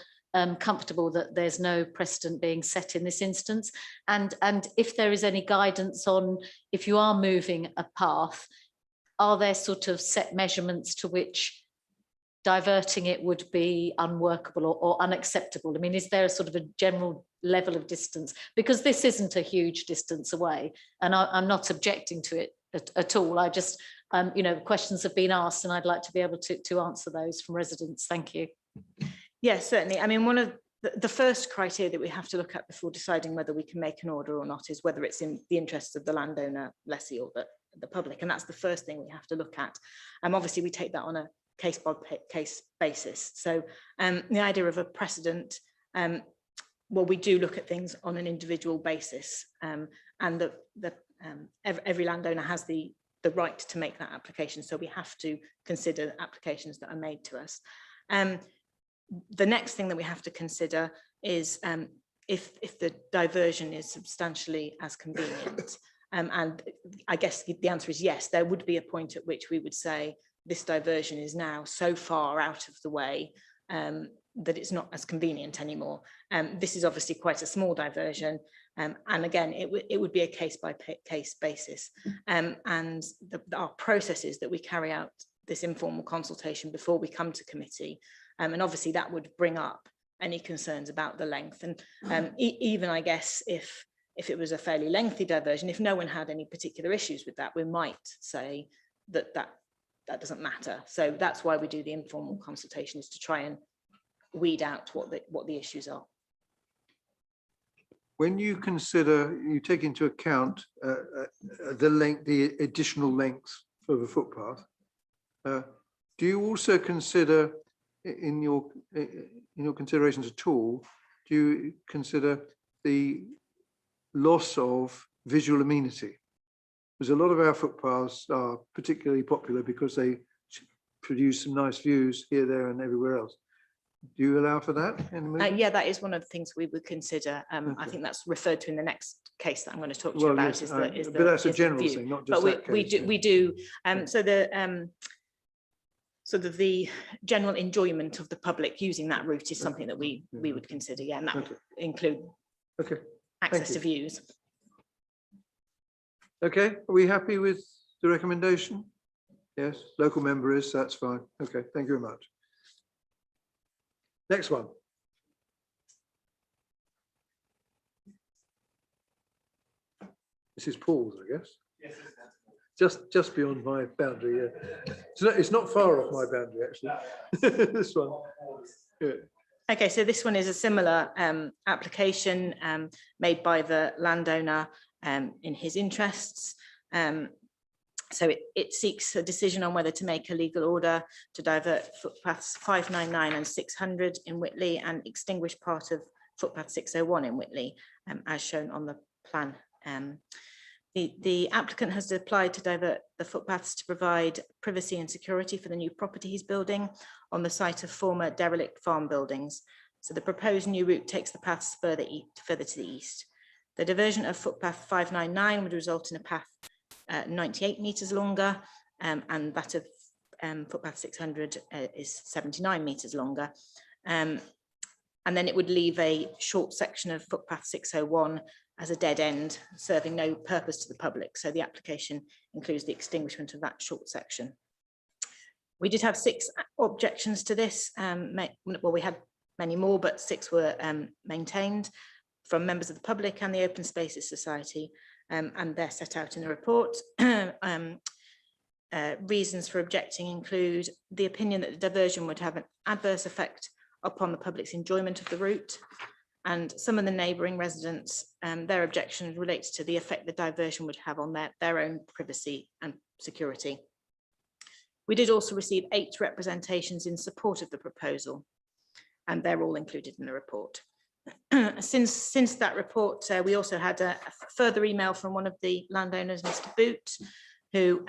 comfortable that there's no precedent being set in this instance. And if there is any guidance on, if you are moving a path, are there sort of set measurements to which diverting it would be unworkable or unacceptable? I mean, is there a sort of a general level of distance? Because this isn't a huge distance away, and I'm not objecting to it at all. I just, you know, questions have been asked, and I'd like to be able to answer those from residents. Thank you. Yes, certainly. I mean, one of the first criteria that we have to look at before deciding whether we can make an order or not is whether it's in the interests of the landowner, lessee, or the public, and that's the first thing we have to look at. Obviously, we take that on a case by case basis. So the idea of a precedent, well, we do look at things on an individual basis, and every landowner has the right to make that application. So we have to consider applications that are made to us. The next thing that we have to consider is if the diversion is substantially as convenient. And I guess the answer is yes, there would be a point at which we would say this diversion is now so far out of the way that it's not as convenient anymore. This is obviously quite a small diversion. And again, it would be a case by case basis. And our process is that we carry out this informal consultation before we come to committee. And obviously that would bring up any concerns about the length. And even, I guess, if it was a fairly lengthy diversion, if no one had any particular issues with that, we might say that doesn't matter. So that's why we do the informal consultation, is to try and weed out what the issues are. When you consider, you take into account the additional length of a footpath, do you also consider in your considerations at all, do you consider the loss of visual amenity? Because a lot of our footpaths are particularly popular because they produce some nice views here, there, and everywhere else. Do you allow for that? Yeah, that is one of the things we would consider. Okay. I think that's referred to in the next case that I'm going to talk to you about. Yes, but that's a general thing, not just but that case. We do. So the general enjoyment of the public using that route is something that we would consider. Yeah, and that would include access to views. Okay, are we happy with the recommendation? Yes, local member is, that's fine. Okay, thank you very much. Next one. This is Paul's, I guess. Yes, just beyond my boundary. Yeah. It's not far off my boundary, actually. This one. Yeah. Okay, so this one is a similar application made by the landowner in his interests. So it seeks a decision on whether to make a legal order to divert footpaths 599 and 600 in Whitley and extinguish part of footpath 601 in Whitley, as shown on the plan. The applicant has applied to divert the footpaths to provide privacy and security for the new property he's building on the site of former derelict farm buildings. So the proposed new route takes the paths further to the east. The diversion of footpath 599 would result in a path 98 metres longer, and that of footpath 600 is 79 metres longer. And then it would leave a short section of footpath 601 as a dead end, serving no purpose to the public. So the application includes the extinguishment of that short section. We did have 6 objections to this. Well, we had many more, but 6 were maintained from members of the public and the Open Spaces Society, and they're set out in the report. Reasons for objecting include the opinion that the diversion would have an adverse effect upon the public's enjoyment of the route, and some of the neighbouring residents, their objections relates to the effect the diversion would have on their own privacy and security. We did also receive 8 representations in support of the proposal, and they're all included in the report. Since that report, we also had a further email from one of the landowners, Mr. Boot, who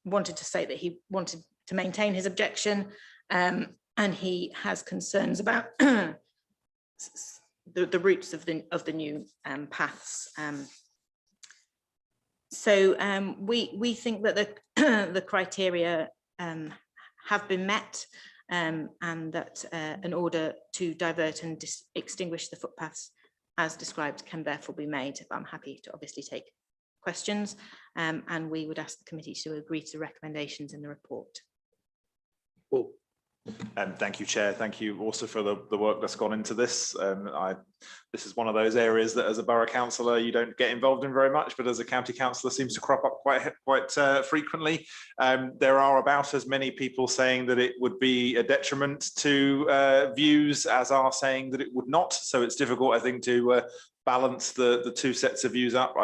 wanted to say that he wanted to maintain his objection, and he has concerns about the routes of the new paths. So we think that the criteria have been met, and that an order to divert and extinguish the footpaths as described can therefore be made. But I'm happy to obviously take questions, and we would ask the committee to agree to the recommendations in the report. Well, thank you, Chair. Thank you also for the work that's gone into this. This is one of those areas that as a borough councillor you don't get involved in very much, but as a county councillor seems to crop up quite frequently. There are about as many people saying that it would be a detriment to views as are saying that it would not. So it's difficult, I think, to balance the 2 sets of views up.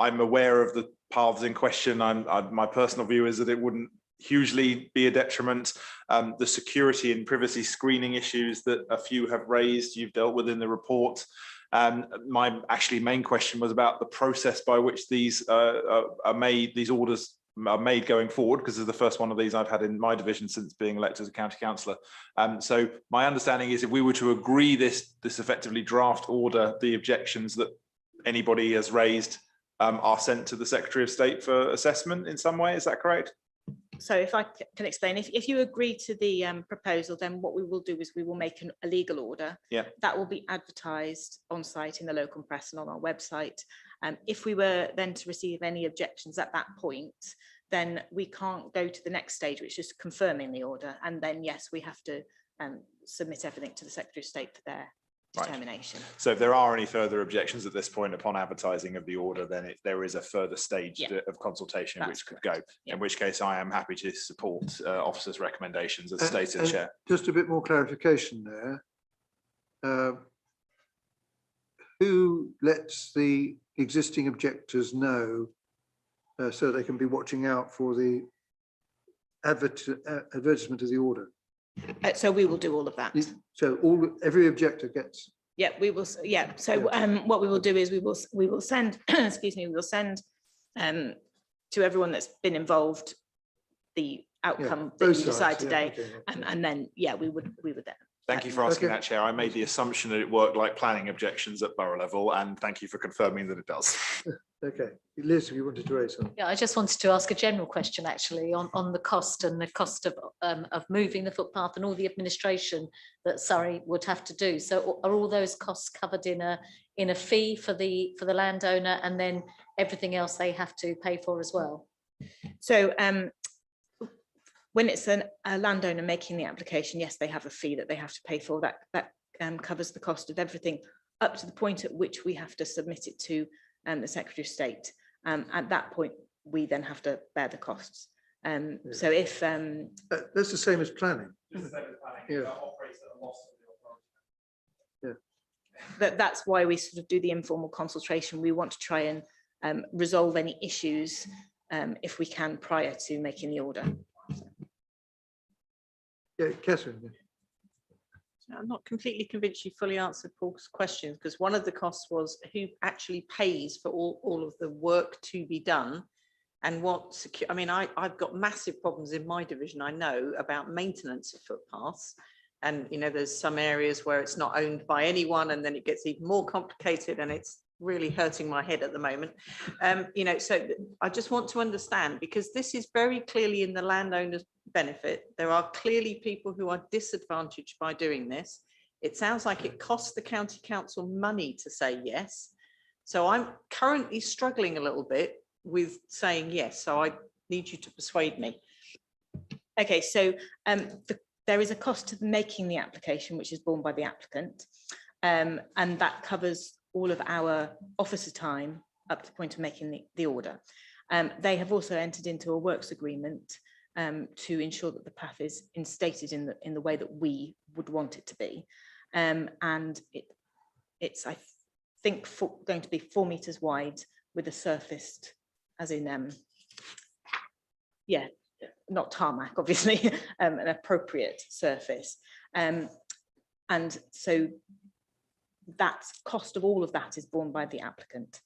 I'm aware of the paths in question. My personal view is that it wouldn't hugely be a detriment. The security and privacy screening issues that a few have raised, you've dealt with in the report. My main question was about the process by which these are made, these orders are made going forward, because this is the first one of these I've had in my division since being elected as a county councillor. So my understanding is if we were to agree this effectively draft order, the objections that anybody has raised are sent to the Secretary of State for assessment in some way. Is that correct? So if I can explain, if you agree to the proposal, then what we will do is we will make a legal order. Yeah. That will be advertised on site in the local press and on our website. If we were then to receive any objections at that point, then we can't go to the next stage, which is confirming the order. And then, yes, we have to submit everything to the Secretary of State for their determination. Right. So if there are any further objections at this point upon advertising of the order, then there is a further stage of consultation which could go, in which case I am happy to support officers' recommendations as stated, Chair. Just a bit more clarification there. Who lets the existing objectors know so they can be watching out for the advertisement of the order? So we will do all of that. So every objector gets. Yeah, we will. Yeah. So what we will do is we will send. Excuse me. We will send to everyone that's been involved the outcome that we decide today, and then we would then. Thank you for asking that, Chair. I made the assumption that it worked like planning objections at borough level, and thank you for confirming that it does. Okay, Liz, you wanted to raise something. Yeah, I just wanted to ask a general question actually on the cost and the cost of moving the footpath and all the administration that Surrey would have to do. So are all those costs covered in a fee for the landowner, and then everything else they have to pay for as well? So when it's a landowner making the application, yes, they have a fee that they have to pay for. That covers the cost of everything up to the point at which we have to submit it to the Secretary of State. At that point, we then have to bear the costs. So if that's the same as planning. Yeah. That's why we sort of do the informal consultation. We want to try and resolve any issues if we can prior to making the order. Yeah, Catherine. I'm not completely convinced you fully answered Paul's question, because one of the costs was who actually pays for all of the work to be done, and what I mean, I've got massive problems in my division, I know, about maintenance of footpaths. And, you know, there's some areas where it's not owned by anyone, and then it gets even more complicated, and it's really hurting my head at the moment. You know, so I just want to understand, because this is very clearly in the landowner's benefit. There are clearly people who are disadvantaged by doing this. It sounds like it costs the county council money to say yes. So I'm currently struggling a little bit with saying yes. So I need you to persuade me. Okay, so there is a cost to making the application, which is borne by the applicant, and that covers all of our officer time up to the point of making the order. They have also entered into a works agreement to ensure that the path is instated in the way that we would want it to be, and it's I think going to be 4 meters wide with a surfaced, as in yeah, not tarmac, obviously, an appropriate surface, and so that cost of all of that is borne by the applicant.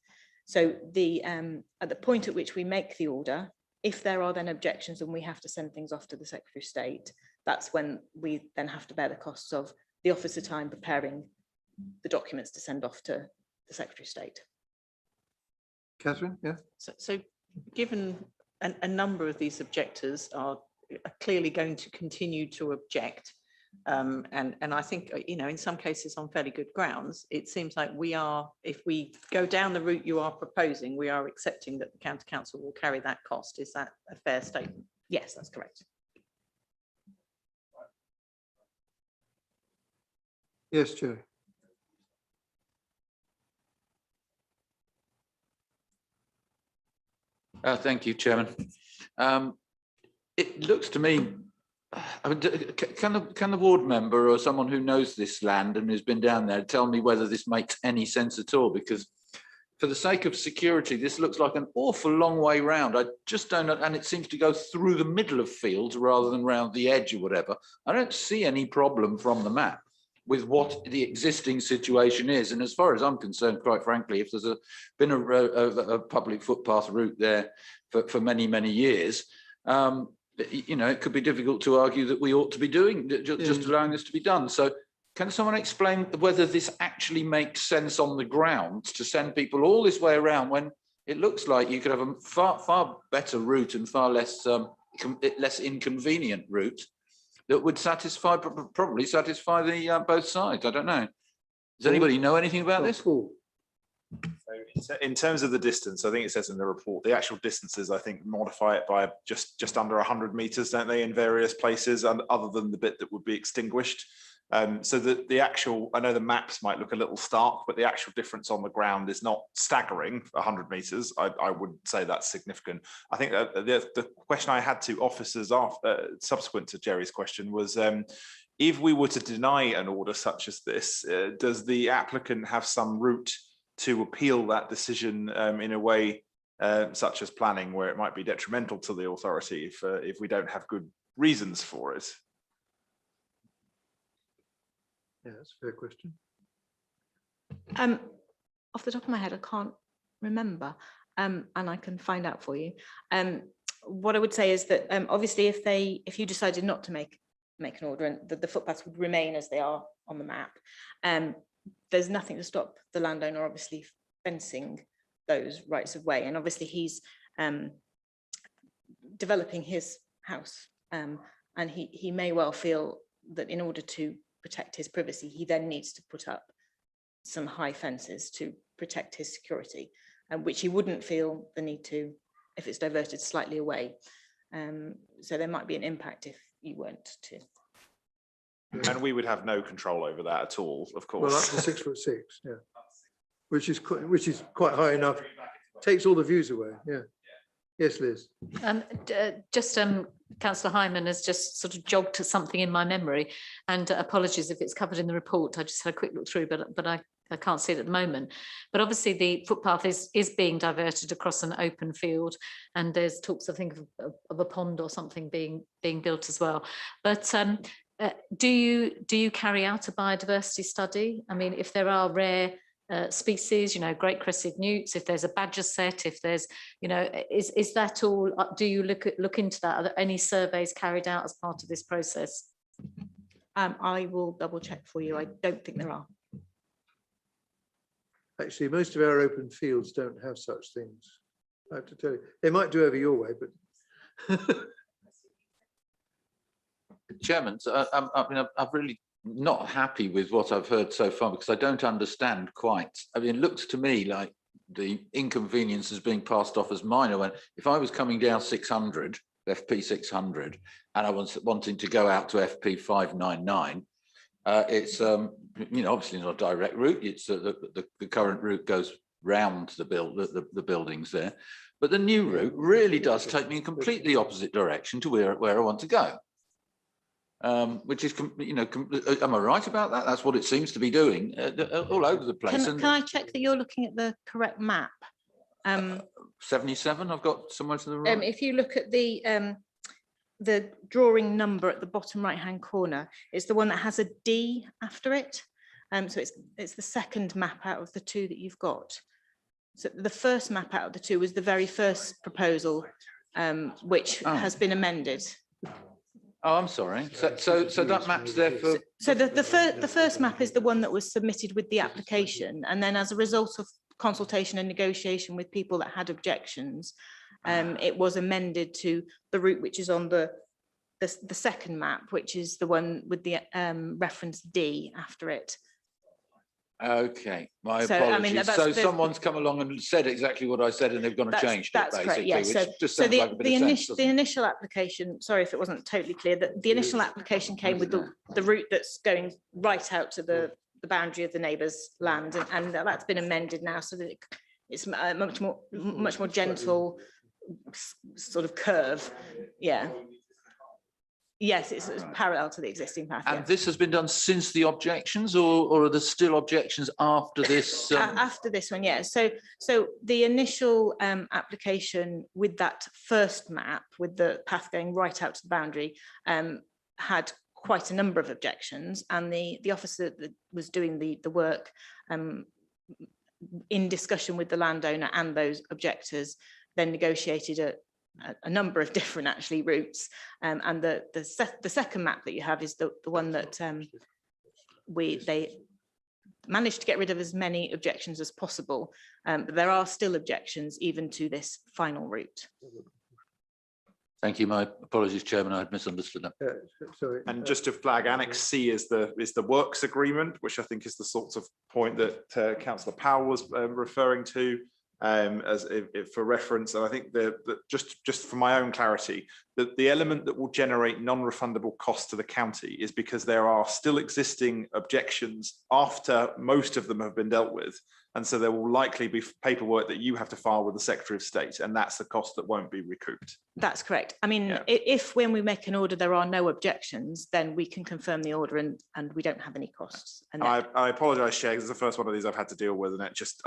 So at the point at which we make the order, if there are then objections and we have to send things off to the Secretary of State, that's when we then have to bear the costs of the officer time preparing the documents to send off to the Secretary of State. Catherine, yeah. So given a number of these objectors are clearly going to continue to object, and I think, you know, in some cases on fairly good grounds, it seems like we are, if we go down the route you are proposing, we are accepting that the county council will carry that cost. Is that a fair statement? Yes, that's correct. Yes, Joe. Thank you, Chairman. It looks to me, I mean, can the ward member or someone who knows this land and has been down there tell me whether this makes any sense at all? Because for the sake of security, this looks like an awful long way round. I just don't know, and it seems to go through the middle of fields rather than round the edge or whatever. I don't see any problem from the map with what the existing situation is. And as far as I'm concerned, quite frankly, if there's been a public footpath route there for many, many years, you know, it could be difficult to argue that we ought to be doing, just allowing this to be done. So can someone explain whether this actually makes sense on the ground to send people all this way around when it looks like you could have a far better route and far less inconvenient route that would satisfy, probably satisfy the both sides? I don't know. Does anybody know anything about this? So in terms of the distance, I think it says in the report, the actual distances, I think, modify it by just under 100 meters, don't they, in various places, and other than the bit that would be extinguished. So the actual, I know the maps might look a little stark, but the actual difference on the ground is not staggering. 100 meters, I would say that's significant. I think the question I had to officers after, subsequent to Jerry's question was, if we were to deny an order such as this, does the applicant have some route to appeal that decision in a way such as planning, where it might be detrimental to the authority if we don't have good reasons for it? Yeah, that's a fair question. Off the top of my head, I can't remember, and I can find out for you. What I would say is that obviously, if you decided not to make an order and the footpaths would remain as they are on the map, there's nothing to stop the landowner obviously fencing those rights of way, and obviously he's developing his house, and he may well feel that in order to protect his privacy, he then needs to put up some high fences to protect his security, and which he wouldn't feel the need to if it's diverted slightly away. So there might be an impact if you weren't to. And we would have no control over that at all, of course. Well, up to 6'6", yeah, which is quite high enough. Takes all the views away. Yeah. Yes, Liz. Councillor Hyman has just sort of jogged to something in my memory, and apologies if it's covered in the report. I just had a quick look through, but I can't see it at the moment. But obviously the footpath is being diverted across an open field, and there's talks, I think, of a pond or something being built as well. But do you carry out a biodiversity study? I mean, if there are rare species, you know, great crested newts, if there's a badger set, if there's, you know, is that all? Do you look into that? Are there any surveys carried out as part of this process? I will double check for you. I don't think there are. Actually, most of our open fields don't have such things. I have to tell you, they might do over your way, but Chairman, so I'm really not happy with what I've heard so far because I don't understand quite. I mean, it looks to me like the inconvenience is being passed off as minor. When if I was coming down 600, FP 600, and I was wanting to go out to FP 599, it's obviously not a direct route. It's the current route goes round the buildings there, but the new route really does take me in completely opposite direction to where I want to go. Which is, am I right about that? That's what it seems to be doing all over the place. Can I check that you're looking at the correct map? 77, I've got somewhere to the right. If you look at the drawing number at the bottom right-hand corner, it's the one that has a D after it. So it's the second map out of the two that you've got. So the first map out of the two was the very first proposal, which has been amended. Oh, I'm sorry. So that map's there for. So the first map is the one that was submitted with the application, and then as a result of consultation and negotiation with people that had objections, it was amended to the route which is on the second map, which is the one with the reference D after it. Okay, my apologies. So someone's come along and said exactly what I said, and they've gone and changed it, basically. Correct, yeah. So the initial application, sorry if it wasn't totally clear, that the initial application came with the route that's going right out to the boundary of the neighbour's land, and that's been amended now so that it's much more gentle sort of curve. Yeah. Yes, it's parallel to the existing path. And this has been done since the objections, or are there still objections after this? After this one, yeah. So the initial application with that first map, with the path going right out to the boundary, had quite a number of objections, and the officer that was doing the work, in discussion with the landowner and those objectors, then negotiated a number of different routes, and the second map that you have is the one that they managed to get rid of as many objections as possible, but there are still objections even to this final route. Thank you. My apologies, Chairman. I had misunderstood that. Sorry. And just to flag, Annex C is the works agreement, which I think is the sort of point that Councillor Powell was referring to. For reference, and I think that just for my own clarity, that the element that will generate non-refundable costs to the county is because there are still existing objections after most of them have been dealt with, and so there will likely be paperwork that you have to file with the Secretary of State, and that's the cost that won't be recouped. That's correct. I mean, if when we make an order there are no objections, then we can confirm the order and we don't have any costs. And I apologise, Chair, because it's the first one of these I've had to deal with, and I just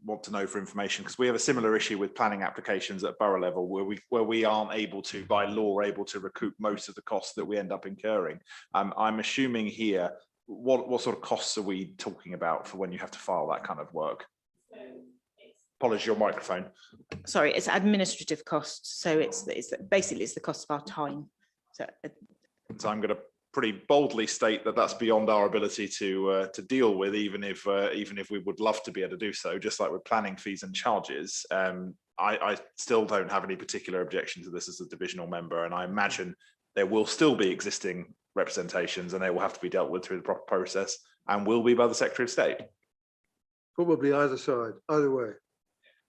want to know for information, because we have a similar issue with planning applications at borough level where we aren't able to, by law, recoup most of the costs that we end up incurring. I'm assuming here, what sort of costs are we talking about for when you have to file that kind of work? Apologies, your microphone. Sorry, it's administrative costs. So it's basically the cost of our time. So I'm going to pretty boldly state that that's beyond our ability to deal with, even if we would love to be able to do so. Just like with planning fees and charges, I still don't have any particular objection to this as a divisional member, and I imagine there will still be existing representations, and they will have to be dealt with through the proper process, and will be by the Secretary of State. Probably either side, either way,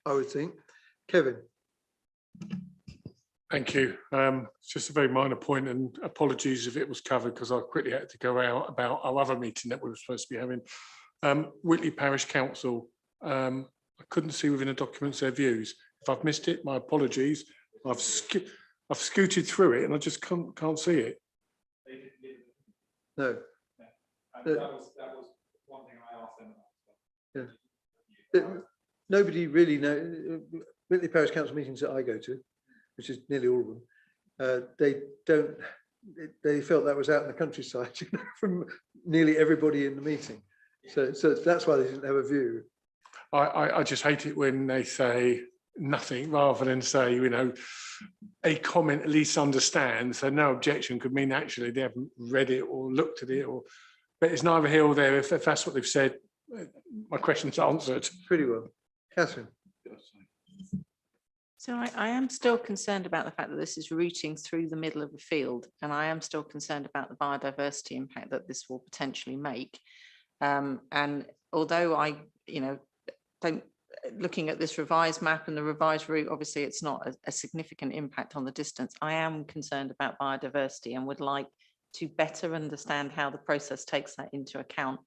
I would think. Kevin. Thank you. It's just a very minor point, and apologies if it was covered because I quickly had to go out about our other meeting that we were supposed to be having. Whitley Parish Council, I couldn't see within the documents their views. If I've missed it, my apologies. I've scooted through it and I just can't see it. No. That was one thing I asked them. Yeah. Nobody really knows. Whitley Parish Council meetings that I go to, which is nearly all of them, they felt that was out in the countryside, from nearly everybody in the meeting. So that's why they didn't have a view. I just hate it when they say nothing rather than say, a comment at least understand. So no objection could mean actually they haven't read it or looked at it, but it's neither here or there. If that's what they've said, my question's answered. Pretty well. Catherine? So I am still concerned about the fact that this is routing through the middle of a field, and I am still concerned about the biodiversity impact that this will potentially make. And although I, don't, looking at this revised map and the revised route, obviously it's not a significant impact on the distance. I am concerned about biodiversity and would like to better understand how the process takes that into account.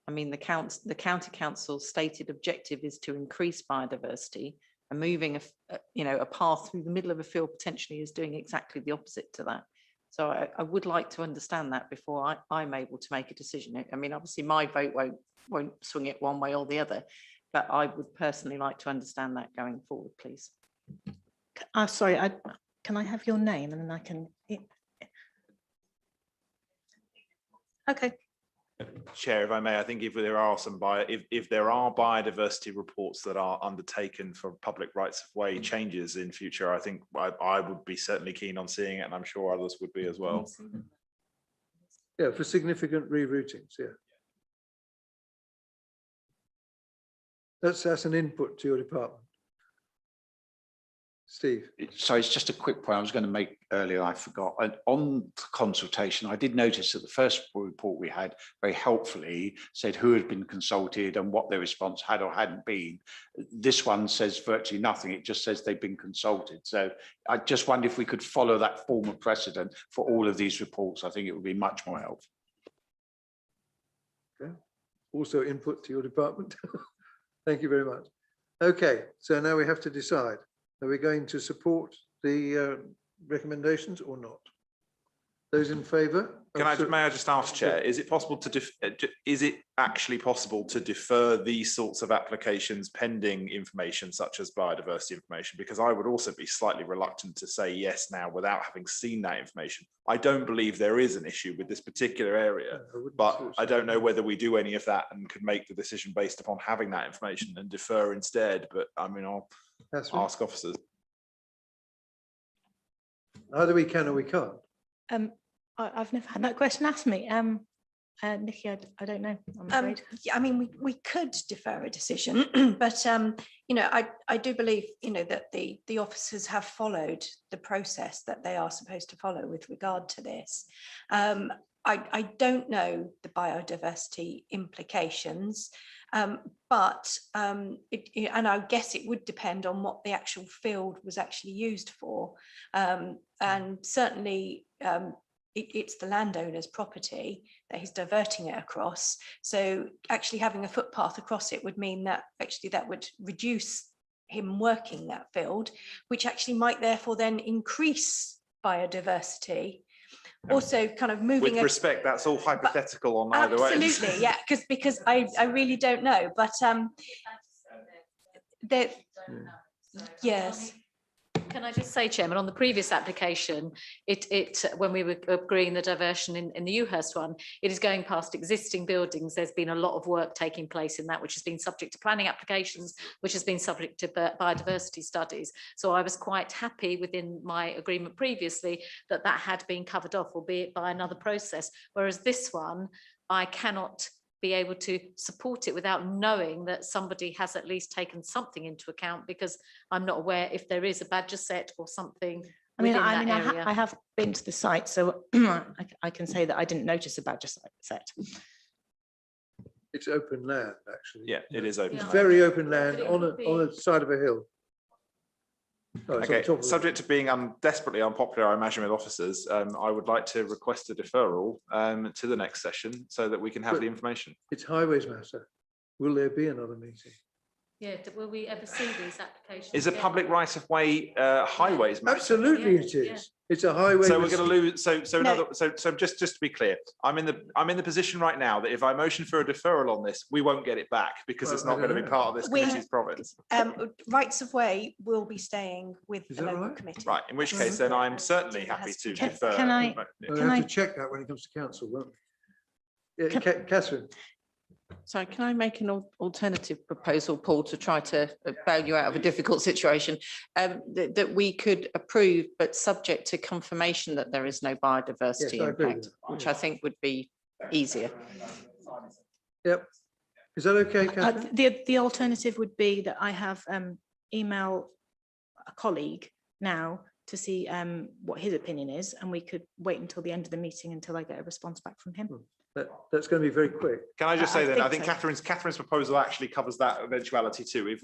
I mean, the county council's stated objective is to increase biodiversity, and moving a path through the middle of a field potentially is doing exactly the opposite to that. So I would like to understand that before I'm able to make a decision. I mean, obviously my vote won't swing it one way or the other, but I would personally like to understand that going forward, please. Sorry, can I have your name and then I can. Okay. Chair, if I may, I think if there are if there are biodiversity reports that are undertaken for public rights of way changes in future, I think I would be certainly keen on seeing it, and I'm sure others would be as well. Yeah, for significant reroutings, yeah. That's an input to your department. Steve? So it's just a quick point I was going to make earlier, I forgot. And on consultation, I did notice that the first report we had very helpfully said who had been consulted and what their response had or hadn't been. This one says virtually nothing. It just says they've been consulted. So I just wonder if we could follow that form of precedent for all of these reports. I think it would be much more helpful. Okay. Also input to your department. Thank you very much. Okay, so now we have to decide. Are we going to support the recommendations or not? Those in favour? May I just ask, Chair, is it possible to is it actually possible to defer these sorts of applications pending information such as biodiversity information? Because I would also be slightly reluctant to say yes now without having seen that information. I don't believe there is an issue with this particular area, but I don't know whether we do any of that and could make the decision based upon having that information and defer instead. But I mean, I'll ask officers. Either we can or we can't. I've never had that question asked me. Nikki, I don't know, I'm afraid. Yeah, I mean, we could defer a decision, but I do believe that the officers have followed the process that they are supposed to follow with regard to this. I don't know the biodiversity implications, but and I guess it would depend on what the actual field was actually used for, and certainly it's the landowner's property that he's diverting it across. So actually having a footpath across it would mean that actually that would reduce him working that field, which actually might therefore then increase biodiversity. Also kind of moving with respect, that's all hypothetical on either way. Absolutely, yeah, because I really don't know, but yes. Can I just say, Chairman, on the previous application, when we were agreeing the diversion in the Ewhurst one, it is going past existing buildings. There's been a lot of work taking place in that, which has been subject to planning applications, which has been subject to biodiversity studies. So I was quite happy within my agreement previously that had been covered off, albeit by another process. Whereas this one, I cannot be able to support it without knowing that somebody has at least taken something into account, because I'm not aware if there is a badger set or something. I have been to the site, so I can say that I didn't notice a badger set. It's open land, actually. Yeah, it is open. It's very open land on a side of a hill. Okay, subject to being desperately unpopular, I imagine, with officers, I would like to request a deferral to the next session so that we can have the information. It's highways matter. Will there be another meeting? Yeah, will we ever see these applications? Is a public right of way highways matter? Absolutely, it is. Yeah. It's a highway. So we're going to lose. So just to be clear, I'm in the position right now that if I motion for a deferral on this, we won't get it back because it's not going to be part of this committee's province. Rights of way will be staying with the local committee. Right. In which case, then I'm certainly happy to defer. We'll have to check that when it comes to council, won't we? Catherine. So can I make an alternative proposal, Paul, to try to bail you out of a difficult situation, that we could approve, but subject to confirmation that there is no biodiversity impact, which I think would be easier. Yep. Is that okay, Catherine? The alternative would be that I have email a colleague now to see what his opinion is, and we could wait until the end of the meeting until I get a response back from him. That's going to be very quick. Can I just say then, I think so. Catherine's proposal actually covers that eventuality too.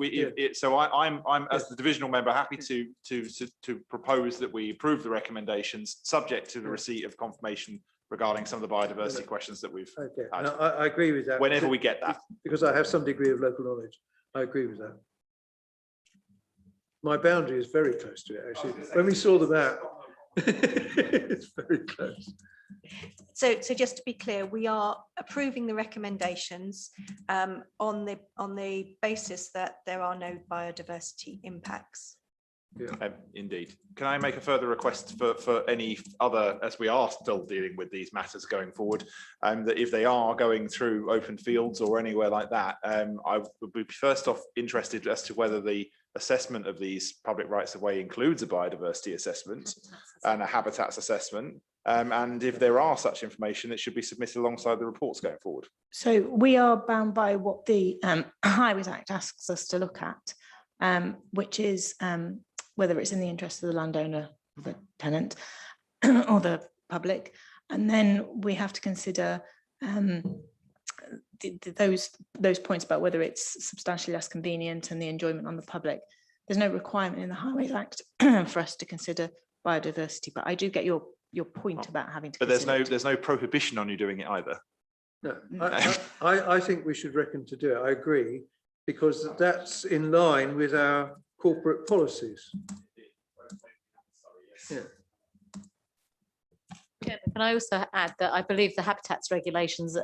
So I'm as the divisional member happy to propose that we approve the recommendations subject to the receipt of confirmation regarding some of the biodiversity questions that we've had. No, I agree with that. Whenever we get that. Because I have some degree of local knowledge. I agree with that. My boundary is very close to it, actually. When we saw the map, it's very close. So just to be clear, we are approving the recommendations on the basis that there are no biodiversity impacts. Yeah. Indeed. Can I make a further request for any other, as we are still dealing with these matters going forward, that if they are going through open fields or anywhere like that, I would be first off interested as to whether the assessment of these public rights of way includes a biodiversity assessment and a habitats assessment. And if there are such information, it should be submitted alongside the reports going forward. So we are bound by what the Highways Act asks us to look at, which is whether it's in the interest of the landowner, the tenant, or the public. And then we have to consider those points about whether it's substantially less convenient and the enjoyment on the public. There's no requirement in the Highways Act for us to consider biodiversity, but I do get your point about having to. But there's no prohibition on you doing it either. No, I think we should reckon to do it. I agree, because that's in line with our corporate policies. Yeah. Can I also add that I believe the habitats regulations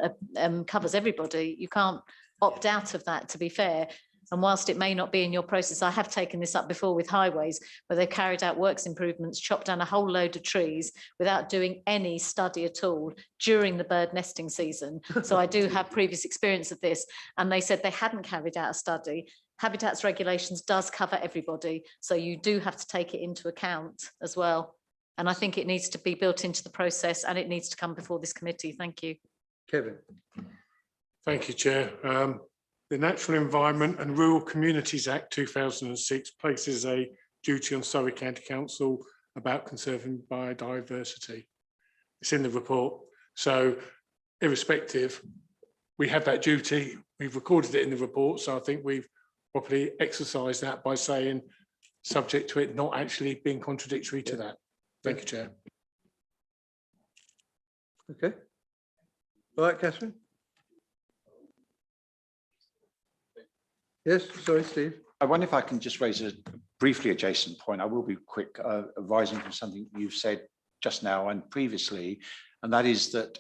covers everybody. You can't opt out of that, to be fair. And whilst it may not be in your process, I have taken this up before with highways, where they've carried out works improvements, chopped down a whole load of trees without doing any study at all during the bird nesting season. So I do have previous experience of this. And they said they hadn't carried out a study. Habitats regulations does cover everybody. So you do have to take it into account as well. And I think it needs to be built into the process, and it needs to come before this committee. Thank you. Kevin. Thank you, Chair. The Natural Environment and Rural Communities Act 2006 places a duty on Surrey County Council about conserving biodiversity. It's in the report. So irrespective, we have that duty. We've recorded it in the report. So I think we've properly exercised that by saying subject to it not actually being contradictory to that. Thank you, Chair. Okay. All right, Catherine. Yes, sorry, Steve. I wonder if I can just raise a briefly adjacent point. I will be quick, arising from something you've said just now and previously, and that is that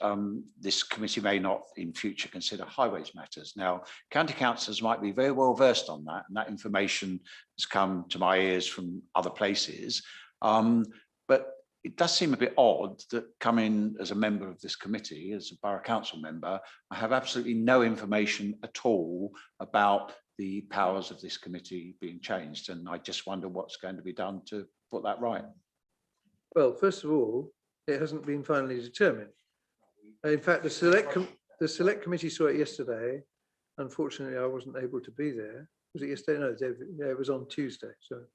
this committee may not in future consider highways matters. Now, county councillors might be very well versed on that, and that information has come to my ears from other places. But it does seem a bit odd that coming as a member of this committee, as a borough council member, I have absolutely no information at all about the powers of this committee being changed. And I just wonder what's going to be done to put that right. Well, first of all, it hasn't been finally determined. In fact, the select committee saw it yesterday. Unfortunately, I wasn't able to be there. Was it yesterday? No, it was on Tuesday. So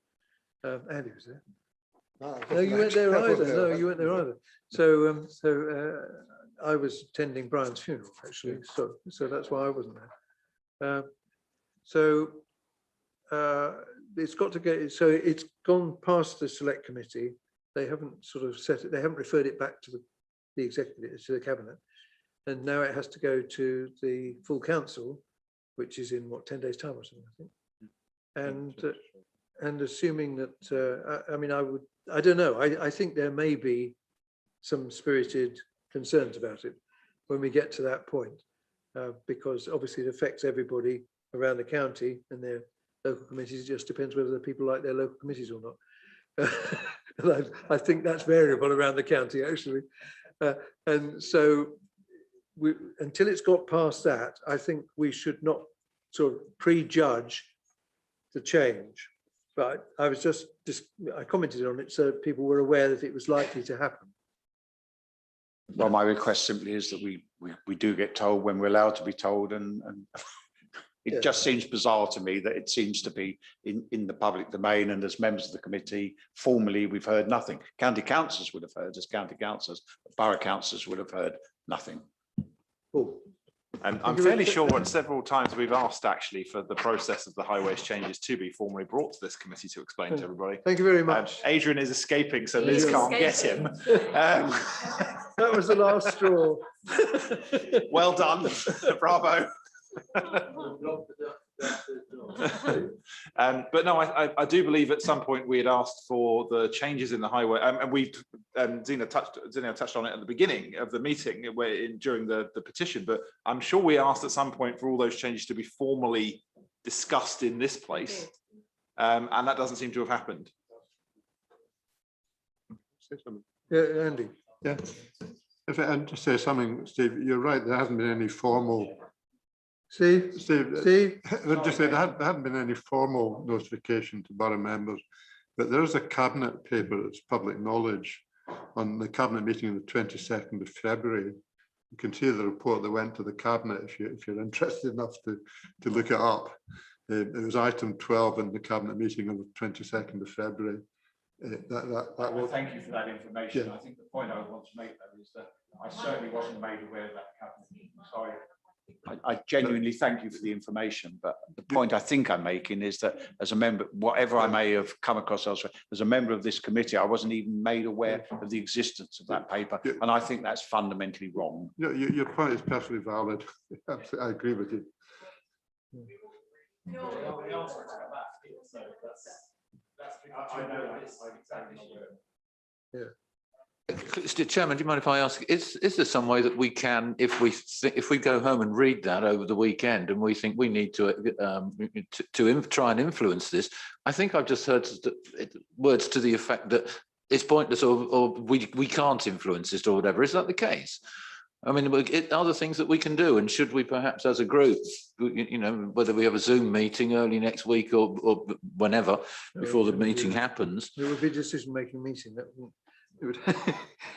Andy was there. No, you weren't there either. No, you weren't there either. So, I was attending Brian's funeral actually. So that's why I wasn't there. It's got to go. So it's gone past the select committee. They haven't sort of set it. They haven't referred it back to the executive, to the cabinet, and now it has to go to the full council, which is in what, 10 days time or something, I think. And assuming that, I mean, I don't know. I think there may be some spirited concerns about it when we get to that point, because obviously it affects everybody around the county and their local committees. It just depends whether the people like their local committees or not. And I think that's variable around the county actually. And so until it's got past that, I think we should not sort of prejudge the change. But I was I commented on it so people were aware that it was likely to happen. Well, my request simply is that we do get told when we're allowed to be told, and It just seems bizarre to me that it seems to be in the public domain, and as members of the committee, formally, we've heard nothing. County councillors would have heard as county councillors, but borough councillors would have heard nothing. Cool. I'm fairly sure at several times we've asked actually for the process of the highways changes to be formally brought to this committee to explain to everybody. Thank you very much. Adrian is escaping, so Liz can't get him. That was the last straw. Well done, bravo. But no, I do believe at some point we had asked for the changes in the highway, and we Zina touched on it at the beginning of the meeting during the petition. But I'm sure we asked at some point for all those changes to be formally discussed in this place, and that doesn't seem to have happened. Yeah, Andy. Yeah. If I just say something, Steve, you're right. There hasn't been any formal. Steve, just say there hadn't been any formal notification to borough members, but there is a cabinet paper that's public knowledge on the cabinet meeting on the 22nd of February. You can see the report that went to the cabinet if you're interested enough to look it up. It was item 12 in the cabinet meeting on the 22nd of February. Thank you for that information. Yeah. I think the point I want to make though is that I certainly wasn't made aware of that cabinet meeting. Sorry. I genuinely thank you for the information, but the point I think I'm making is that as a member, whatever I may have come across elsewhere, as a member of this committee, I wasn't even made aware of the existence of that paper, and I think that's fundamentally wrong. Your point is perfectly valid. I agree with you. Yeah. Mr. Chairman, do you mind if I ask, is there some way that we can, if we go home and read that over the weekend and we think we need to try and influence this? I think I've just heard words to the effect that it's pointless or we can't influence this or whatever. Is that the case? I mean, are there things that we can do, and should we perhaps as a group, whether we have a Zoom meeting early next week or whenever before the meeting happens? There would be a decision-making meeting. That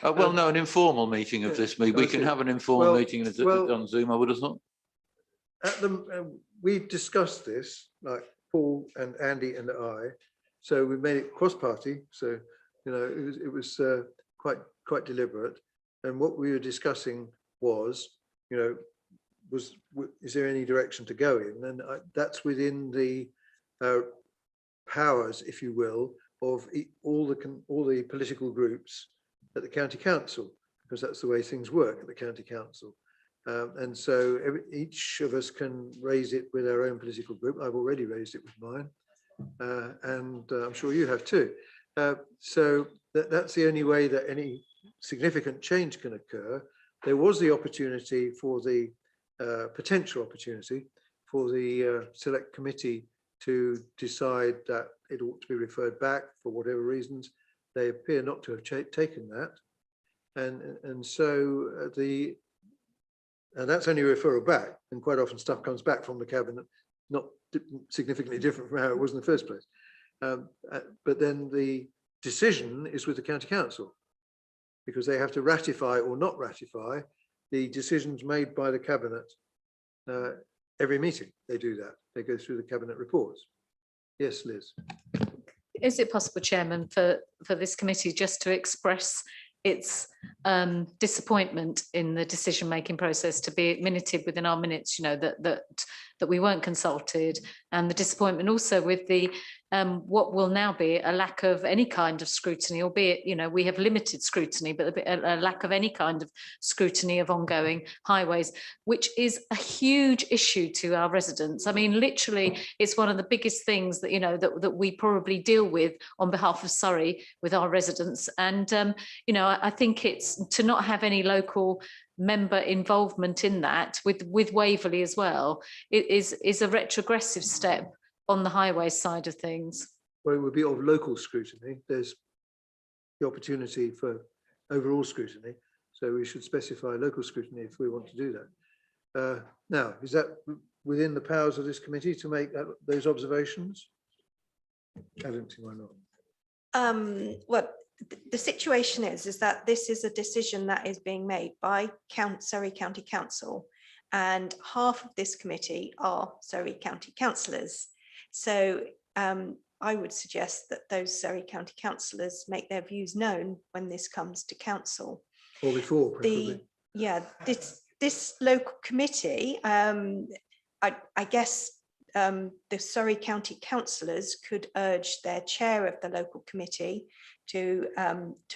well, no, an informal meeting of this meeting. We can have an informal meeting on Zoom, I would have thought. We discussed this, like Paul and Andy and I, so we made it cross-party. So, it was quite deliberate. And what we were discussing was, is there any direction to go in? And that's within the powers, if you will, of all the political groups at the county council, because that's the way things work at the county council. And so each of us can raise it with our own political group. I've already raised it with mine, and I'm sure you have too. So that's the only way that any significant change can occur. There was the opportunity for the potential opportunity for the select committee to decide that it ought to be referred back for whatever reasons. They appear not to have taken that, and so that's only a referral back, and quite often stuff comes back from the cabinet not significantly different from how it was in the first place. But then the decision is with the county council, because they have to ratify or not ratify the decisions made by the cabinet. Every meeting they do that. They go through the cabinet reports. Yes, Liz. Is it possible, Chairman, for this committee just to express its disappointment in the decision-making process, to be minuted within our minutes, that we weren't consulted, and the disappointment also with the what will now be a lack of any kind of scrutiny, albeit we have limited scrutiny, but a lack of any kind of scrutiny of ongoing highways, which is a huge issue to our residents. I mean, literally, it's one of the biggest things that that we probably deal with on behalf of Surrey with our residents, and I think it's to not have any local member involvement in that with Waverley as well. It is a retrogressive step on the highway side of things. Well, it would be of local scrutiny. There's the opportunity for overall scrutiny, so we should specify local scrutiny if we want to do that. Now, is that within the powers of this committee to make those observations? I don't see why not. Well, the situation is that this is a decision that is being made by Surrey County Council, and half of this committee are Surrey County councillors. So I would suggest that those Surrey County councillors make their views known when this comes to council. Or before, preferably. This local committee, I guess the Surrey County councillors could urge their chair of the local committee to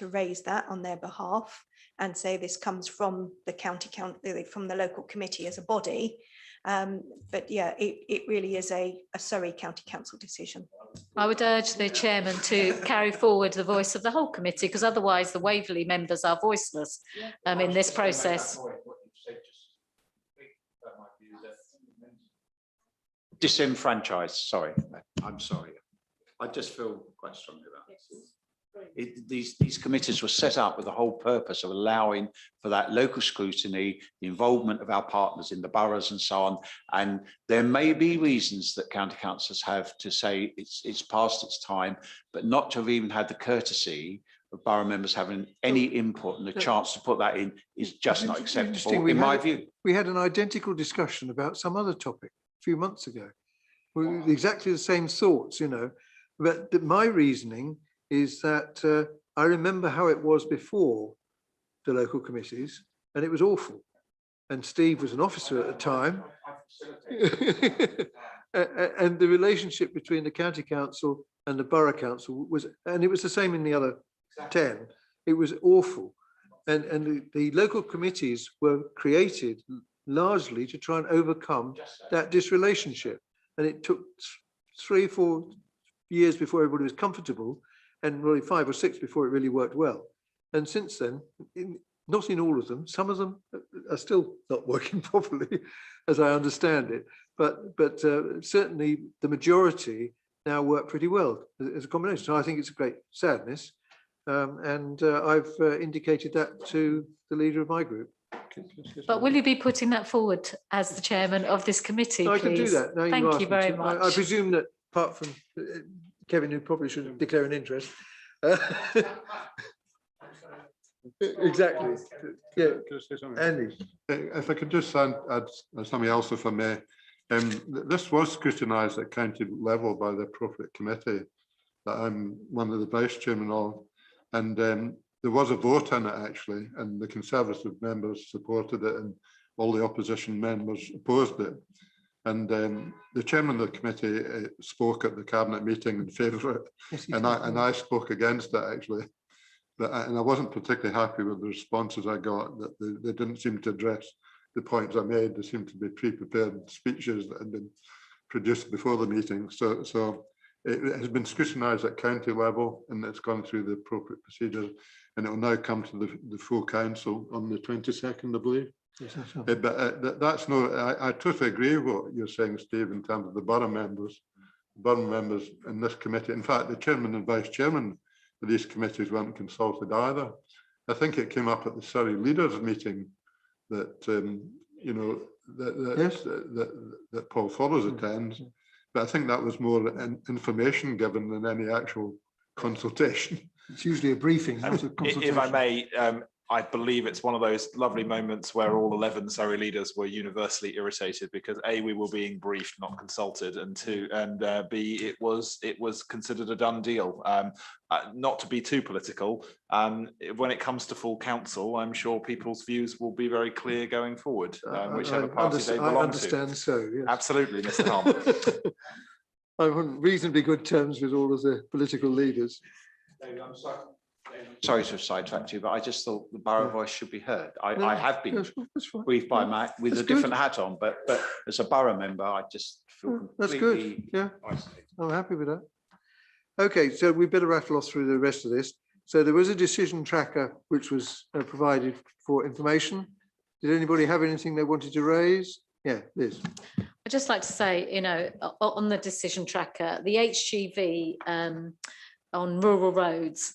raise that on their behalf and say this comes from the from the local committee as a body. But yeah, it really is a Surrey County Council decision. I would urge the chairman to carry forward the voice of the whole committee, because otherwise the Waverley members are voiceless in this process. Disenfranchised, sorry, I'm sorry. I just feel quite strongly about this. These committees were set up with the whole purpose of allowing for that local scrutiny, the involvement of our partners in the boroughs and so on. And there may be reasons that county councillors have to say it's past its time, but not to have even had the courtesy of borough members having any input and the chance to put that in is just not acceptable, in my view. We had an identical discussion about some other topic a few months ago. With exactly the same thoughts, you know, but my reasoning is that I remember how it was before the local committees, and it was awful. And Steve was an officer at the time. And the relationship between the county council and the borough council was, and it was the same in the other 10, it was awful. And the local committees were created largely to try and overcome that disrelationship. And it took 3 or 4 years before everybody was comfortable, and really 5 or 6 before it really worked well. And since then, not in all of them, some of them are still not working properly, as I understand it. But certainly the majority now work pretty well as a combination. So I think it's a great sadness. And I've indicated that to the leader of my group. But will you be putting that forward as the chairman of this committee, I please? can do that. Now Thank you asked me very to. much. I presume that apart from Kevin, who probably should declare an interest. Exactly. Yeah. Andy. If I could just add something else, if I may. This was scrutinised at county level by the appropriate committee that I'm one of the vice chairman of, and there was a vote in it actually, and the Conservative members supported it, and all the opposition members opposed it. And the chairman of the committee spoke at the cabinet meeting in favour of it, yes, and I spoke against it actually. And I wasn't particularly happy with the responses I got. That they didn't seem to address the points I made. They seemed to be pre-prepared speeches that had been produced before the meeting. So it has been scrutinised at county level, and it's gone through the appropriate procedures, and it will now come to the full council on the 22nd, I believe. Yes, but that's no. I totally agree with what you're saying, Steve, in terms of the borough members. Borough members in this committee. In fact, the chairman and vice chairman of these committees weren't consulted either. I think it came up at the Surrey leaders meeting that you know that Paul Follows attends, but I think that was more information given than any actual consultation. It's usually a briefing, not a consultation. If I may, I believe it's one of those lovely moments where all 11 Surrey leaders were universally irritated because A, we were being briefed, not consulted, and B, it was considered a done deal. Not to be too political, when it comes to full council, I'm sure people's views will be very clear going forward, whichever party they belong to. I understand so, yes. Absolutely, Mr. Harm. I'm on reasonably good terms with all of the political leaders. Sorry to have sidetracked you, but I just thought the borough voice should be heard. I have been briefed by Matt with a different hat on, but as a borough member, I just feel that's good. Yeah, I'm happy with that. Okay, so we better rattle off through the rest of this. So there was a decision tracker which was provided for information. Did anybody have anything they wanted to raise? Yeah, Liz. I'd just like to say, you know, on the decision tracker, the HGV on rural roads,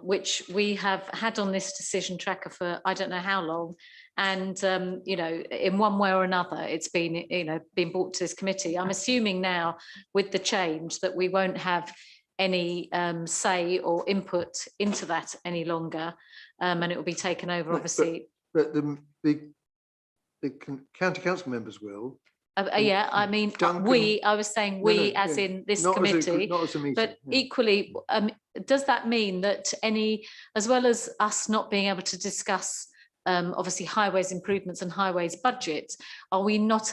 which we have had on this decision tracker for I don't know how long, and you know, in one way or another it's been, you know, been brought to this committee. I'm assuming now with the change that we won't have any say or input into that any longer, and it will be taken over obviously. But county council members will. Yeah, I mean, Duncan- I was saying No, we, no, as yeah. in this Not as a committee. not as a meeting, But yeah. equally, does that mean that any, as well as us not being able to discuss obviously highways improvements and highways budget, will we not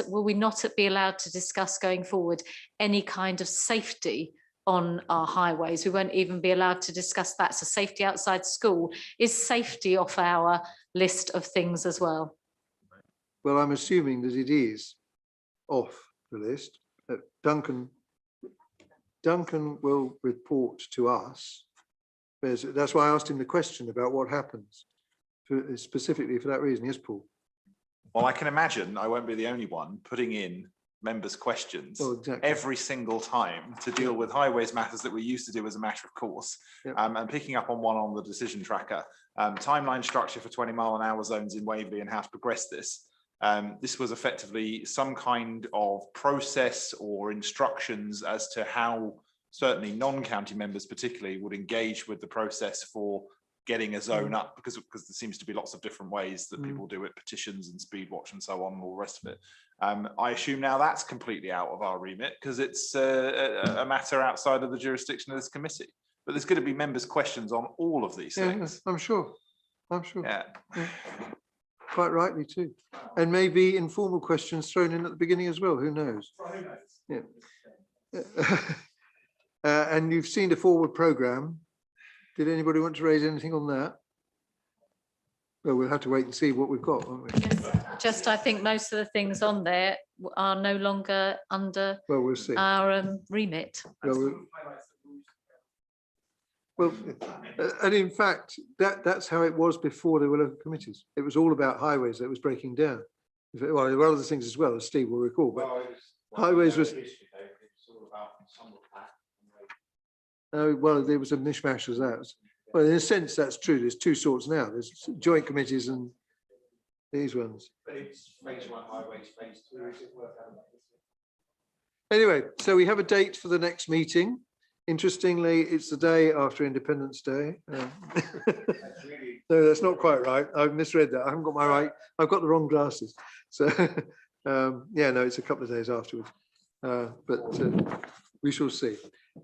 be allowed to discuss going forward any kind of safety on our highways? We won't even be allowed to discuss that. So safety outside school, is safety off our list of things as well? Well, I'm assuming that it is off the list. Duncan will report to us. That's why I asked him the question about what happens, specifically for that reason. Yes, Paul. Well, I can imagine I won't be the only one putting in members' questions every single time to deal with highways matters that we used to do as a matter of course. Yep. And picking up on one on the decision tracker, timeline structure for 20-mile-an-hour zones in Waverley and how to progress this. This was effectively some kind of process or instructions as to how certainly non-county members particularly would engage with the process for getting a zone up, because there seems to be lots of different ways that people do it, petitions and speed watch and so on and all the rest of it. I assume now that's completely out of our remit because it's a matter outside of the jurisdiction of this committee. But there's going to be members' questions on all of these things. I'm sure. Yeah. Quite rightly too. And maybe informal questions thrown in at the beginning as well, who knows? Yeah. And you've seen the forward programme. Did anybody want to raise anything on that? Well, we'll have to wait and see what we've got, won't we? Just, I think most of the things on there are no longer under we'll see. our remit. Well, and in fact, that's how it was before there were local committees. It was all about highways that was breaking down. Well, there were other things as well, as Steve will recall, but highways was... Oh, well, there was a mishmash of that. Well, in a sense, that's true. There's two sorts now. There's joint committees and these ones. Anyway, so we have a date for the next meeting. Interestingly, it's the day after Independence Day. No, that's not quite right. I've misread that. I haven't got my right. I've got the wrong glasses. So, yeah, no, it's a couple of days afterwards. But we shall see.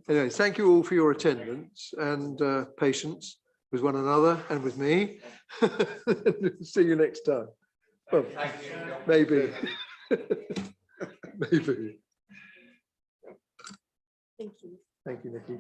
Anyway, thank you all for your attendance and patience with one another and with me. See you next time. Well, maybe. Maybe. Thank you. Thank you, Nikki.